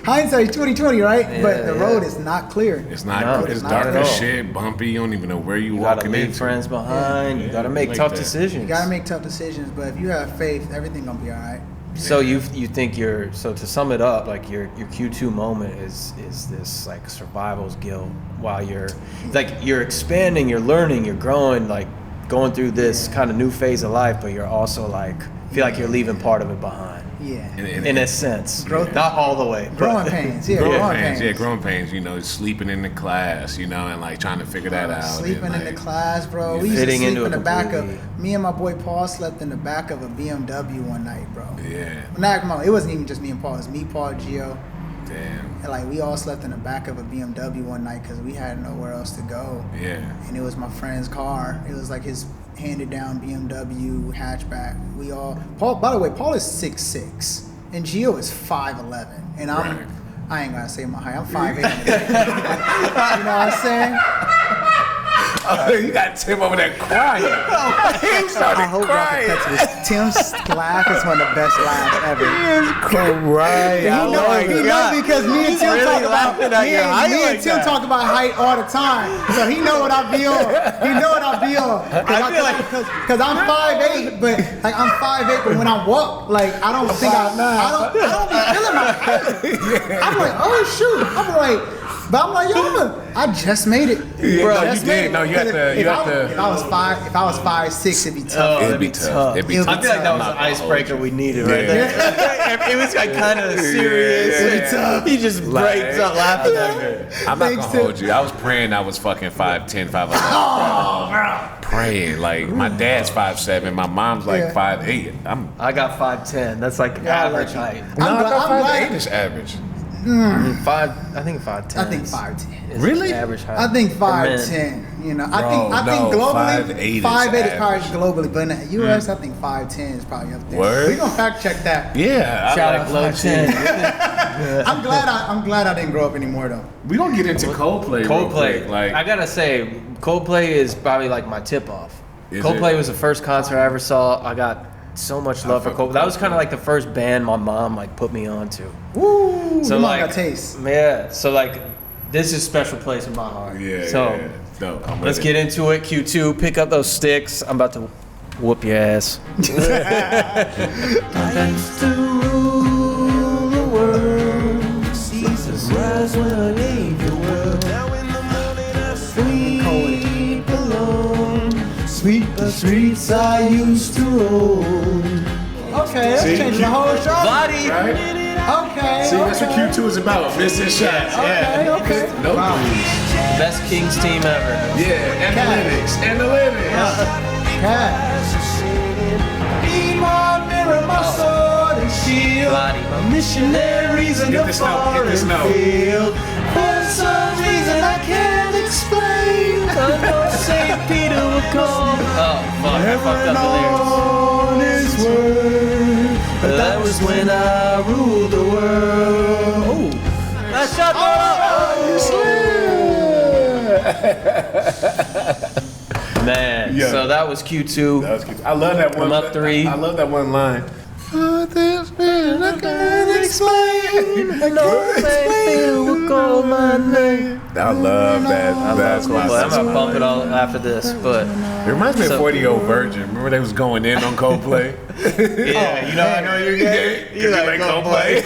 [SPEAKER 1] hindsight 2020, right? But the road is not clear.
[SPEAKER 3] It's not. It's dark as shit, bumpy. You don't even know where you walking
[SPEAKER 2] gotta leave
[SPEAKER 3] into.
[SPEAKER 2] friends behind. You gotta make tough decisions.
[SPEAKER 1] You gotta make tough decisions, but if you have faith, everything gonna be all right.
[SPEAKER 2] So you think so to sum it up, like your Q2 moment is this like survival's guilt, while you're expanding, you're learning, you're growing, like going through this kind of new phase of life, but you're also like feel like you're leaving part of it behind.
[SPEAKER 1] Yeah.
[SPEAKER 2] In a sense.
[SPEAKER 1] Growth,
[SPEAKER 2] not all the way.
[SPEAKER 1] Growing pains. Yeah,
[SPEAKER 3] growing pains. Yeah, growing pains. You know, sleeping in the class, you know, and like trying to figure that out.
[SPEAKER 1] Sleeping in the class, bro.
[SPEAKER 3] Yeah.
[SPEAKER 1] We used to
[SPEAKER 2] Fitting
[SPEAKER 1] sleep
[SPEAKER 2] into
[SPEAKER 1] in the
[SPEAKER 2] it
[SPEAKER 1] back of.
[SPEAKER 2] completely.
[SPEAKER 1] Me and my boy Paul slept in the back of a BMW one night, bro.
[SPEAKER 3] Yeah.
[SPEAKER 1] Nah, it wasn't even just me and Paul. It was me, Paul, Gio.
[SPEAKER 3] Damn.
[SPEAKER 1] And like we all slept in the back of a BMW one night because we had nowhere else to go.
[SPEAKER 3] Yeah.
[SPEAKER 1] And it was my friend's car. It was like his handed down BMW hatchback. Paul, by the way, Paul is 6'6", and Gio is 5'11", and I ain't gotta say my height. I'm 5'8". You know what I'm saying?
[SPEAKER 3] Oh, you got Tim over there crying. He started
[SPEAKER 1] I hope y'all
[SPEAKER 3] crying.
[SPEAKER 1] can catch this. Tim's laugh is one of the best laughs ever.
[SPEAKER 3] Crying.
[SPEAKER 1] He knows because me and Tim talk about me and Tim talk about height all the time. So he know what I be on. He know what I be on. Because I'm 5'8", but like I'm 5'8", but when I walk, like I don't think I don't be feeling my height. I'm like, oh shoot. But I'm like, yo, I just made it.
[SPEAKER 3] Yeah,
[SPEAKER 1] Bro,
[SPEAKER 3] no,
[SPEAKER 1] just
[SPEAKER 3] you
[SPEAKER 1] made
[SPEAKER 3] did.
[SPEAKER 1] it.
[SPEAKER 3] No, you had to.
[SPEAKER 1] If I was 5'6", it'd be tough.
[SPEAKER 3] It'd be tough.
[SPEAKER 2] I feel like that was an icebreaker we needed right there. It was like kind of serious.
[SPEAKER 3] Yeah.
[SPEAKER 2] He just breaks up laughing at me.
[SPEAKER 3] I'm not gonna hold you. I was praying I was fucking 5'10", 5'11". Praying. Like my dad's 5'7", my mom's like 5'8".
[SPEAKER 2] I got 5'10". That's like average height.
[SPEAKER 1] I'm glad.
[SPEAKER 3] 5'8" is average.
[SPEAKER 2] I think 5'10".
[SPEAKER 1] I think 5'10".
[SPEAKER 2] is
[SPEAKER 3] Really?
[SPEAKER 2] average height.
[SPEAKER 1] I think
[SPEAKER 2] for men.
[SPEAKER 1] 5'10". You know,
[SPEAKER 3] Bro,
[SPEAKER 1] I think
[SPEAKER 3] no,
[SPEAKER 1] globally
[SPEAKER 3] 5'8"
[SPEAKER 1] 5'8" is probably
[SPEAKER 3] average.
[SPEAKER 1] globally, but in the U.S. I think 5'10" is probably up there.
[SPEAKER 3] Word?
[SPEAKER 1] We gonna fact check that.
[SPEAKER 3] Yeah.
[SPEAKER 2] Shout out low 10.
[SPEAKER 1] I'm glad I didn't grow up anymore though.
[SPEAKER 3] We gonna get into Coldplay. Real quick. Like
[SPEAKER 2] I gotta say, Coldplay is probably like my tip off.
[SPEAKER 3] Is
[SPEAKER 2] Coldplay
[SPEAKER 3] it?
[SPEAKER 2] was the first concert I ever saw. I got so much love for
[SPEAKER 3] fuck with
[SPEAKER 2] Coldplay. That was kind
[SPEAKER 3] Coldplay.
[SPEAKER 2] of like the first band my mom like put me on to.
[SPEAKER 1] Woo!
[SPEAKER 2] So
[SPEAKER 1] You
[SPEAKER 2] like,
[SPEAKER 1] got taste.
[SPEAKER 2] yeah. So like, this is a special place in my heart.
[SPEAKER 3] Yeah.
[SPEAKER 2] So
[SPEAKER 3] yeah. No, I'm with
[SPEAKER 2] let's
[SPEAKER 3] it.
[SPEAKER 2] get into it. Q2, pick up those sticks. I'm about to whoop your ass.
[SPEAKER 4] I used to rule the world. Seasons rise when I leave the world. Now in the morning I sleep alone. Sweep the streets I used to roll.
[SPEAKER 1] Okay, that's changing the whole show.
[SPEAKER 2] Body.
[SPEAKER 3] Right?
[SPEAKER 1] Okay.
[SPEAKER 3] See, that's what Q2 is about. Missing shots. Yeah.
[SPEAKER 1] Okay.
[SPEAKER 3] No threes.
[SPEAKER 2] Best Kings team ever.
[SPEAKER 3] Yeah. Analytics.
[SPEAKER 1] Be my mirror, my sword and shield.
[SPEAKER 2] Body.
[SPEAKER 1] My missionaries in
[SPEAKER 3] Hit
[SPEAKER 1] the
[SPEAKER 3] this note, hit
[SPEAKER 1] foreign
[SPEAKER 3] this note.
[SPEAKER 1] field. For some reason I can't explain.
[SPEAKER 2] I know St. Peter will come. Oh, fuck. I fucked up
[SPEAKER 1] on his word.
[SPEAKER 2] the lyrics. That was when I ruled the world. Oh. That's shot Man,
[SPEAKER 3] Yeah.
[SPEAKER 2] so that was Q2.
[SPEAKER 3] That was cute. I love that one.
[SPEAKER 2] I'm up 3.
[SPEAKER 3] I love that one line.
[SPEAKER 2] No St. Peter will call my name.
[SPEAKER 3] I love that. That's my
[SPEAKER 2] Coldplay. I'm
[SPEAKER 3] song.
[SPEAKER 2] gonna bump it all after this, but
[SPEAKER 3] It reminds me of
[SPEAKER 2] So-
[SPEAKER 3] 40-Year-Old Virgin. Remember they was going in on Coldplay?
[SPEAKER 2] yeah, you know, I know you're gay.
[SPEAKER 3] You like Coldplay?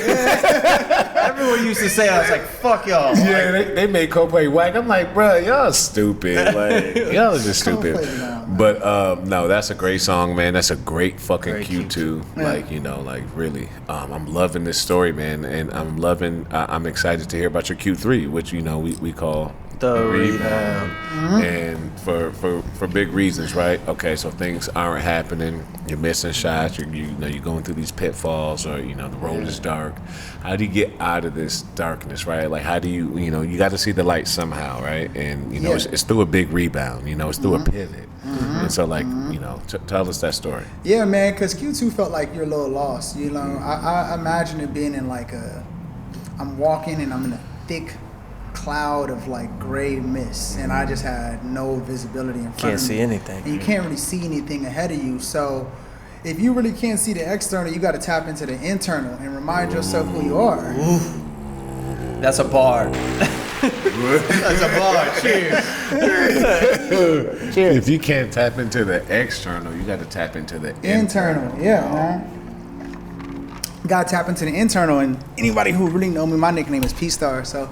[SPEAKER 2] Everyone used to say, I was like, fuck y'all.
[SPEAKER 3] Yeah, they made Coldplay whack. I'm like, bro, y'all stupid. Like, y'all just stupid.
[SPEAKER 1] Coldplay's not.
[SPEAKER 3] But no, that's a great song, man. That's a great fucking
[SPEAKER 2] Great
[SPEAKER 3] Q2. Like, you know, like really, I'm loving this story, man, and I'm excited to hear about your Q3, which you know we call
[SPEAKER 2] The
[SPEAKER 3] rebound. And for big reasons, right? Okay, so things aren't happening. You're missing shots. You're going through these pitfalls, or you know the road is dark. How do you get out of this darkness, right? Like how do you know you got to see the light somehow, right? And you know it's through a big rebound. You know it's through a pivot. And so like you know tell us that story.
[SPEAKER 1] Yeah, man, because Q2 felt like you're a little lost. You know, I imagine it being in like I'm walking and I'm in a thick cloud of like gray mist, and I just had no visibility in front
[SPEAKER 2] Can't
[SPEAKER 1] of me.
[SPEAKER 2] see anything.
[SPEAKER 1] And you can't really see anything ahead of you. So if you really can't see the external, you got to tap into the internal and remind yourself who you are.
[SPEAKER 2] That's a bar. That's a bar. Cheers.
[SPEAKER 3] If you can't tap into the external, you got to tap into the
[SPEAKER 1] Internal, yeah, man. Got to tap into the internal, and anybody who really know me, my nickname is P-Star. So,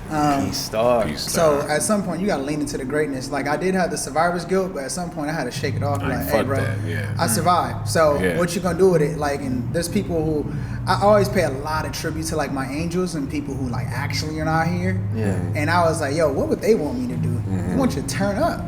[SPEAKER 2] P-Star.
[SPEAKER 1] so at some point you got to lean into the greatness. Like I did have the survivor's guilt, but at some point I had to shake it off.
[SPEAKER 3] Like,
[SPEAKER 1] Like, hey,
[SPEAKER 3] fuck
[SPEAKER 1] bro,
[SPEAKER 3] that, yeah.
[SPEAKER 1] I survived. So
[SPEAKER 3] Yeah.
[SPEAKER 1] what you gonna do with it? Like, and there's people who I always pay a lot of tribute to, like my angels and people who like actually are not here.
[SPEAKER 2] Yeah.
[SPEAKER 1] And I was like, yo, what would they want me to do? They want you to turn up.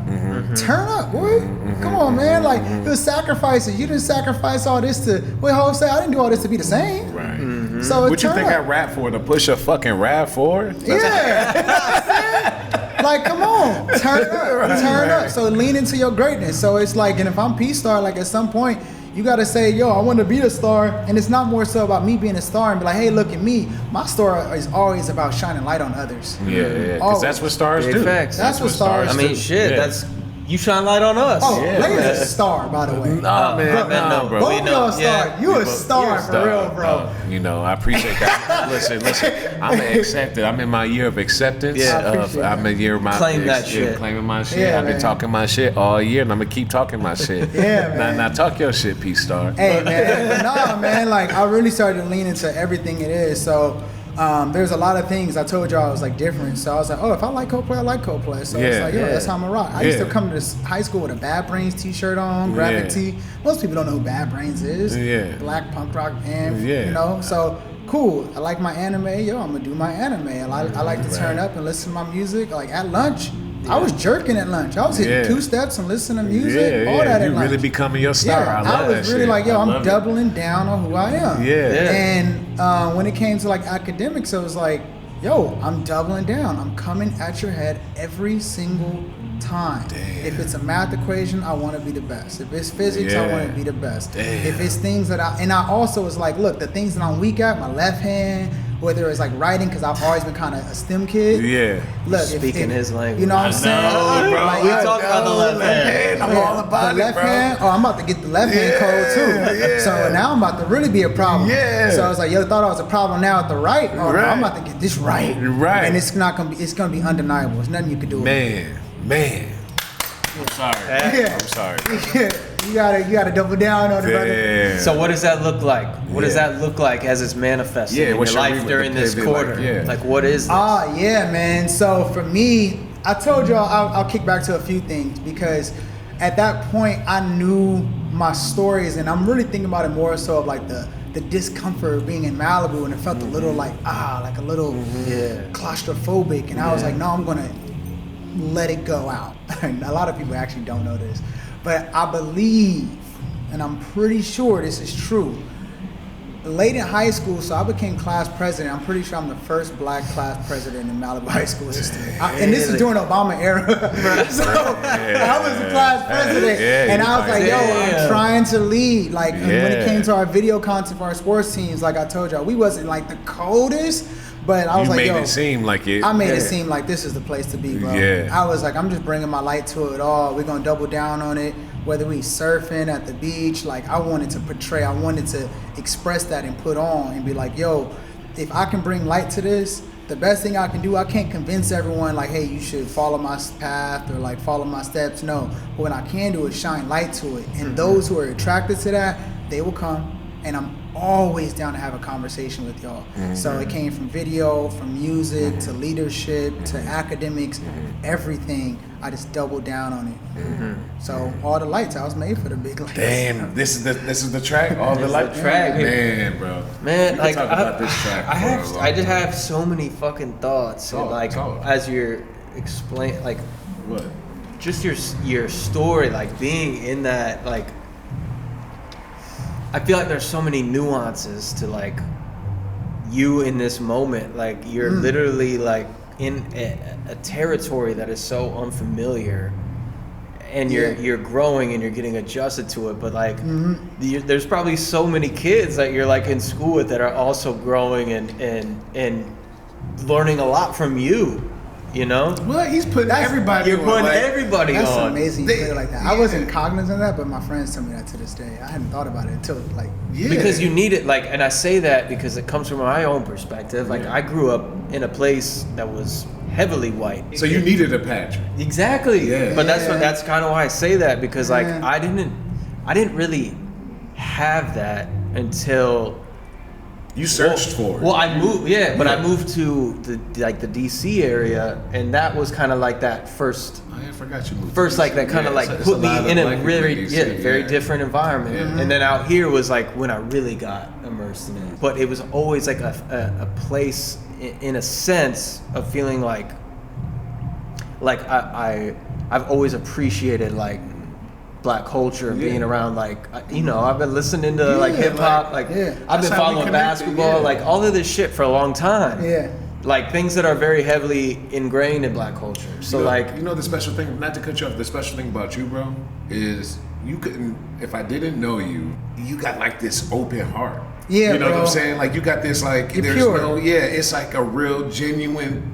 [SPEAKER 1] Turn up, boy. Come on, man. Like, it was sacrifices. You didn't sacrifice all this to, what Hov say? I didn't do all this to be the same.
[SPEAKER 3] Right.
[SPEAKER 1] So
[SPEAKER 3] What you
[SPEAKER 1] turn
[SPEAKER 3] think I
[SPEAKER 1] up.
[SPEAKER 3] rap for? To push a fucking rap for?
[SPEAKER 1] Yeah. Like, come on. Turn up. Turn up. So lean into your greatness. So it's like, and if I'm P-Star, like at some point, you gotta say, yo, I want to be a star. And it's not more so about me being a star and be like, hey, look at me. My story is always about shining light on others.
[SPEAKER 3] Yeah, because
[SPEAKER 1] Always.
[SPEAKER 3] that's what stars
[SPEAKER 2] Big
[SPEAKER 3] do.
[SPEAKER 2] facts.
[SPEAKER 1] That's what stars
[SPEAKER 2] I mean,
[SPEAKER 3] do.
[SPEAKER 2] shit.
[SPEAKER 3] Yeah.
[SPEAKER 2] That's you shine light on us.
[SPEAKER 1] Oh,
[SPEAKER 3] Yeah,
[SPEAKER 1] Blaze
[SPEAKER 3] man.
[SPEAKER 1] is a star, by the way.
[SPEAKER 3] Nah, man, no, bro.
[SPEAKER 1] Both
[SPEAKER 2] we
[SPEAKER 1] of
[SPEAKER 2] know.
[SPEAKER 1] y'all star.
[SPEAKER 2] Yeah.
[SPEAKER 1] You a
[SPEAKER 3] But
[SPEAKER 1] star
[SPEAKER 3] you're a
[SPEAKER 1] for real, bro.
[SPEAKER 3] You know, I appreciate that. listen, I'm accepted. I'm in my year of acceptance.
[SPEAKER 2] Yeah.
[SPEAKER 1] I appreciate
[SPEAKER 3] I'm in year of my
[SPEAKER 2] Claim that
[SPEAKER 3] yeah,
[SPEAKER 2] shit.
[SPEAKER 3] claiming my shit.
[SPEAKER 1] Yeah,
[SPEAKER 3] I've been
[SPEAKER 1] man.
[SPEAKER 3] talking my shit all year, and I'm gonna keep talking my shit.
[SPEAKER 1] Yeah, man.
[SPEAKER 3] Now talk your shit, P-Star.
[SPEAKER 1] Hey, man. Nah, man. Like, I really started to lean into everything it is. So, there's a lot of things I told y'all I was like different. So I was like, oh, if I like Coldplay, I like Coldplay. So it's
[SPEAKER 3] Yeah,
[SPEAKER 1] like, yo,
[SPEAKER 2] yeah.
[SPEAKER 1] that's how I'm gonna rock. I used to
[SPEAKER 3] Yeah.
[SPEAKER 1] come to this high school with a Bad Brains t-shirt on, graphic
[SPEAKER 3] Yeah.
[SPEAKER 1] tee. Most people don't know who Bad Brains is.
[SPEAKER 3] Yeah.
[SPEAKER 1] Black punk rock band.
[SPEAKER 3] Yeah.
[SPEAKER 1] You know, so cool. I like my anime. Yo, I'm gonna do my anime. I like to turn up and listen to my music. Like at lunch, I was jerking at lunch. I was hitting
[SPEAKER 3] Yeah.
[SPEAKER 1] 2 steps and listening to music. All that
[SPEAKER 3] You
[SPEAKER 1] at lunch.
[SPEAKER 3] really becoming your star.
[SPEAKER 1] Yeah,
[SPEAKER 3] I love
[SPEAKER 1] I
[SPEAKER 3] that
[SPEAKER 1] was really
[SPEAKER 3] shit.
[SPEAKER 1] like, yo,
[SPEAKER 3] I
[SPEAKER 1] I'm
[SPEAKER 3] love it.
[SPEAKER 1] doubling down on who I am.
[SPEAKER 3] Yeah.
[SPEAKER 2] Yeah.
[SPEAKER 1] And when it came to like academics, it was like, yo, I'm doubling down. I'm coming at your head every single time.
[SPEAKER 3] Damn.
[SPEAKER 1] If it's a math equation, I want to be the best. If it's physics, I
[SPEAKER 3] Yeah.
[SPEAKER 1] want to be the best.
[SPEAKER 3] Damn.
[SPEAKER 1] If it's things that I also was like, look, the things that I'm weak at, my left hand, whether it's like writing, because I've always been kind of a STEM kid.
[SPEAKER 3] Yeah.
[SPEAKER 1] Look,
[SPEAKER 2] Speaking his language.
[SPEAKER 1] You know what I'm saying?
[SPEAKER 3] bro.
[SPEAKER 1] Like,
[SPEAKER 2] We
[SPEAKER 1] yo,
[SPEAKER 2] talk about the left hand.
[SPEAKER 3] I'm all about
[SPEAKER 1] the
[SPEAKER 3] it,
[SPEAKER 1] left
[SPEAKER 3] bro.
[SPEAKER 1] hand. Oh, I'm about to get the left hand code too.
[SPEAKER 3] yeah.
[SPEAKER 1] So now I'm about to really be a problem.
[SPEAKER 3] Yeah.
[SPEAKER 1] So I was like, yo, thought I was a problem now at the right. Oh, no,
[SPEAKER 3] Right.
[SPEAKER 1] I'm about to get this right.
[SPEAKER 3] Right.
[SPEAKER 1] And it's not gonna be. It's gonna be undeniable. There's nothing you can do.
[SPEAKER 3] Man. I'm sorry.
[SPEAKER 1] Yeah.
[SPEAKER 3] I'm sorry.
[SPEAKER 1] you gotta double down on it, brother.
[SPEAKER 3] Damn.
[SPEAKER 2] So what does that look like? What does
[SPEAKER 3] Yeah.
[SPEAKER 2] that look like as it's manifesting
[SPEAKER 3] Yeah,
[SPEAKER 2] in
[SPEAKER 3] what's
[SPEAKER 2] your
[SPEAKER 3] your
[SPEAKER 2] life
[SPEAKER 3] reason
[SPEAKER 2] during
[SPEAKER 3] to
[SPEAKER 2] this
[SPEAKER 3] pivot,
[SPEAKER 2] quarter?
[SPEAKER 3] like, yeah.
[SPEAKER 2] Like what is this?
[SPEAKER 1] Yeah, man. So for me, I told y'all I'll kick back to a few things because at that point I knew my stories, and I'm really thinking about it more so of like the discomfort of being in Malibu, and it felt a little like a little claustrophobic, and I was like, no, I'm gonna let it go out. And a lot of people actually don't know this, but I believe, and I'm pretty sure this is true. Late in high school, so I became class president. I'm pretty sure I'm the first black class president in Malibu High School history. And this is
[SPEAKER 2] Really?
[SPEAKER 1] during Obama era. So I was the class president.
[SPEAKER 3] Yeah,
[SPEAKER 1] And
[SPEAKER 3] you
[SPEAKER 1] I was like, yo,
[SPEAKER 2] Damn.
[SPEAKER 1] I'm trying to lead. Like, and when it
[SPEAKER 3] Yeah.
[SPEAKER 1] came to our video content for our sports teams, like I told y'all, we wasn't like the coldest, but I was
[SPEAKER 3] You
[SPEAKER 1] like,
[SPEAKER 3] made
[SPEAKER 1] yo,
[SPEAKER 3] it seem like it.
[SPEAKER 1] I made it
[SPEAKER 2] Yeah.
[SPEAKER 1] seem like this is the place to be, bro.
[SPEAKER 3] Yeah.
[SPEAKER 1] I was like, I'm just bringing my light to it all. We're gonna double down on it. Whether we surfing at the beach, like I wanted to portray, I wanted to express that and put on and be like, yo, if I can bring light to this, the best thing I can do, I can't convince everyone like, hey, you should follow my path or like follow my steps. No, but what I can do is shine light to it. And those who are attracted to that, they will come. And I'm always down to have a conversation with y'all. So it came from video, from music, to leadership, to academics, everything. I just doubled down on it. So all the lights, I was made for the big lights.
[SPEAKER 3] Damn, this is the track. All the
[SPEAKER 2] This is
[SPEAKER 3] light
[SPEAKER 2] the track.
[SPEAKER 3] Man, bro.
[SPEAKER 2] Man,
[SPEAKER 3] we
[SPEAKER 2] like
[SPEAKER 3] can talk about this track.
[SPEAKER 2] I did have so many fucking thoughts, and
[SPEAKER 3] Talk,
[SPEAKER 2] like
[SPEAKER 3] talk.
[SPEAKER 2] as you're explain, like
[SPEAKER 3] What?
[SPEAKER 2] just your story, like being in that, like I feel like there's so many nuances to like you in this moment. Like you're literally like in a territory that is so unfamiliar, and you're growing and you're getting adjusted to it. But like there's probably so many kids that you're like in school with that are also growing and learning a lot from you. you know?
[SPEAKER 3] Well, he's putting everybody
[SPEAKER 2] You're
[SPEAKER 3] on.
[SPEAKER 2] putting
[SPEAKER 3] like,
[SPEAKER 2] everybody
[SPEAKER 1] That's
[SPEAKER 2] on.
[SPEAKER 1] amazing you
[SPEAKER 3] They-
[SPEAKER 1] put it like that.
[SPEAKER 3] yeah.
[SPEAKER 1] I wasn't cognizant of that, but my friends tell me that to this day. I hadn't thought about it until like
[SPEAKER 3] Yeah.
[SPEAKER 2] Because you need it, like, and I say that because it comes from my own perspective. Like, I grew up in a place that was heavily white.
[SPEAKER 3] So you needed a Patrick.
[SPEAKER 2] Exactly.
[SPEAKER 3] Yeah.
[SPEAKER 2] But
[SPEAKER 1] Yeah.
[SPEAKER 2] that's kind of why I say that, because like
[SPEAKER 1] Yeah.
[SPEAKER 2] I didn't really have that until
[SPEAKER 3] You searched for it.
[SPEAKER 2] Well, I moved, but
[SPEAKER 3] Yeah.
[SPEAKER 2] I moved to the DC area, and that was kind of like that first,
[SPEAKER 3] I forgot you moved.
[SPEAKER 2] first
[SPEAKER 3] to
[SPEAKER 2] like that
[SPEAKER 3] DC.
[SPEAKER 2] kind of
[SPEAKER 3] Yeah,
[SPEAKER 2] like
[SPEAKER 3] it's
[SPEAKER 2] put
[SPEAKER 3] lot
[SPEAKER 2] me
[SPEAKER 3] of
[SPEAKER 2] in
[SPEAKER 3] black
[SPEAKER 2] a
[SPEAKER 3] people in
[SPEAKER 2] really
[SPEAKER 3] DC,
[SPEAKER 2] very
[SPEAKER 3] yeah.
[SPEAKER 2] different environment,
[SPEAKER 3] Yeah.
[SPEAKER 2] and then out here was like when I really got immersed in it. But it was always like a place in a sense of feeling like I've always appreciated like black culture and
[SPEAKER 3] Yeah.
[SPEAKER 2] being around like I've been listening to like
[SPEAKER 3] Yeah,
[SPEAKER 2] hip hop
[SPEAKER 3] like-
[SPEAKER 2] like
[SPEAKER 1] Yeah.
[SPEAKER 2] I've
[SPEAKER 3] That's
[SPEAKER 2] been
[SPEAKER 3] how we
[SPEAKER 2] following
[SPEAKER 3] connected,
[SPEAKER 2] basketball
[SPEAKER 3] yeah.
[SPEAKER 2] like all of this shit for a long time.
[SPEAKER 1] yeah.
[SPEAKER 2] Like things that are very heavily ingrained in black culture. So like
[SPEAKER 3] you know the special thing, not to cut you off, the special thing about you, bro, is you couldn't, if I didn't know you, you got like this open heart.
[SPEAKER 1] Yeah,
[SPEAKER 3] you know what
[SPEAKER 1] bro.
[SPEAKER 3] I'm saying? Like you got this like
[SPEAKER 1] You're
[SPEAKER 3] there's
[SPEAKER 1] pure.
[SPEAKER 3] no it's like a real genuine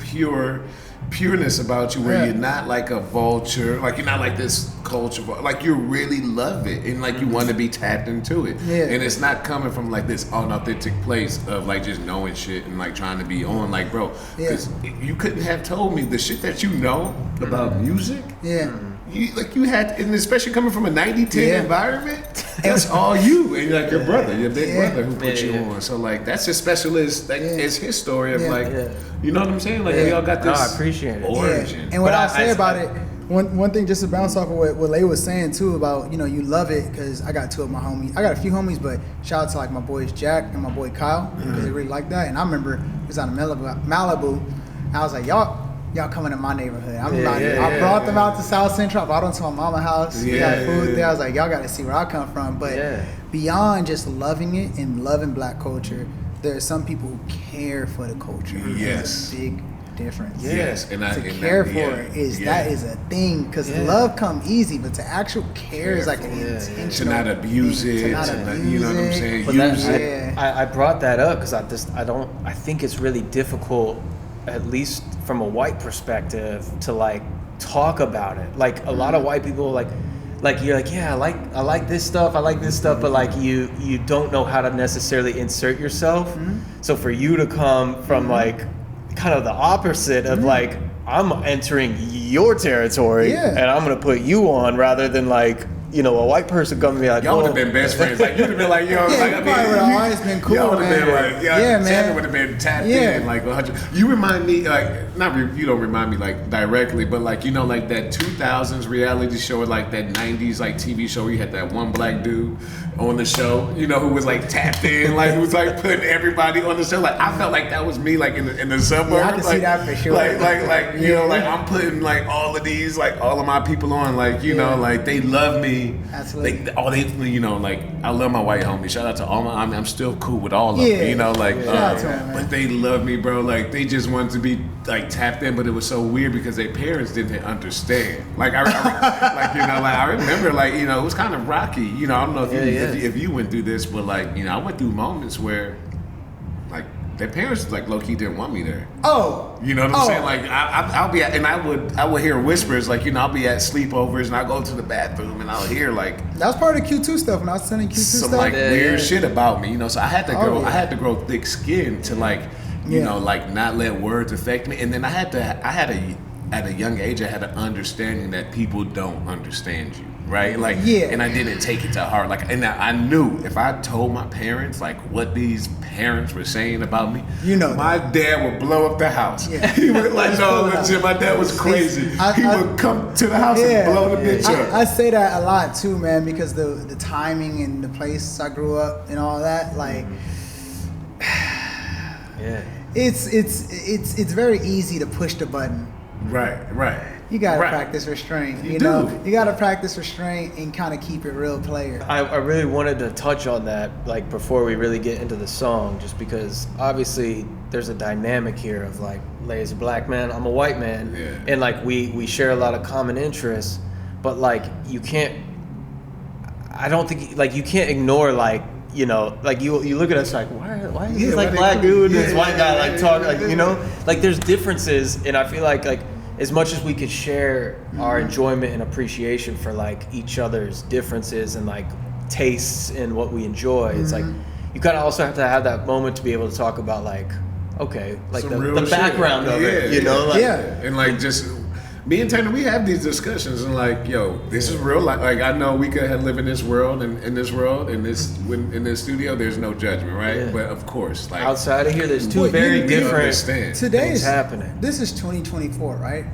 [SPEAKER 3] pureness about you where
[SPEAKER 1] Yeah.
[SPEAKER 3] you're not like a vulture, like you're not like this culture, like you really love it and like you want to be tapped into it.
[SPEAKER 1] Yeah.
[SPEAKER 3] And it's not coming from like this unauthentic place of like just knowing shit and like trying to be on, like bro,
[SPEAKER 1] Yeah.
[SPEAKER 3] because you couldn't have told me the shit that you know about music.
[SPEAKER 1] Yeah.
[SPEAKER 3] You had, and especially coming from a 90-10
[SPEAKER 1] Yeah.
[SPEAKER 3] environment, that's all you and like your brother, your big
[SPEAKER 1] Yeah.
[SPEAKER 3] brother who put
[SPEAKER 2] Yeah,
[SPEAKER 3] you
[SPEAKER 2] yeah.
[SPEAKER 3] on. So like that's as special as like
[SPEAKER 1] Yeah.
[SPEAKER 3] it's his story of
[SPEAKER 1] Yeah.
[SPEAKER 3] like,
[SPEAKER 2] Yeah.
[SPEAKER 3] you know what I'm saying? Like
[SPEAKER 1] Yeah.
[SPEAKER 3] we all got
[SPEAKER 2] No,
[SPEAKER 3] this
[SPEAKER 2] I appreciate it.
[SPEAKER 3] origin.
[SPEAKER 1] Yeah. And what
[SPEAKER 2] But
[SPEAKER 1] I'll say
[SPEAKER 2] I-
[SPEAKER 1] about it, one thing just to bounce off of what Lay was saying too about, you love it, because I got two of my homies. I got a few homies, but shout out to like my boys Jack and my boy Kyle, because they really like that. And I remember we was out in Malibu, and I was like, y'all coming to my neighborhood. I brought them out to South Central. I brought them to my mama's house. We got
[SPEAKER 3] Yeah.
[SPEAKER 1] food there. I was like, y'all got to see where I come from. But
[SPEAKER 2] Yeah.
[SPEAKER 1] beyond just loving it and loving black culture, there are some people who care for the culture.
[SPEAKER 3] Yes.
[SPEAKER 1] It's a big difference.
[SPEAKER 3] Yes, and
[SPEAKER 1] To care for it is that is a thing, because
[SPEAKER 2] Yeah.
[SPEAKER 1] love come easy, but to actual care is like an
[SPEAKER 2] Yeah.
[SPEAKER 1] intentional
[SPEAKER 3] to not abuse
[SPEAKER 1] thing,
[SPEAKER 3] it,
[SPEAKER 1] to not
[SPEAKER 3] you know what I'm
[SPEAKER 1] abuse it.
[SPEAKER 3] saying?
[SPEAKER 2] But that,
[SPEAKER 3] Use it.
[SPEAKER 2] I brought that up because I think it's really difficult, at least from a white perspective, to like talk about it. Like a lot of white people like you're like, yeah, I like this stuff, but like you don't know how to necessarily insert yourself. So for you to come from like kind of the opposite of like, I'm entering your territory
[SPEAKER 1] Yeah.
[SPEAKER 2] and I'm gonna put you on, rather than like, a white person come and be like,
[SPEAKER 3] Y'all would have
[SPEAKER 2] "Well,
[SPEAKER 3] been best friends. Like you'd have been like, yo,
[SPEAKER 1] Yeah,
[SPEAKER 3] like
[SPEAKER 1] you
[SPEAKER 3] I
[SPEAKER 1] probably
[SPEAKER 3] mean,
[SPEAKER 1] would've always been cool,
[SPEAKER 3] Y'all would have been
[SPEAKER 1] man.
[SPEAKER 3] like,
[SPEAKER 1] Yeah, man.
[SPEAKER 3] Sammy would have been tapped
[SPEAKER 1] Yeah.
[SPEAKER 3] in like 100. You remind me like you don't remind me like directly, but like like that 2000s reality show or like that 90s like TV show where you had that one black dude on the show, who was like tapped in, like who was like putting everybody on the show. Like I felt like that was me, like in the suburbs.
[SPEAKER 1] Yeah, I can see
[SPEAKER 3] like,
[SPEAKER 1] that for sure.
[SPEAKER 3] Like like I'm putting like all of these, like all of my people on, like like they love me.
[SPEAKER 1] Absolutely.
[SPEAKER 3] Like I love my white homies. Shout out to all my. I mean, I'm still cool with all of
[SPEAKER 1] Yeah.
[SPEAKER 3] them. Like,
[SPEAKER 1] Shout out to 'em, man.
[SPEAKER 3] but they love me, bro. Like they just wanted to be like tapped in, but it was so weird because their parents didn't understand. Like I remember, like it was kind of rocky. I don't know if you went through this, but like I went through moments where like their parents like low key didn't want me there.
[SPEAKER 1] Oh.
[SPEAKER 3] You know what I'm saying? Like I'll be at, and I would hear whispers like I'll be at sleepovers and I go to the bathroom and I'll hear like
[SPEAKER 1] That was part of the Q2 stuff when I was sending Q2
[SPEAKER 3] some
[SPEAKER 1] stuff.
[SPEAKER 3] like
[SPEAKER 2] Yeah,
[SPEAKER 3] weird
[SPEAKER 2] yeah.
[SPEAKER 3] shit about me. So I had to grow.
[SPEAKER 1] yeah.
[SPEAKER 3] I had to grow thick skin to like like not let words affect me. And then at a young age I had an understanding that people don't understand you. Right, like, and I didn't take it to heart. Like, and I knew if I told my parents like what these parents were saying about me, my dad would blow up the house.
[SPEAKER 1] Yeah.
[SPEAKER 3] He would like, no, legit, my dad was crazy. He would come to the house and blow the bitch up.
[SPEAKER 1] I say that a lot too, man, because the timing and the place I grew up and all that, like,
[SPEAKER 2] yeah.
[SPEAKER 1] it's very easy to push the button.
[SPEAKER 3] Right.
[SPEAKER 1] You gotta practice restraint. You gotta practice restraint and kind of keep it real player.
[SPEAKER 2] I really wanted to touch on that, like before we really get into the song, just because obviously there's a dynamic here of like, Lay's a black man, I'm a white man, and like we share a lot of common interests, but like you can't ignore like like you look at us like, why is this like black dude and this white guy like talking like like there's differences, and I feel like as much as we could share our enjoyment and appreciation for like each other's differences and like tastes and what we enjoy, it's like you kind of also have to have that moment to be able to talk about like, okay, like
[SPEAKER 3] Some
[SPEAKER 2] the
[SPEAKER 3] real shit.
[SPEAKER 2] background of it,
[SPEAKER 3] Yeah,
[SPEAKER 2] you know? Like,
[SPEAKER 3] And like just me and Tanner, we have these discussions and like, yo, this is real life. Like I know we could live in this world and in this world in this studio. There's no judgment, right?
[SPEAKER 2] Yeah.
[SPEAKER 3] But of course, like
[SPEAKER 2] outside of here, there's two
[SPEAKER 1] Well,
[SPEAKER 2] very
[SPEAKER 1] you
[SPEAKER 2] different
[SPEAKER 3] understand.
[SPEAKER 1] Today's
[SPEAKER 2] things happening.
[SPEAKER 1] This is 2024, right?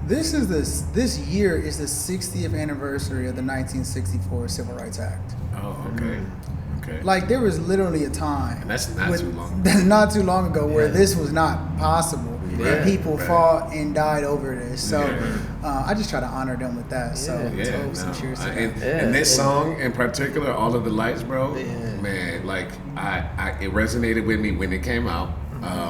[SPEAKER 1] This year is the 60th anniversary of the 1964 Civil Rights Act.
[SPEAKER 3] Oh, okay. Okay.
[SPEAKER 1] Like there was literally a time,
[SPEAKER 3] And that's not too long ago.
[SPEAKER 1] That's not too long ago where
[SPEAKER 2] Yeah.
[SPEAKER 1] this was not possible,
[SPEAKER 2] Yeah.
[SPEAKER 1] and people
[SPEAKER 3] Right.
[SPEAKER 1] fought and died over this. So
[SPEAKER 3] Yeah.
[SPEAKER 1] I just try to honor them with that. So
[SPEAKER 2] Yeah.
[SPEAKER 1] toast and cheers to that.
[SPEAKER 3] And this song in particular, All of the Lights, bro,
[SPEAKER 2] Yeah.
[SPEAKER 3] man, like it resonated with me when it came out.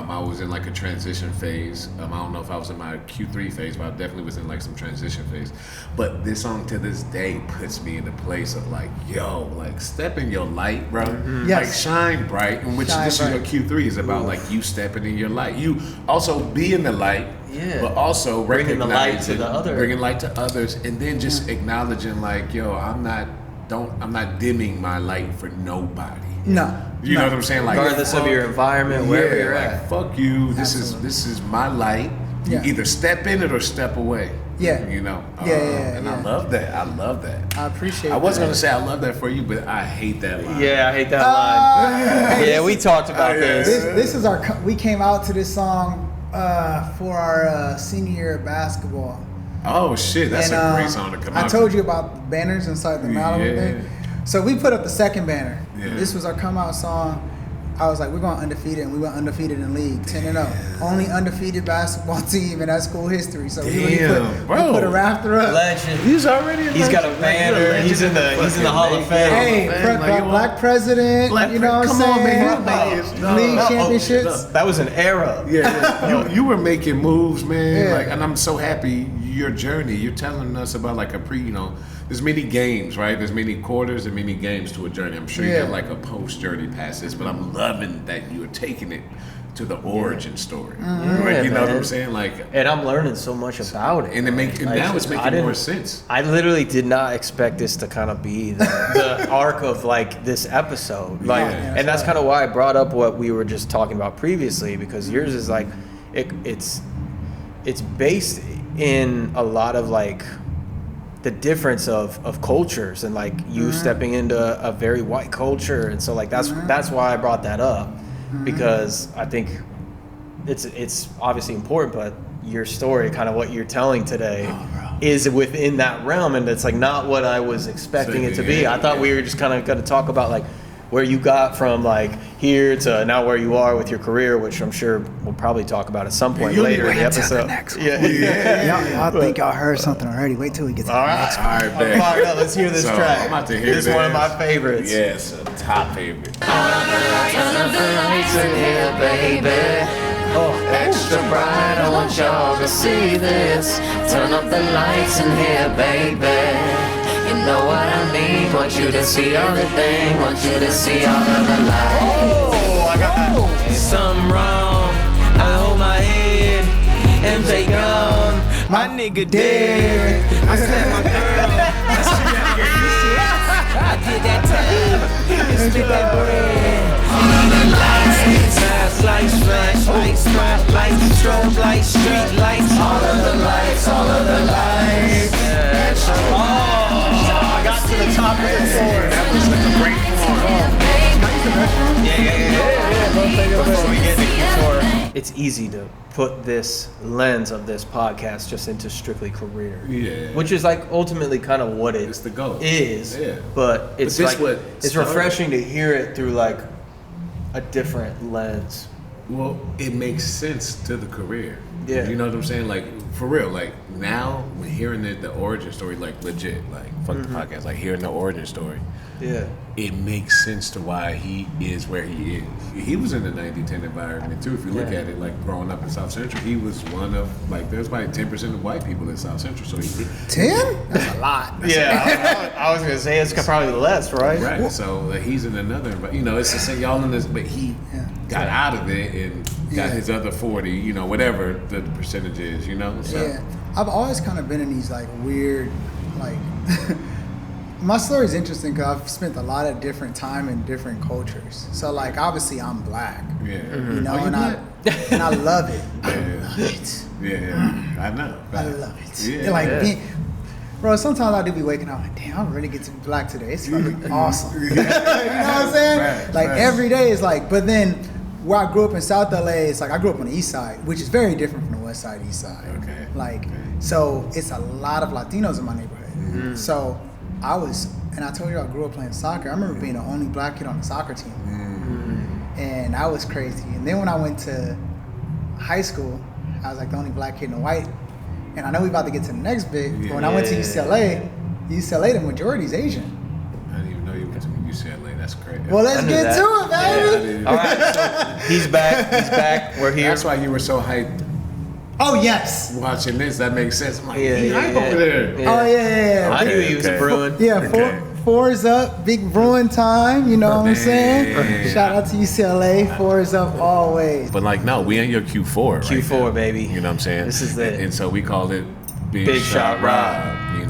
[SPEAKER 3] I was in like a transition phase. I don't know if I was in my Q3 phase, but I definitely was in like some transition phase. But this song to this day puts me in a place of like, yo, like step in your light, bro.
[SPEAKER 1] Yes.
[SPEAKER 3] Like shine bright, in which
[SPEAKER 1] Shine
[SPEAKER 3] this
[SPEAKER 1] bright.
[SPEAKER 3] is what Q3 is about, like you stepping in your light. You also be in the light,
[SPEAKER 2] Yeah.
[SPEAKER 3] but also
[SPEAKER 2] Bringing the light to
[SPEAKER 3] recognizing-
[SPEAKER 2] the other.
[SPEAKER 3] bringing light to others, and then just acknowledging like, yo, I'm not dimming my light for nobody.
[SPEAKER 1] No,
[SPEAKER 3] You know what I'm saying? Like,
[SPEAKER 2] regardless of your environment, wherever
[SPEAKER 3] yeah,
[SPEAKER 2] you're
[SPEAKER 3] like,
[SPEAKER 2] at.
[SPEAKER 3] fuck you.
[SPEAKER 1] Absolutely.
[SPEAKER 3] This is my light. You
[SPEAKER 1] Yeah.
[SPEAKER 3] either step in it or step away.
[SPEAKER 1] Yeah.
[SPEAKER 3] You know.
[SPEAKER 1] Yeah,
[SPEAKER 3] And I
[SPEAKER 1] yeah.
[SPEAKER 3] love that. I love that.
[SPEAKER 1] I appreciate.
[SPEAKER 3] I was
[SPEAKER 1] that.
[SPEAKER 3] gonna say I love that for you, but I hate that line.
[SPEAKER 2] Yeah, I hate that line.
[SPEAKER 1] Hey,
[SPEAKER 2] Yeah, we talked about
[SPEAKER 3] yeah.
[SPEAKER 2] this.
[SPEAKER 1] This is our. We came out to this song for our senior year of basketball.
[SPEAKER 3] Oh shit, that's
[SPEAKER 1] And,
[SPEAKER 3] a great song to come out.
[SPEAKER 1] I told you about the banners inside the Malibu
[SPEAKER 3] Yeah.
[SPEAKER 1] thing. So we put up the second banner.
[SPEAKER 3] Yeah.
[SPEAKER 1] This was our come out song. I was like, we're going undefeated, and we went undefeated in league, 10-0. Only undefeated basketball team in that school history. So we really
[SPEAKER 3] Damn,
[SPEAKER 1] we put a
[SPEAKER 3] bro.
[SPEAKER 1] rafter up.
[SPEAKER 2] Legend.
[SPEAKER 3] He's already.
[SPEAKER 2] He's got a banner. He's in the Hall of Fame.
[SPEAKER 1] Hey, black president.
[SPEAKER 3] Black
[SPEAKER 1] you know what
[SPEAKER 3] come
[SPEAKER 1] I'm
[SPEAKER 3] on,
[SPEAKER 1] saying?
[SPEAKER 3] man. No.
[SPEAKER 1] League
[SPEAKER 3] No.
[SPEAKER 1] championships.
[SPEAKER 2] That was an era.
[SPEAKER 3] Yeah, you were making moves, man.
[SPEAKER 1] Yeah.
[SPEAKER 3] Like, and I'm so happy your journey. You're telling us about like a there's many games, right? There's many quarters and many games to a journey. I'm sure you
[SPEAKER 1] Yeah.
[SPEAKER 3] have like a post journey past this, but I'm loving that you're taking it to the origin story.
[SPEAKER 1] Mm-hmm.
[SPEAKER 3] Like, you know what
[SPEAKER 2] man.
[SPEAKER 3] I'm saying? Like,
[SPEAKER 2] And I'm learning so much about it.
[SPEAKER 3] and now it's
[SPEAKER 2] I
[SPEAKER 3] making
[SPEAKER 2] didn't-
[SPEAKER 3] more sense.
[SPEAKER 2] I literally did not expect this to kind of be the arc of like this episode. Like,
[SPEAKER 3] Yeah.
[SPEAKER 2] and that's kind of why I brought up what we were just talking about previously, because yours is like, it's based in a lot of like the difference of cultures and like you stepping into a very white culture, and so like that's why I brought that up, because I think it's obviously important, but your story, kind of what you're telling today, is within that realm, and it's like not what I was expecting it to be. I thought we were just kind of going to talk about like where you got from like here to now where you are with your career, which I'm sure we'll probably talk about at some point
[SPEAKER 3] You'll
[SPEAKER 2] later in the
[SPEAKER 3] get to
[SPEAKER 2] episode.
[SPEAKER 1] Y'all think y'all heard something already. Wait till we get to
[SPEAKER 2] All
[SPEAKER 1] the
[SPEAKER 2] right.
[SPEAKER 1] next one.
[SPEAKER 3] All right,
[SPEAKER 2] I'm
[SPEAKER 3] man.
[SPEAKER 2] fired up. Let's hear this
[SPEAKER 3] So,
[SPEAKER 2] track.
[SPEAKER 3] I'm about to hear
[SPEAKER 2] This is one of my
[SPEAKER 3] this.
[SPEAKER 2] favorites.
[SPEAKER 3] Yes, a top favorite.
[SPEAKER 5] Extra bright, I want y'all to see this. Turn up the lights in here, baby. You know what I mean. Want you to see everything. Want you to see all of the lights.
[SPEAKER 2] Oh, I got that.
[SPEAKER 5] Something wrong. I hold my head and they gone. My nigga dead. I slapped my girl. I did that time. And spit that bread. All of the lights. Fast lights, flashlights, spotlights, strobe lights, street lights. All of the lights, all of the lights.
[SPEAKER 2] I got to the top of the floor.
[SPEAKER 3] That was like a great
[SPEAKER 2] Before we get into Q4, it's easy to put this lens of this podcast just into strictly career.
[SPEAKER 3] Yeah.
[SPEAKER 2] Which is like ultimately kind of what
[SPEAKER 3] It's the goal.
[SPEAKER 2] is.
[SPEAKER 3] Yeah.
[SPEAKER 2] But it's
[SPEAKER 3] this
[SPEAKER 2] like
[SPEAKER 3] what
[SPEAKER 2] it's
[SPEAKER 3] started.
[SPEAKER 2] refreshing to hear it through like a different lens.
[SPEAKER 3] Well, it makes sense to the career.
[SPEAKER 2] Yeah.
[SPEAKER 3] You know what I'm saying? Like, for real, like, now, when hearing the origin story, like, legit, like, fuck the podcast, like, hearing the origin story,
[SPEAKER 2] Yeah.
[SPEAKER 3] it makes sense to why he is where he is. He was in the 90-10 environment too. If you look at it, like growing up in South Central, he was one of like there's probably 10% of white people in South Central. So he
[SPEAKER 1] 10? That's a lot.
[SPEAKER 2] Yeah, I was gonna say it's probably less, right?
[SPEAKER 3] right. So he's in another, but it's the same. Y'all in this, but he got out of it and got his other 40. Whatever the percentage is. So.
[SPEAKER 1] Yeah, I've always kind of been in these like weird, like. My story is interesting because I've spent a lot of different time in different cultures. So like obviously I'm black.
[SPEAKER 3] Yeah.
[SPEAKER 1] And I love it. I love it.
[SPEAKER 3] Yeah. I know.
[SPEAKER 1] I love it.
[SPEAKER 3] Yeah.
[SPEAKER 1] Like bro, sometimes I do be waking up like, damn, I'm really get to be black today. It's fucking awesome. You know what I'm saying? Right, every day is like, but then where I grew up in South LA, it's like I grew up on the east side, which is very different from the west side, east side.
[SPEAKER 3] Okay.
[SPEAKER 1] So it's a lot of Latinos in my neighborhood. Mm-hmm. So and I told you I grew up playing soccer. I remember being the only black kid on the soccer team. Mm-hmm. And that was crazy. And then when I went to high school, I was like the only black kid in the white. And I know we about to get to the next bit, but when I went to UCLA, the majority is Asian.
[SPEAKER 3] I didn't even know you went to UCLA. That's crazy.
[SPEAKER 1] Well, let's get to it, baby.
[SPEAKER 2] All right, so he's back. We're here.
[SPEAKER 3] That's why you were so hyped.
[SPEAKER 1] Oh, yes.
[SPEAKER 3] Watching this, that makes sense. I'm like,
[SPEAKER 2] he's
[SPEAKER 3] hype over there.
[SPEAKER 1] Yeah. Oh, yeah.
[SPEAKER 2] I knew he was Bruin.
[SPEAKER 1] Yeah, four is up. Big Bruin time. You know what I'm saying? Shout out to UCLA. 4 is up always.
[SPEAKER 3] But no, we in your Q4
[SPEAKER 2] Q4,
[SPEAKER 3] right
[SPEAKER 2] baby.
[SPEAKER 3] You know what I'm saying?
[SPEAKER 2] This is it.
[SPEAKER 3] And so we call it
[SPEAKER 2] Big Shot Rob.
[SPEAKER 3] And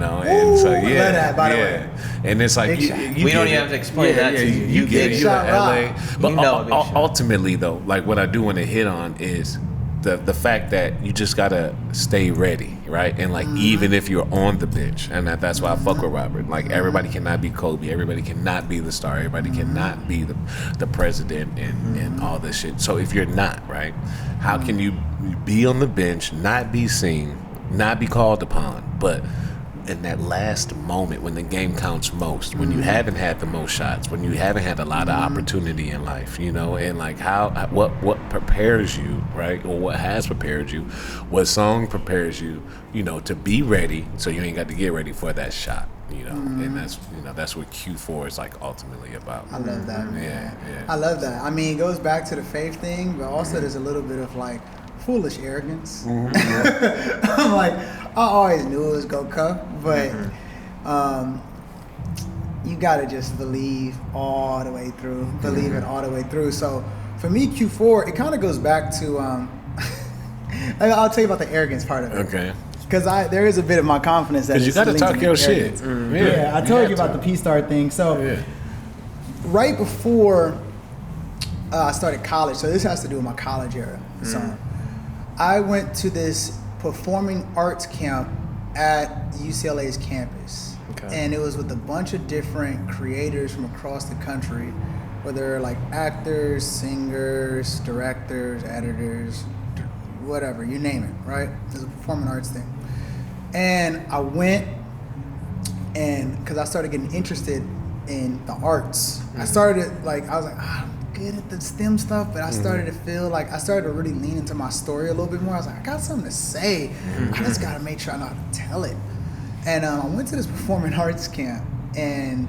[SPEAKER 3] so
[SPEAKER 1] I love that, by the way.
[SPEAKER 3] And it's like
[SPEAKER 2] we don't even have to explain that to you.
[SPEAKER 3] You get it. You in LA. But
[SPEAKER 2] ultimately,
[SPEAKER 3] ultimately, though, like what I do want to hit on is the fact that you just gotta stay ready, right? And even if you're on the bench, and that's why I fuck with Robert. Like everybody cannot be Kobe, everybody cannot be the star, everybody cannot be the president and all this shit. So if you're not, right, how can you be on the bench, not be seen, not be called upon, but in that last moment when the game counts most, when you haven't had the most shots, when you haven't had a lot of opportunity in life, and what prepares you, right, or what has prepared you, what song prepares you, to be ready, so you ain't got to get ready for that shot, and that's what Q4 is ultimately about.
[SPEAKER 1] I love that.
[SPEAKER 3] Yeah.
[SPEAKER 1] I love that. I mean, it goes back to the faith thing, but also there's a little bit of foolish arrogance. I'm like, I always knew it was gonna come, but you gotta just believe all the way through. Believe it all the way through. So for me, Q4, it kind of goes back to. I'll tell you about the arrogance part of it.
[SPEAKER 3] Okay.
[SPEAKER 1] Because there is a bit of my confidence that
[SPEAKER 3] because you got to talk your shit.
[SPEAKER 1] Yeah, I told you about the P-Star thing. So right before I started college, so this has to do with my college era. So I went to this performing arts camp at UCLA's campus. Okay. And it was with a bunch of different creators from across the country, whether actors, singers, directors, editors, whatever, you name it, right? It was a performing arts thing. And I went, and because I started getting interested in the arts, I started I was like, I'm good at the STEM stuff, but I started to feel I started to really lean into my story a little bit more. I was like, I got something to say. I just got to make sure I know how to tell it. And I went to this performing arts camp, and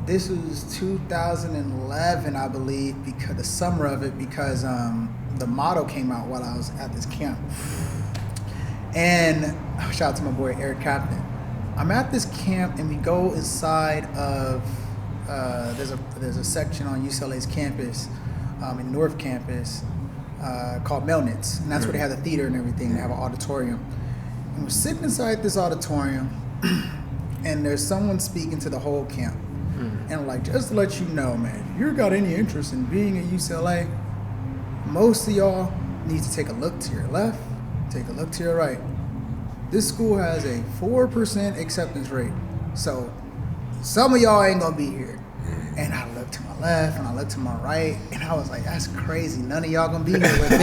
[SPEAKER 1] this was 2011, I believe, because the summer of it, because the motto came out while I was at this camp. And shout out to my boy Eric Captain. I'm at this camp, and we go inside of there's a section on UCLA's campus, in North Campus, called Melnitz, and that's where they have the theater and everything. They have an auditorium, and we're sitting inside this auditorium, and there's someone speaking to the whole camp, and just to let you know, man, if you got any interest in being at UCLA, most of y'all need to take a look to your left, take a look to your right. This school has a 4% acceptance rate, so some of y'all ain't gonna be here. And I looked to my left and I looked to my right, and I was like, that's crazy. None of y'all gonna be here with me.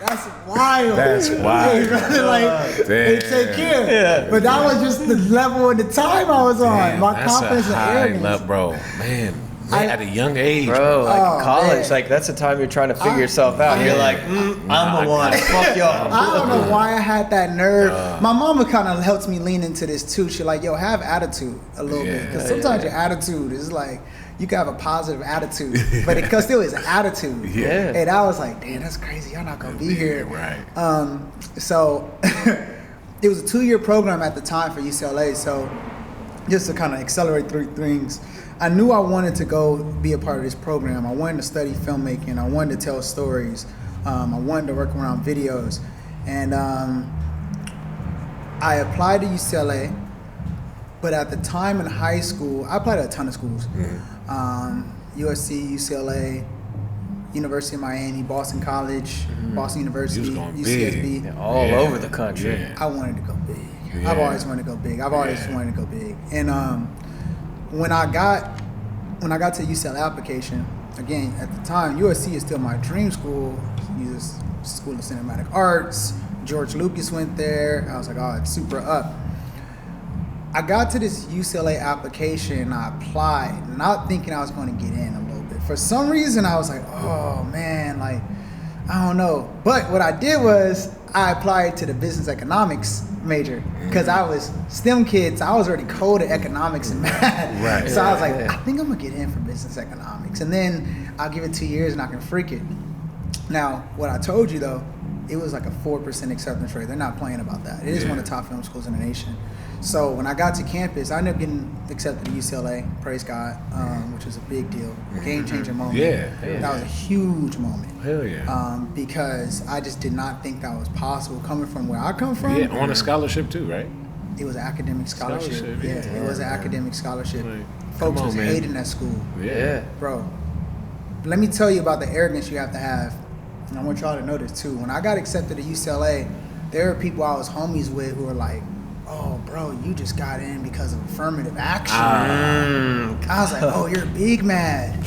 [SPEAKER 1] That's wild.
[SPEAKER 3] That's wild.
[SPEAKER 1] They take care. Yeah. But that was just the level of the time I was on. My confidence and arrogance.
[SPEAKER 3] Bro, man, at a young age.
[SPEAKER 2] Bro, like
[SPEAKER 1] Oh,
[SPEAKER 2] college,
[SPEAKER 1] man.
[SPEAKER 2] like that's the time you're trying to figure yourself out. You're like, I'm the one. Fuck y'all.
[SPEAKER 1] I don't know why I had that nerve. My mama kind of helped me lean into this too. She like, yo, have attitude a little bit. Because sometimes your attitude is like, you can have a positive attitude, but it still is an attitude.
[SPEAKER 2] Yeah.
[SPEAKER 1] And I was like, damn, that's crazy. Y'all not going to be here.
[SPEAKER 3] Right.
[SPEAKER 1] So it was a 2-year program at the time for UCLA. So just to kind of accelerate through things, I knew I wanted to go be a part of this program. I wanted to study filmmaking. I wanted to tell stories. I wanted to work around videos. And I applied to UCLA, but at the time in high school, I applied to a ton of schools. USC, UCLA, University of Miami, Boston College, Boston University,
[SPEAKER 3] going
[SPEAKER 1] UCSB.
[SPEAKER 3] big.
[SPEAKER 2] All over the country.
[SPEAKER 3] Yeah.
[SPEAKER 1] I wanted to go big.
[SPEAKER 3] Yeah.
[SPEAKER 1] I've always wanted to go big. I've always wanted to go big. And when I got to UCLA application, again, at the time, USC is still my dream school. It's School of Cinematic Arts. George Lucas went there. I was like, oh, it's super up. I got to this UCLA application and I applied, not thinking I was going to get in a little bit. For some reason, I was like, oh man, like, I don't know. But what I did was I applied to the business economics major because I was STEM kids. I was already coded economics and math.
[SPEAKER 3] Right.
[SPEAKER 1] So I was like, I think I'm going to get in for business economics. And then I'll give it 2 years and I can freak it. Now, what I told you though, it was like a 4% acceptance rate. They're not playing about that. It is one of the top film schools in the nation. So when I got to campus, I ended up getting accepted to UCLA, praise God, which was a big deal, game-changing moment.
[SPEAKER 3] Yeah.
[SPEAKER 1] That was a huge moment.
[SPEAKER 3] Hell yeah.
[SPEAKER 1] Because I just did not think that was possible coming from where I come from.
[SPEAKER 3] Yeah, on a scholarship too, right?
[SPEAKER 1] It was an academic scholarship.
[SPEAKER 3] Scholarship,
[SPEAKER 1] Yeah,
[SPEAKER 3] yeah.
[SPEAKER 1] it was an academic scholarship.
[SPEAKER 3] Like,
[SPEAKER 1] Folks
[SPEAKER 3] come on,
[SPEAKER 1] was
[SPEAKER 3] man.
[SPEAKER 1] hating that school.
[SPEAKER 2] Yeah.
[SPEAKER 1] Bro, let me tell you about the arrogance you have to have. And I want y'all to know this too. When I got accepted to UCLA, there were people I was homies with who were like, oh, bro, you just got in because of affirmative action. I was like, oh, you're big mad.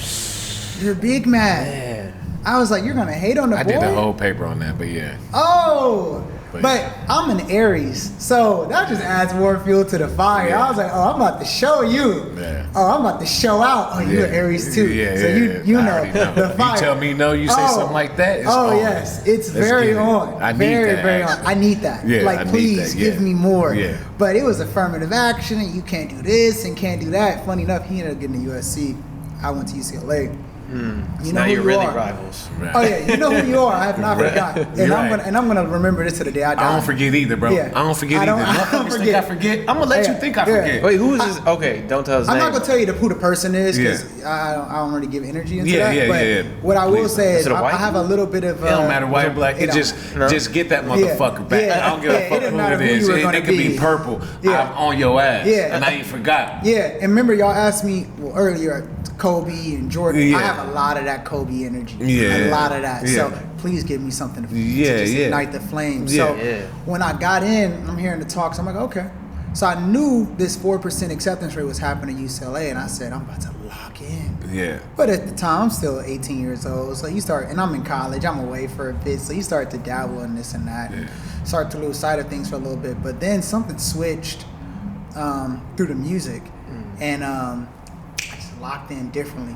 [SPEAKER 1] You're big mad.
[SPEAKER 2] Man.
[SPEAKER 1] I was like, you're going to hate on the boy?
[SPEAKER 3] I did a whole paper on that, but yeah.
[SPEAKER 1] Oh,
[SPEAKER 3] But-
[SPEAKER 1] but I'm an Aries, so that just adds more fuel to the fire.
[SPEAKER 3] Yeah.
[SPEAKER 1] I was like, oh, I'm about to show you.
[SPEAKER 3] Yeah.
[SPEAKER 1] Oh, I'm about to show out. Oh, you're
[SPEAKER 3] Yeah.
[SPEAKER 1] Aries too.
[SPEAKER 3] Yeah,
[SPEAKER 1] so
[SPEAKER 3] yeah,
[SPEAKER 1] you
[SPEAKER 3] I
[SPEAKER 1] know
[SPEAKER 3] already know.
[SPEAKER 1] the fire.
[SPEAKER 3] You tell me no, you say something like that, it's
[SPEAKER 1] oh
[SPEAKER 3] on.
[SPEAKER 1] yes, it's
[SPEAKER 3] Let's
[SPEAKER 1] very
[SPEAKER 3] get it.
[SPEAKER 1] on.
[SPEAKER 3] I need
[SPEAKER 1] very,
[SPEAKER 3] that,
[SPEAKER 1] very on.
[SPEAKER 3] actually.
[SPEAKER 1] I need that.
[SPEAKER 3] Yeah,
[SPEAKER 1] like,
[SPEAKER 3] I need
[SPEAKER 1] please
[SPEAKER 3] that, yeah.
[SPEAKER 1] give me more.
[SPEAKER 3] Yeah.
[SPEAKER 1] But it was affirmative action, and you can't do this and can't do that. Funny enough, he ended up getting to USC. I went to UCLA. You know
[SPEAKER 2] Now
[SPEAKER 1] who
[SPEAKER 2] you're
[SPEAKER 1] you
[SPEAKER 2] really
[SPEAKER 1] are.
[SPEAKER 2] rivals.
[SPEAKER 3] Right.
[SPEAKER 1] Oh yeah, you know who you are. I have not
[SPEAKER 3] Right.
[SPEAKER 1] forgotten, and
[SPEAKER 3] You're
[SPEAKER 1] I'm
[SPEAKER 3] right.
[SPEAKER 1] gonna remember this to the day I die.
[SPEAKER 3] I don't forget either, bro.
[SPEAKER 1] Yeah.
[SPEAKER 3] I don't forget
[SPEAKER 1] I don't-
[SPEAKER 3] either.
[SPEAKER 1] I don't
[SPEAKER 3] Motherfuckers think
[SPEAKER 1] forget.
[SPEAKER 3] I forget. I'm gonna let
[SPEAKER 1] Yeah.
[SPEAKER 3] you think I
[SPEAKER 1] Yeah.
[SPEAKER 3] forget.
[SPEAKER 2] Wait, who is this? Okay, don't tell his
[SPEAKER 1] I'm
[SPEAKER 2] name.
[SPEAKER 1] not gonna tell you who the person is because
[SPEAKER 3] Yeah.
[SPEAKER 1] I don't really give energy into
[SPEAKER 3] Yeah,
[SPEAKER 1] that.
[SPEAKER 3] yeah,
[SPEAKER 1] but
[SPEAKER 3] yeah.
[SPEAKER 1] what I will
[SPEAKER 3] Please.
[SPEAKER 1] say
[SPEAKER 2] Is
[SPEAKER 1] is
[SPEAKER 2] it a
[SPEAKER 1] I
[SPEAKER 2] white
[SPEAKER 1] have a little bit of.
[SPEAKER 3] It don't matter white, black.
[SPEAKER 1] it
[SPEAKER 3] It
[SPEAKER 1] don't-
[SPEAKER 3] just get that motherfucker back.
[SPEAKER 1] Yeah.
[SPEAKER 3] I don't give
[SPEAKER 1] Yeah,
[SPEAKER 3] a
[SPEAKER 1] it
[SPEAKER 3] fuck
[SPEAKER 1] didn't
[SPEAKER 3] who
[SPEAKER 1] matter
[SPEAKER 3] it
[SPEAKER 1] who
[SPEAKER 3] is.
[SPEAKER 1] you were
[SPEAKER 3] It
[SPEAKER 1] gonna
[SPEAKER 3] could be
[SPEAKER 1] be.
[SPEAKER 3] purple.
[SPEAKER 1] Yeah.
[SPEAKER 3] I'm on your ass.
[SPEAKER 1] Yeah.
[SPEAKER 3] And I ain't forgot.
[SPEAKER 1] Yeah, and remember y'all asked me earlier, Kobe and Jordan.
[SPEAKER 3] Yeah.
[SPEAKER 1] I have a lot of that Kobe energy.
[SPEAKER 3] Yeah.
[SPEAKER 1] A lot of that.
[SPEAKER 3] Yeah.
[SPEAKER 1] So please give me something to
[SPEAKER 3] Yeah,
[SPEAKER 1] just
[SPEAKER 3] yeah.
[SPEAKER 1] ignite the flame.
[SPEAKER 3] Yeah.
[SPEAKER 1] So
[SPEAKER 2] Yeah.
[SPEAKER 1] when I got in, I'm hearing the talks. I'm like, okay. So I knew this 4% acceptance rate was happening at UCLA, and I said, I'm about to lock in.
[SPEAKER 3] Yeah.
[SPEAKER 1] But at the time, I'm still 18 years old. So you start, and I'm in college, I'm away for a bit. So you start to dabble in this and that, and start to lose sight of things for a little bit. But then something switched through the music, and I just locked in differently.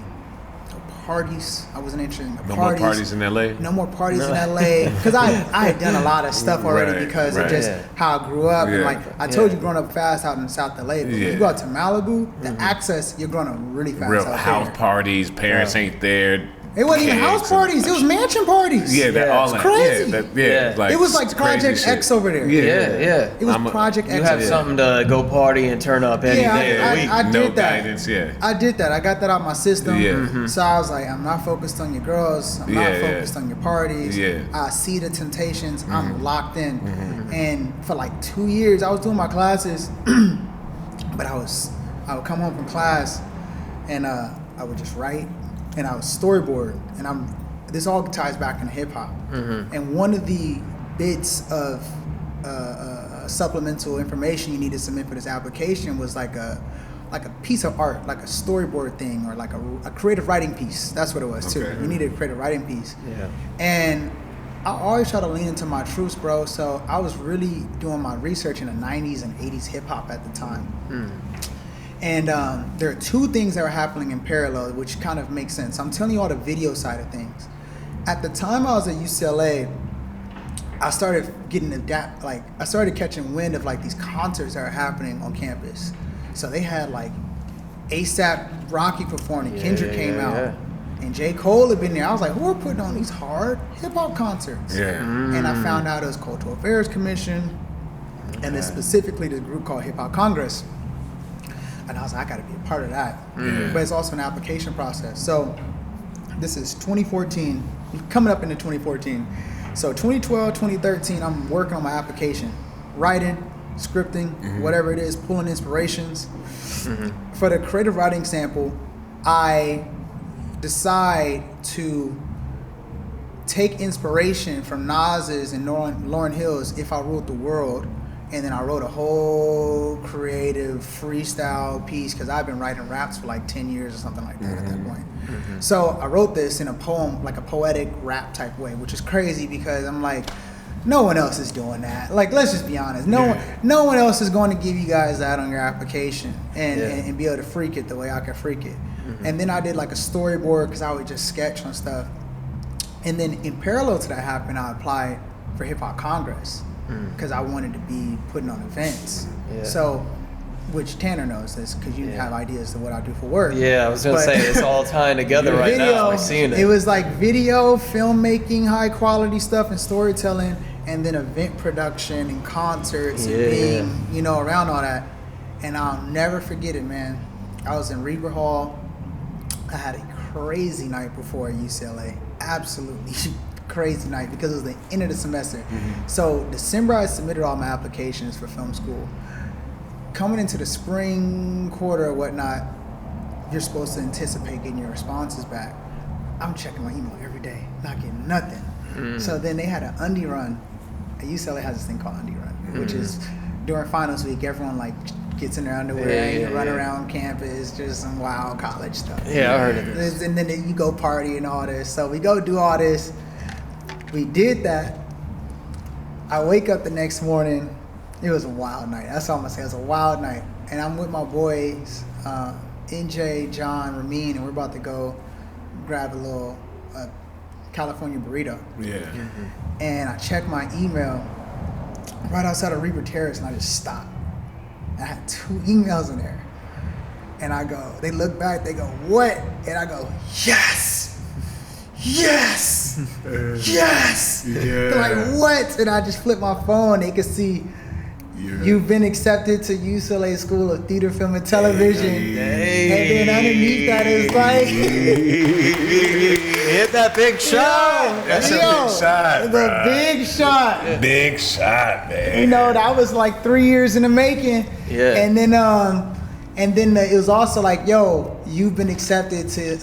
[SPEAKER 1] No parties. I wasn't interested in the
[SPEAKER 3] No more parties in LA.
[SPEAKER 1] No more parties in LA. Because I had done a lot of stuff already
[SPEAKER 3] Right,
[SPEAKER 1] because
[SPEAKER 3] right.
[SPEAKER 1] of just how I grew up. And
[SPEAKER 3] Yeah.
[SPEAKER 1] like I told you, growing up fast out in South LA. But when
[SPEAKER 3] Yeah.
[SPEAKER 1] you go out to Malibu, the access, you're growing up really fast
[SPEAKER 3] Real
[SPEAKER 1] out
[SPEAKER 3] house
[SPEAKER 1] there.
[SPEAKER 3] parties. Parents ain't there.
[SPEAKER 1] It wasn't even
[SPEAKER 3] kids
[SPEAKER 1] house
[SPEAKER 3] and-
[SPEAKER 1] parties. It was mansion parties.
[SPEAKER 3] Yeah, that
[SPEAKER 2] Yeah,
[SPEAKER 3] all
[SPEAKER 2] it's
[SPEAKER 3] that.
[SPEAKER 1] crazy.
[SPEAKER 3] Yeah,
[SPEAKER 2] Yeah.
[SPEAKER 3] like
[SPEAKER 1] It was like
[SPEAKER 3] it's crazy
[SPEAKER 1] Project
[SPEAKER 3] shit.
[SPEAKER 1] X over there.
[SPEAKER 3] Yeah,
[SPEAKER 2] Yeah.
[SPEAKER 1] It was
[SPEAKER 3] I'm a-
[SPEAKER 1] Project
[SPEAKER 2] You
[SPEAKER 1] X.
[SPEAKER 2] have something to go party and turn up any
[SPEAKER 1] Yeah,
[SPEAKER 2] day of the week.
[SPEAKER 1] I
[SPEAKER 3] no
[SPEAKER 1] did that.
[SPEAKER 3] guidance. Yeah.
[SPEAKER 1] I did that. I got that out my system.
[SPEAKER 3] Yeah.
[SPEAKER 1] So I was like, I'm not focused on your girls. I'm not
[SPEAKER 3] Yeah, yeah.
[SPEAKER 1] focused on your parties.
[SPEAKER 3] Yeah.
[SPEAKER 1] I see the temptations. I'm locked in. And for like 2 years, I was doing my classes, but I would come home from class, and I would just write, and I would storyboard, and this all ties back into hip hop. And one of the bits of supplemental information you needed to submit for this application was like a piece of art, like a storyboard thing, or like a creative writing piece. That's what it was too.
[SPEAKER 3] Okay.
[SPEAKER 1] You needed a creative writing piece.
[SPEAKER 2] Yeah.
[SPEAKER 1] And I always try to lean into my truths, bro. So I was really doing my research in the 90s and 80s hip hop at the time. And there are two things that were happening in parallel, which kind of makes sense. I'm telling you all the video side of things. At the time I was at UCLA, I started I started catching wind of like these concerts that are happening on campus. So they had like ASAP Rocky performing, Kendrick came out, and J. Cole had been there. I was like, who are putting on these hard hip hop concerts? And I found out it was Cultural Affairs Commission, and then specifically this group called Hip Hop Congress. And I was like, I gotta be a part of that. But it's also an application process. So this is 2014, coming up into 2014. So 2012, 2013, I'm working on my application, writing, scripting, whatever it is, pulling inspirations. For the creative writing sample, I decide to take inspiration from Nas's and Lauryn Hill's If I Ruled the World, and then I wrote a whole creative freestyle piece because I've been writing raps for like 10 years or something like that at that point. So I wrote this in a poem, like a poetic rap type way, which is crazy because I'm like, no one else is doing that. Like, let's just be honest. No one else is going to give you guys that on your application and be able to freak it the way I can freak it. And then I did like a storyboard because I would just sketch on stuff. And then in parallel to that happened, I applied for Hip Hop Congress because I wanted to be putting on events. So, which Tanner knows this because you have ideas of what I do for work.
[SPEAKER 2] Yeah, I was gonna say it's all tying together right now. We're seeing it.
[SPEAKER 1] It was like video, filmmaking, high quality stuff, and storytelling, and then event production and concerts and being, you know, around all that. And I'll never forget it, man. I was in Reber Hall. I had a crazy night before at UCLA. Absolutely crazy night because it was the end of the semester. So December I submitted all my applications for film school. Coming into the spring quarter or whatnot, you're supposed to anticipate getting your responses back. I'm checking my email every day, not getting nothing. So then they had an undie run. UCLA has this thing called undie run, which is during finals week, everyone like gets in their underwear and you run around campus, just some wild college stuff.
[SPEAKER 2] Yeah, I heard of this.
[SPEAKER 1] And then you go party and all this. So we go do all this. We did that. I wake up the next morning. It was a wild night. That's all I'm gonna say. It was a wild night. And I'm with my boys, NJ, John, Ramin, and we're about to go grab a little California burrito. And I check my email right outside of Reber Terrace, and I just stopped. I had 2 emails in there. And I go, they look back, they go, what? And I go, yes! Yes! Yes! They're like, what? And I just flip my phone, they could see, you've been accepted to UCLA School of Theater, Film, and Television. And then underneath that is like,
[SPEAKER 2] hit that big shot.
[SPEAKER 3] That's a big shot, bro.
[SPEAKER 1] The big shot.
[SPEAKER 3] Big shot, man.
[SPEAKER 1] You know, that was like 3 years in the making. And then it was also like, yo, you've been accepted to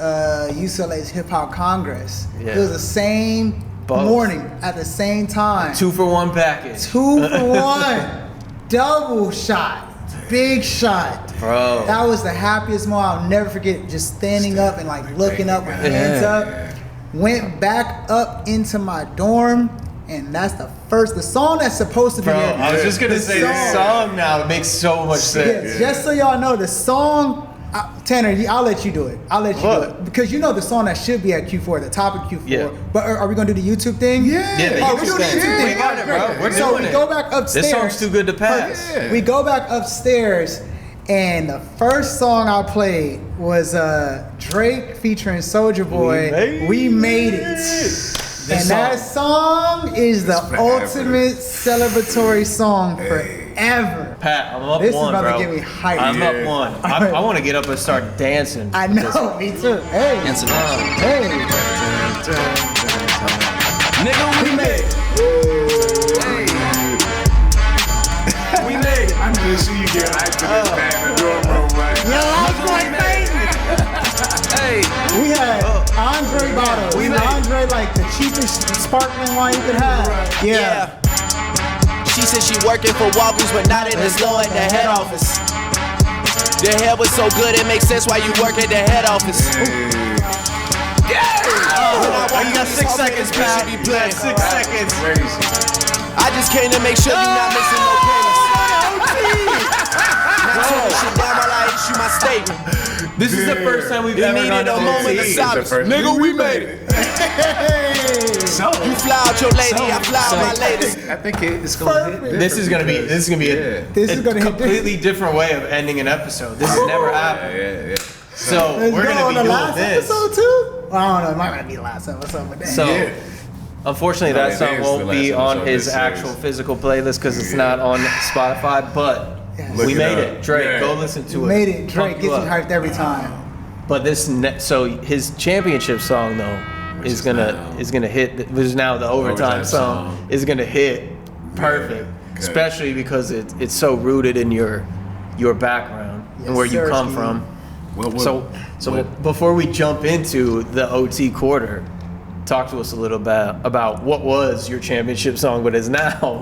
[SPEAKER 1] UCLA's Hip Hop Congress. It was the same morning at the same time.
[SPEAKER 2] 2-for-1 package.
[SPEAKER 1] 2 for 1. Double shot. Big shot.
[SPEAKER 2] Bro.
[SPEAKER 1] That was the happiest moment. I'll never forget just standing up and like looking up with hands up. Went back up into my dorm, and that's the song that's supposed to be
[SPEAKER 2] Bro,
[SPEAKER 1] there.
[SPEAKER 2] I was just gonna say the song now makes so much sense.
[SPEAKER 1] Just so y'all know, the song, Tanner, I'll let you do it. I'll let you do it. Because you know the song that should be at Q4, the top of Q4. But are we gonna do the YouTube thing?
[SPEAKER 2] Yeah,
[SPEAKER 1] we're doing the YouTube thing.
[SPEAKER 2] We got it, bro. We're
[SPEAKER 1] So
[SPEAKER 2] doing
[SPEAKER 1] we
[SPEAKER 2] it.
[SPEAKER 1] go back upstairs.
[SPEAKER 2] This song's too good to pass.
[SPEAKER 1] We go back upstairs, and the first song I played was Drake featuring Soulja Boy, We Made It. And that song is the ultimate celebratory song forever.
[SPEAKER 2] Pat, I'm up
[SPEAKER 1] This
[SPEAKER 2] one,
[SPEAKER 1] is about
[SPEAKER 2] bro.
[SPEAKER 1] to get me hyped.
[SPEAKER 2] I'm up one. I want to get up and start dancing.
[SPEAKER 1] I know, me too. Hey. Hey.
[SPEAKER 2] Nigga, we made it. We made it.
[SPEAKER 3] I'm just see you get hyped in this man in the dorm room, right?
[SPEAKER 1] Yo, I was going crazy.
[SPEAKER 2] Hey.
[SPEAKER 1] We had Andre bottles. Andre, like the cheapest sparkling wine you could have. Yeah.
[SPEAKER 5] She said she working for Walgreens, but not in the store at the head office. The hair was so good, it makes sense why you work at the head office.
[SPEAKER 2] You got 6 seconds, Pat. You got 6 seconds.
[SPEAKER 5] I just came to make sure you're not missing no payments. Now turn this shit down while I issue my statement.
[SPEAKER 2] This is the first time we've
[SPEAKER 5] We
[SPEAKER 2] ever
[SPEAKER 5] needed
[SPEAKER 2] done
[SPEAKER 5] a moment of
[SPEAKER 3] This is the
[SPEAKER 5] silence.
[SPEAKER 3] first-
[SPEAKER 5] Nigga, we made it.
[SPEAKER 3] So,
[SPEAKER 5] You fly out your lady, I fly out my lady.
[SPEAKER 3] I think it's gonna hit.
[SPEAKER 2] This is gonna be a
[SPEAKER 1] This is gonna hit
[SPEAKER 2] completely different way of ending an episode. This has never happened.
[SPEAKER 3] Yeah.
[SPEAKER 2] So
[SPEAKER 1] Let's
[SPEAKER 2] we're
[SPEAKER 1] go
[SPEAKER 2] gonna
[SPEAKER 1] on
[SPEAKER 2] be
[SPEAKER 1] the
[SPEAKER 2] doing
[SPEAKER 1] last
[SPEAKER 2] this.
[SPEAKER 1] episode too. Well, I don't know. It might not be the last episode, but damn.
[SPEAKER 2] So
[SPEAKER 3] Yeah.
[SPEAKER 2] unfortunately,
[SPEAKER 3] No,
[SPEAKER 2] that
[SPEAKER 3] it
[SPEAKER 2] song
[SPEAKER 3] is the
[SPEAKER 2] won't be
[SPEAKER 3] last
[SPEAKER 2] on
[SPEAKER 3] episode of
[SPEAKER 2] his
[SPEAKER 3] this
[SPEAKER 2] actual
[SPEAKER 3] series.
[SPEAKER 2] physical playlist because it's not on Spotify. But
[SPEAKER 1] Yes.
[SPEAKER 2] we
[SPEAKER 3] Look it
[SPEAKER 2] made
[SPEAKER 3] up.
[SPEAKER 2] it. Drake,
[SPEAKER 3] Yeah.
[SPEAKER 2] go listen to
[SPEAKER 1] You
[SPEAKER 2] it.
[SPEAKER 1] made it. Drake
[SPEAKER 2] Pump
[SPEAKER 1] gets
[SPEAKER 2] you
[SPEAKER 1] me
[SPEAKER 2] up.
[SPEAKER 1] hyped every time.
[SPEAKER 2] But so his championship song though
[SPEAKER 3] Which
[SPEAKER 2] is
[SPEAKER 3] is
[SPEAKER 2] gonna
[SPEAKER 3] now-
[SPEAKER 2] hit. Which is now the overtime
[SPEAKER 3] Overtime
[SPEAKER 2] song
[SPEAKER 3] song.
[SPEAKER 2] is gonna hit perfect,
[SPEAKER 3] good.
[SPEAKER 2] especially because it's so rooted in your background and
[SPEAKER 1] Yes,
[SPEAKER 2] where you
[SPEAKER 1] sir,
[SPEAKER 2] come
[SPEAKER 1] Steve.
[SPEAKER 2] from.
[SPEAKER 3] Well,
[SPEAKER 2] So before we jump into the OT quarter, talk to us a little bit about what was your championship song, but is now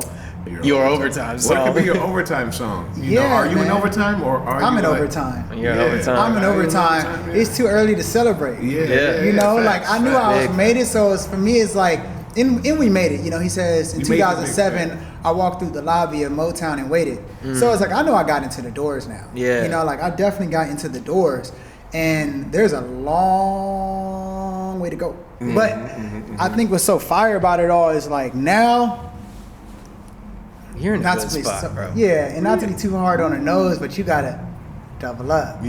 [SPEAKER 2] your overtime song.
[SPEAKER 3] What could be your overtime song? You know,
[SPEAKER 1] Yeah,
[SPEAKER 3] are you in
[SPEAKER 1] man.
[SPEAKER 3] overtime or are
[SPEAKER 1] I'm
[SPEAKER 3] you
[SPEAKER 1] in
[SPEAKER 3] like-
[SPEAKER 1] overtime.
[SPEAKER 2] You're in
[SPEAKER 3] Yeah.
[SPEAKER 2] overtime.
[SPEAKER 1] I'm in
[SPEAKER 3] Are you in
[SPEAKER 1] overtime.
[SPEAKER 3] overtime? Yeah.
[SPEAKER 1] It's too early to celebrate.
[SPEAKER 3] Yeah.
[SPEAKER 1] You know, like
[SPEAKER 3] facts,
[SPEAKER 1] I knew
[SPEAKER 3] facts.
[SPEAKER 1] I was
[SPEAKER 2] Big.
[SPEAKER 1] made it, so it's, for me, it's like, in We Made It. You know, he says in
[SPEAKER 3] You made it big,
[SPEAKER 1] 2007, I walked through the lobby of Motown and waited. So it's like I know I got into the doors now.
[SPEAKER 2] Yeah.
[SPEAKER 1] You know, like I definitely got into the doors, and there's a long way to go. But I think what's so fire about it all is like now.
[SPEAKER 2] You're in a
[SPEAKER 1] Not
[SPEAKER 2] good
[SPEAKER 1] to be
[SPEAKER 2] spot, bro.
[SPEAKER 1] yeah, and not to be too hard on the nose, but you gotta double up.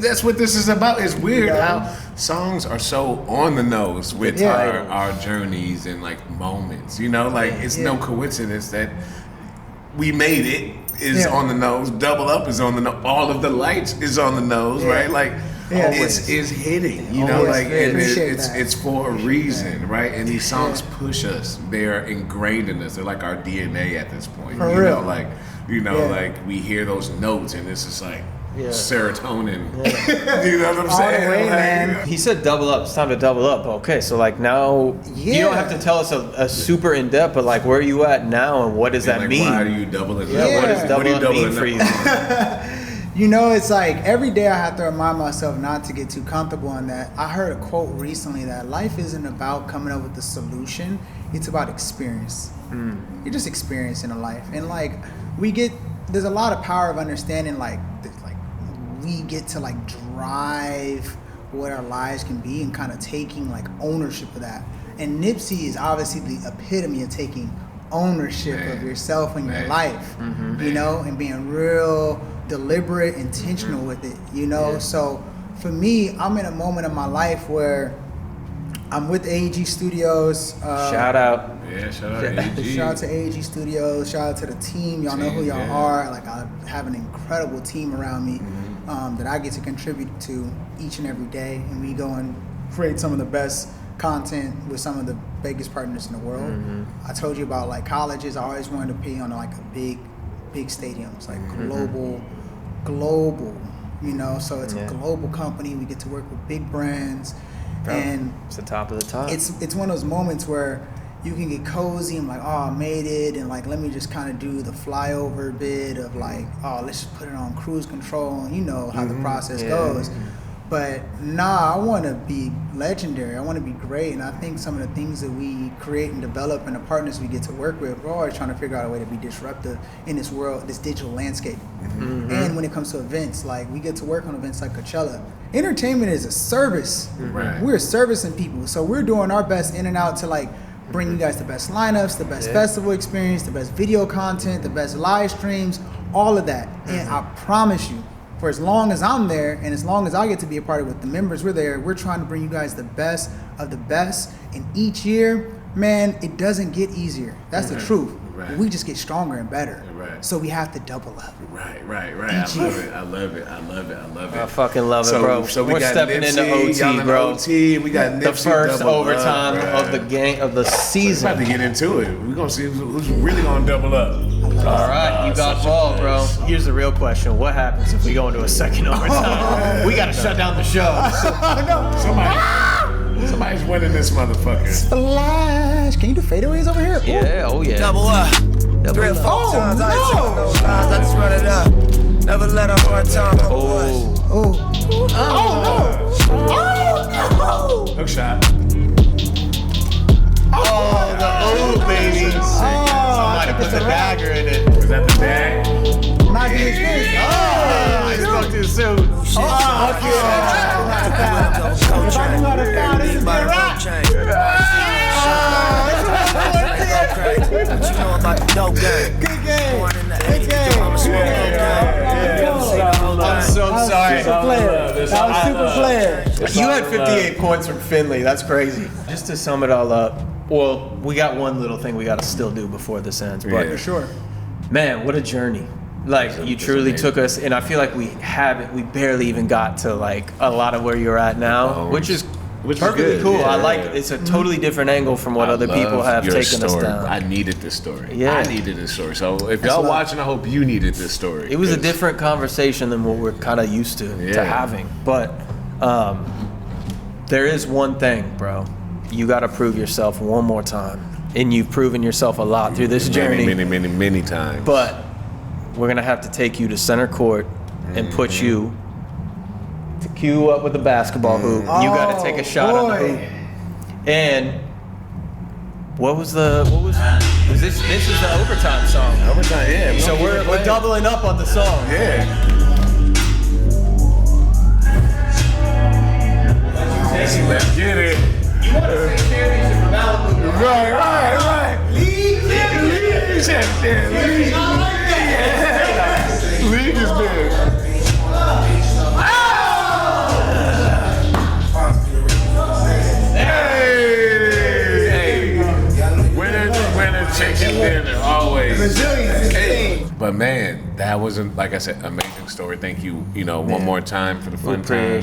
[SPEAKER 3] That's what this is about. It's weird
[SPEAKER 1] Yeah.
[SPEAKER 3] how songs are so on the nose with
[SPEAKER 1] Yeah.
[SPEAKER 3] our journeys and like moments. You know, like it's no
[SPEAKER 1] Yeah.
[SPEAKER 3] coincidence that We Made It is
[SPEAKER 1] Yeah.
[SPEAKER 3] on the nose. Double Up is on the nose. All of the Lights is on the nose,
[SPEAKER 1] Yeah.
[SPEAKER 3] right? Like
[SPEAKER 1] Yeah.
[SPEAKER 3] it's hitting. You know,
[SPEAKER 1] Always.
[SPEAKER 3] like
[SPEAKER 1] Yeah,
[SPEAKER 3] and
[SPEAKER 1] appreciate
[SPEAKER 3] it's
[SPEAKER 1] that.
[SPEAKER 3] it's for a reason, right? And these songs push us. They're ingrained in us. They're like our DNA at this point.
[SPEAKER 1] For
[SPEAKER 3] you
[SPEAKER 1] real.
[SPEAKER 3] know, like
[SPEAKER 1] Yeah.
[SPEAKER 3] like we hear those notes and it's just like
[SPEAKER 2] Yeah.
[SPEAKER 3] serotonin. You know what I'm
[SPEAKER 1] All the
[SPEAKER 3] saying?
[SPEAKER 1] way,
[SPEAKER 3] Like,
[SPEAKER 1] man.
[SPEAKER 2] He said double up. It's time to double up. Okay, so like now you
[SPEAKER 1] Yeah.
[SPEAKER 2] don't have to tell us a super in depth, but like where are you at now and what does that
[SPEAKER 3] like,
[SPEAKER 2] mean?
[SPEAKER 3] Why do you double it?
[SPEAKER 2] Yeah,
[SPEAKER 3] up?
[SPEAKER 2] what does
[SPEAKER 1] Yeah.
[SPEAKER 2] double
[SPEAKER 3] What are you
[SPEAKER 2] up
[SPEAKER 3] doubling
[SPEAKER 2] mean for
[SPEAKER 3] up?
[SPEAKER 2] you?
[SPEAKER 1] You know, it's like every day I have to remind myself not to get too comfortable in that. I heard a quote recently that life isn't about coming up with the solution, it's about experience. You're just experiencing a life. And like there's a lot of power of understanding we get to like drive what our lives can be and kind of taking like ownership of that. And Nipsey is obviously the epitome of taking ownership of yourself and your
[SPEAKER 3] Man.
[SPEAKER 1] life, you know, and being real deliberate, intentional with it, you know. So for me, I'm in a moment of my life where I'm with AEG Studios.
[SPEAKER 2] Shout out.
[SPEAKER 3] Yeah, shout out
[SPEAKER 2] Yeah.
[SPEAKER 3] AG.
[SPEAKER 1] Shout out to AEG Studios. Shout out to the team. Y'all know who y'all
[SPEAKER 3] Yeah.
[SPEAKER 1] are. Like I have an incredible team around me that I get to contribute to each and every day, and we go and create some of the best content with some of the biggest partners in the world. I told you about like colleges. I always wanted to be on like a big stadiums, like global. You know, so it's
[SPEAKER 2] Yeah.
[SPEAKER 1] a global company. We get to work with big brands,
[SPEAKER 2] Bro,
[SPEAKER 1] and
[SPEAKER 2] it's the top of the top.
[SPEAKER 1] it's one of those moments where you can get cozy and like, oh, I made it, and like let me just kind of do the flyover bit of like, oh, let's just put it on cruise control, and you know how the process
[SPEAKER 2] Yeah.
[SPEAKER 1] goes. But nah, I want to be legendary. I want to be great, and I think some of the things that we create and develop and the partners we get to work with, we're always trying to figure out a way to be disruptive in this world, this digital landscape. And when it comes to events, like we get to work on events like Coachella. Entertainment is a service.
[SPEAKER 3] Right.
[SPEAKER 1] We're servicing people, so we're doing our best in and out to like bring you guys the best lineups, the best festival experience, the best video content, the best live streams, all of that. And I promise you, for as long as I'm there and as long as I get to be a part of it with the members, we're there, we're trying to bring you guys the best of the best. And each year, man, it doesn't get easier. That's the truth.
[SPEAKER 3] Right.
[SPEAKER 1] We just get stronger and better.
[SPEAKER 3] Right.
[SPEAKER 1] So we have to double up.
[SPEAKER 3] Right.
[SPEAKER 1] Each
[SPEAKER 3] I love it.
[SPEAKER 2] I fucking love it,
[SPEAKER 3] So,
[SPEAKER 2] bro.
[SPEAKER 3] so we
[SPEAKER 2] We're
[SPEAKER 3] got
[SPEAKER 2] stepping
[SPEAKER 3] Nipsey,
[SPEAKER 2] into OT,
[SPEAKER 3] y'all in
[SPEAKER 2] bro.
[SPEAKER 3] OT, we got
[SPEAKER 2] The
[SPEAKER 3] Nipsey
[SPEAKER 2] first
[SPEAKER 3] double up,
[SPEAKER 2] overtime
[SPEAKER 3] bruh.
[SPEAKER 2] of the game of the
[SPEAKER 3] We're
[SPEAKER 2] season.
[SPEAKER 3] about to get into it. We're gonna see who's really gonna double up.
[SPEAKER 2] All right, you got ball, bro. Here's the real question: what happens if we go into a second overtime? We gotta shut down the show.
[SPEAKER 3] Somebody's winning this motherfucker.
[SPEAKER 1] Flash. Can you do fadeaways over here? Ooh.
[SPEAKER 2] Yeah, oh yeah.
[SPEAKER 5] Double up. 3 or 4
[SPEAKER 1] Oh,
[SPEAKER 5] times. I ain't
[SPEAKER 1] no.
[SPEAKER 5] showing no signs. I just run it up. Never let a hard time go boys.
[SPEAKER 2] Oh,
[SPEAKER 1] Oh, no.
[SPEAKER 3] Hook shot.
[SPEAKER 2] oh, baby. Somebody put the dagger in it.
[SPEAKER 3] Is that the bag?
[SPEAKER 1] Not his face.
[SPEAKER 2] Oh,
[SPEAKER 1] If I knew how to foul, this would be a rock.
[SPEAKER 5] What you know about the dope game?
[SPEAKER 1] Good game.
[SPEAKER 5] Born in the
[SPEAKER 1] Good
[SPEAKER 5] 80s,
[SPEAKER 1] game.
[SPEAKER 5] I'm a smoke
[SPEAKER 2] I'm so sorry.
[SPEAKER 1] Super player. That was super player.
[SPEAKER 2] You had 58 points from Finley. That's crazy. Just to sum it all up, well, we got one little thing we got to still do before this ends. But
[SPEAKER 1] For sure.
[SPEAKER 2] man, what a journey. Like, you truly
[SPEAKER 3] amazing.
[SPEAKER 2] took us, and I feel like we barely even got to like a lot of where you're at now, which is perfectly
[SPEAKER 3] good,
[SPEAKER 2] cool.
[SPEAKER 3] yeah.
[SPEAKER 2] I like it. It's a totally different angle from what other people have
[SPEAKER 3] your
[SPEAKER 2] taken us
[SPEAKER 3] story.
[SPEAKER 2] down.
[SPEAKER 3] I needed this story.
[SPEAKER 2] Yeah.
[SPEAKER 3] I needed this story. So if y'all watching, I hope you needed this story.
[SPEAKER 2] It was a
[SPEAKER 3] 'cause-
[SPEAKER 2] different conversation than what we're kind of used to
[SPEAKER 3] Yeah.
[SPEAKER 2] having. But there is one thing, bro. You got to prove yourself one more time. And you've proven yourself a lot through this journey.
[SPEAKER 3] many times.
[SPEAKER 2] But we're going to have to take you to center court and put you to cue up with the basketball hoop. You got to take a shot on the hoop. And was this is the overtime song.
[SPEAKER 3] Overtime, yeah.
[SPEAKER 2] So we're doubling up on the song.
[SPEAKER 3] Yeah. Let's get it.
[SPEAKER 2] You want to say championship for Malibu?
[SPEAKER 3] Right. League is big. Hey. Winner, chicken dinner, always.
[SPEAKER 1] Resilience.
[SPEAKER 3] Hey. But man, that wasn't, like I said, amazing story. Thank you, one more time for the fun time.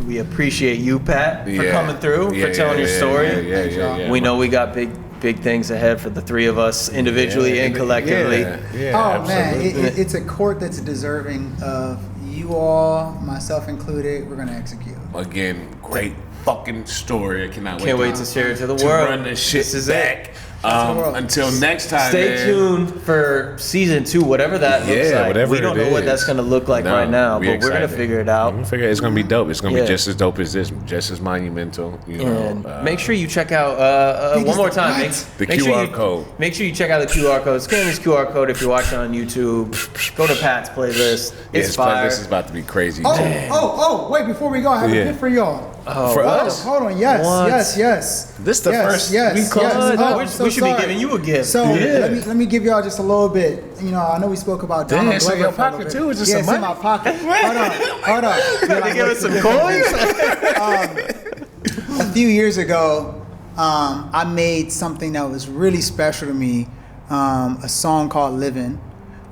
[SPEAKER 2] We appreciate you, Pat, for
[SPEAKER 3] Yeah.
[SPEAKER 2] coming through,
[SPEAKER 3] Yeah,
[SPEAKER 2] for telling your story.
[SPEAKER 3] Yeah.
[SPEAKER 2] We know we got big things ahead for the three of us individually and collectively.
[SPEAKER 1] Oh man, it's a court that's deserving of you all, myself included. We're gonna execute.
[SPEAKER 3] Again, great fucking story. I cannot
[SPEAKER 2] Can't wait to share it to the world.
[SPEAKER 3] run this shit
[SPEAKER 2] This is
[SPEAKER 3] back.
[SPEAKER 2] it.
[SPEAKER 3] Until next time,
[SPEAKER 2] Stay
[SPEAKER 3] man.
[SPEAKER 2] tuned for season 2, whatever that looks like.
[SPEAKER 3] whatever
[SPEAKER 2] We don't
[SPEAKER 3] it
[SPEAKER 2] know what
[SPEAKER 3] is.
[SPEAKER 2] that's going to look like
[SPEAKER 3] No,
[SPEAKER 2] right now,
[SPEAKER 3] we
[SPEAKER 2] but we're going to
[SPEAKER 3] excited.
[SPEAKER 2] figure it out.
[SPEAKER 3] I'm gonna figure it's gonna be dope. It's gonna
[SPEAKER 2] Yeah.
[SPEAKER 3] be just as dope as this, just as monumental.
[SPEAKER 2] And make sure you check out one more time.
[SPEAKER 3] The
[SPEAKER 2] Make sure
[SPEAKER 3] QR
[SPEAKER 2] you-
[SPEAKER 3] code.
[SPEAKER 2] Make sure you check out the QR code. Scan this QR code if you're watching on YouTube. Go to Pat's playlist. It's fire.
[SPEAKER 3] This is about to be crazy.
[SPEAKER 1] Oh, wait, before we go, I have
[SPEAKER 3] Yeah.
[SPEAKER 1] a gift for y'all.
[SPEAKER 3] For us,
[SPEAKER 1] Hold on, yes,
[SPEAKER 2] What?
[SPEAKER 1] yes.
[SPEAKER 3] This the
[SPEAKER 1] yes,
[SPEAKER 3] first
[SPEAKER 1] yes,
[SPEAKER 3] we
[SPEAKER 1] yes.
[SPEAKER 3] called.
[SPEAKER 1] Oh,
[SPEAKER 2] we
[SPEAKER 1] I'm so
[SPEAKER 2] should be
[SPEAKER 1] sorry.
[SPEAKER 2] giving you a gift.
[SPEAKER 1] So let me give y'all just a little bit. You know, I know we spoke about Donald
[SPEAKER 3] it's in
[SPEAKER 1] Glover
[SPEAKER 3] your
[SPEAKER 1] for a little
[SPEAKER 3] pocket,
[SPEAKER 1] bit.
[SPEAKER 3] too? It's just
[SPEAKER 1] yeah,
[SPEAKER 3] some
[SPEAKER 1] it's in my pocket. Hold on.
[SPEAKER 2] They give us some coins.
[SPEAKER 1] A few years ago, I made something that was really special to me. A song called "Livin',"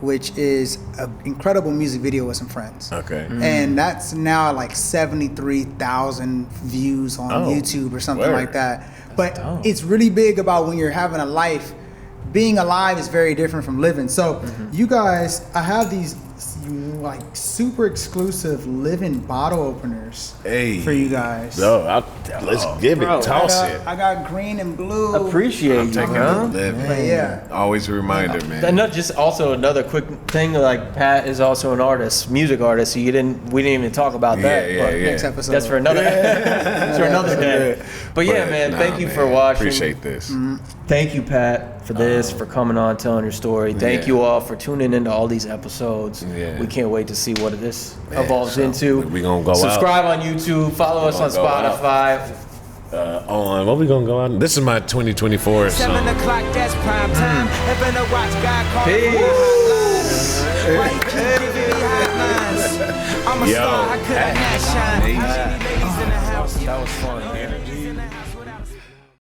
[SPEAKER 1] which is an incredible music video with some friends.
[SPEAKER 3] Okay.
[SPEAKER 1] And that's now like 73,000 views on YouTube or something
[SPEAKER 3] word.
[SPEAKER 1] like that. But it's really big about when you're having a life. Being alive is very different from living. So you guys, I have these like super exclusive living bottle openers for you guys.
[SPEAKER 3] Let's give it. Toss it.
[SPEAKER 1] I got green and blue.
[SPEAKER 2] Appreciate you,
[SPEAKER 3] Taking
[SPEAKER 2] huh?
[SPEAKER 3] the living.
[SPEAKER 1] But yeah.
[SPEAKER 3] Always a reminder, man.
[SPEAKER 2] And not just also another quick thing, like Pat is also an artist, music artist. So we didn't even talk about that.
[SPEAKER 3] Yeah,
[SPEAKER 2] but
[SPEAKER 3] yeah.
[SPEAKER 1] Next episode.
[SPEAKER 2] That's for another that's for another day. But yeah, man, thank you for watching.
[SPEAKER 3] Appreciate this.
[SPEAKER 2] Thank you, Pat, for this, for coming on, telling your story. Thank
[SPEAKER 3] Yeah.
[SPEAKER 2] you all for tuning into all these episodes.
[SPEAKER 3] Yeah.
[SPEAKER 2] We can't wait to see what this evolves
[SPEAKER 3] so
[SPEAKER 2] into.
[SPEAKER 3] we gonna go out.
[SPEAKER 2] Subscribe on YouTube. Follow us on
[SPEAKER 3] gonna go out.
[SPEAKER 2] Spotify.
[SPEAKER 3] On what we gonna go out? This is my 2024
[SPEAKER 5] 7
[SPEAKER 3] song.
[SPEAKER 5] o'clock, that's prime time. Heaven to watch, God call me
[SPEAKER 2] Peace.
[SPEAKER 5] hotline. Right, give me hotlines. I'm a
[SPEAKER 3] Yo,
[SPEAKER 5] star, I could have not shine.
[SPEAKER 3] Pat.
[SPEAKER 5] How many ladies in the house?
[SPEAKER 2] That was fun.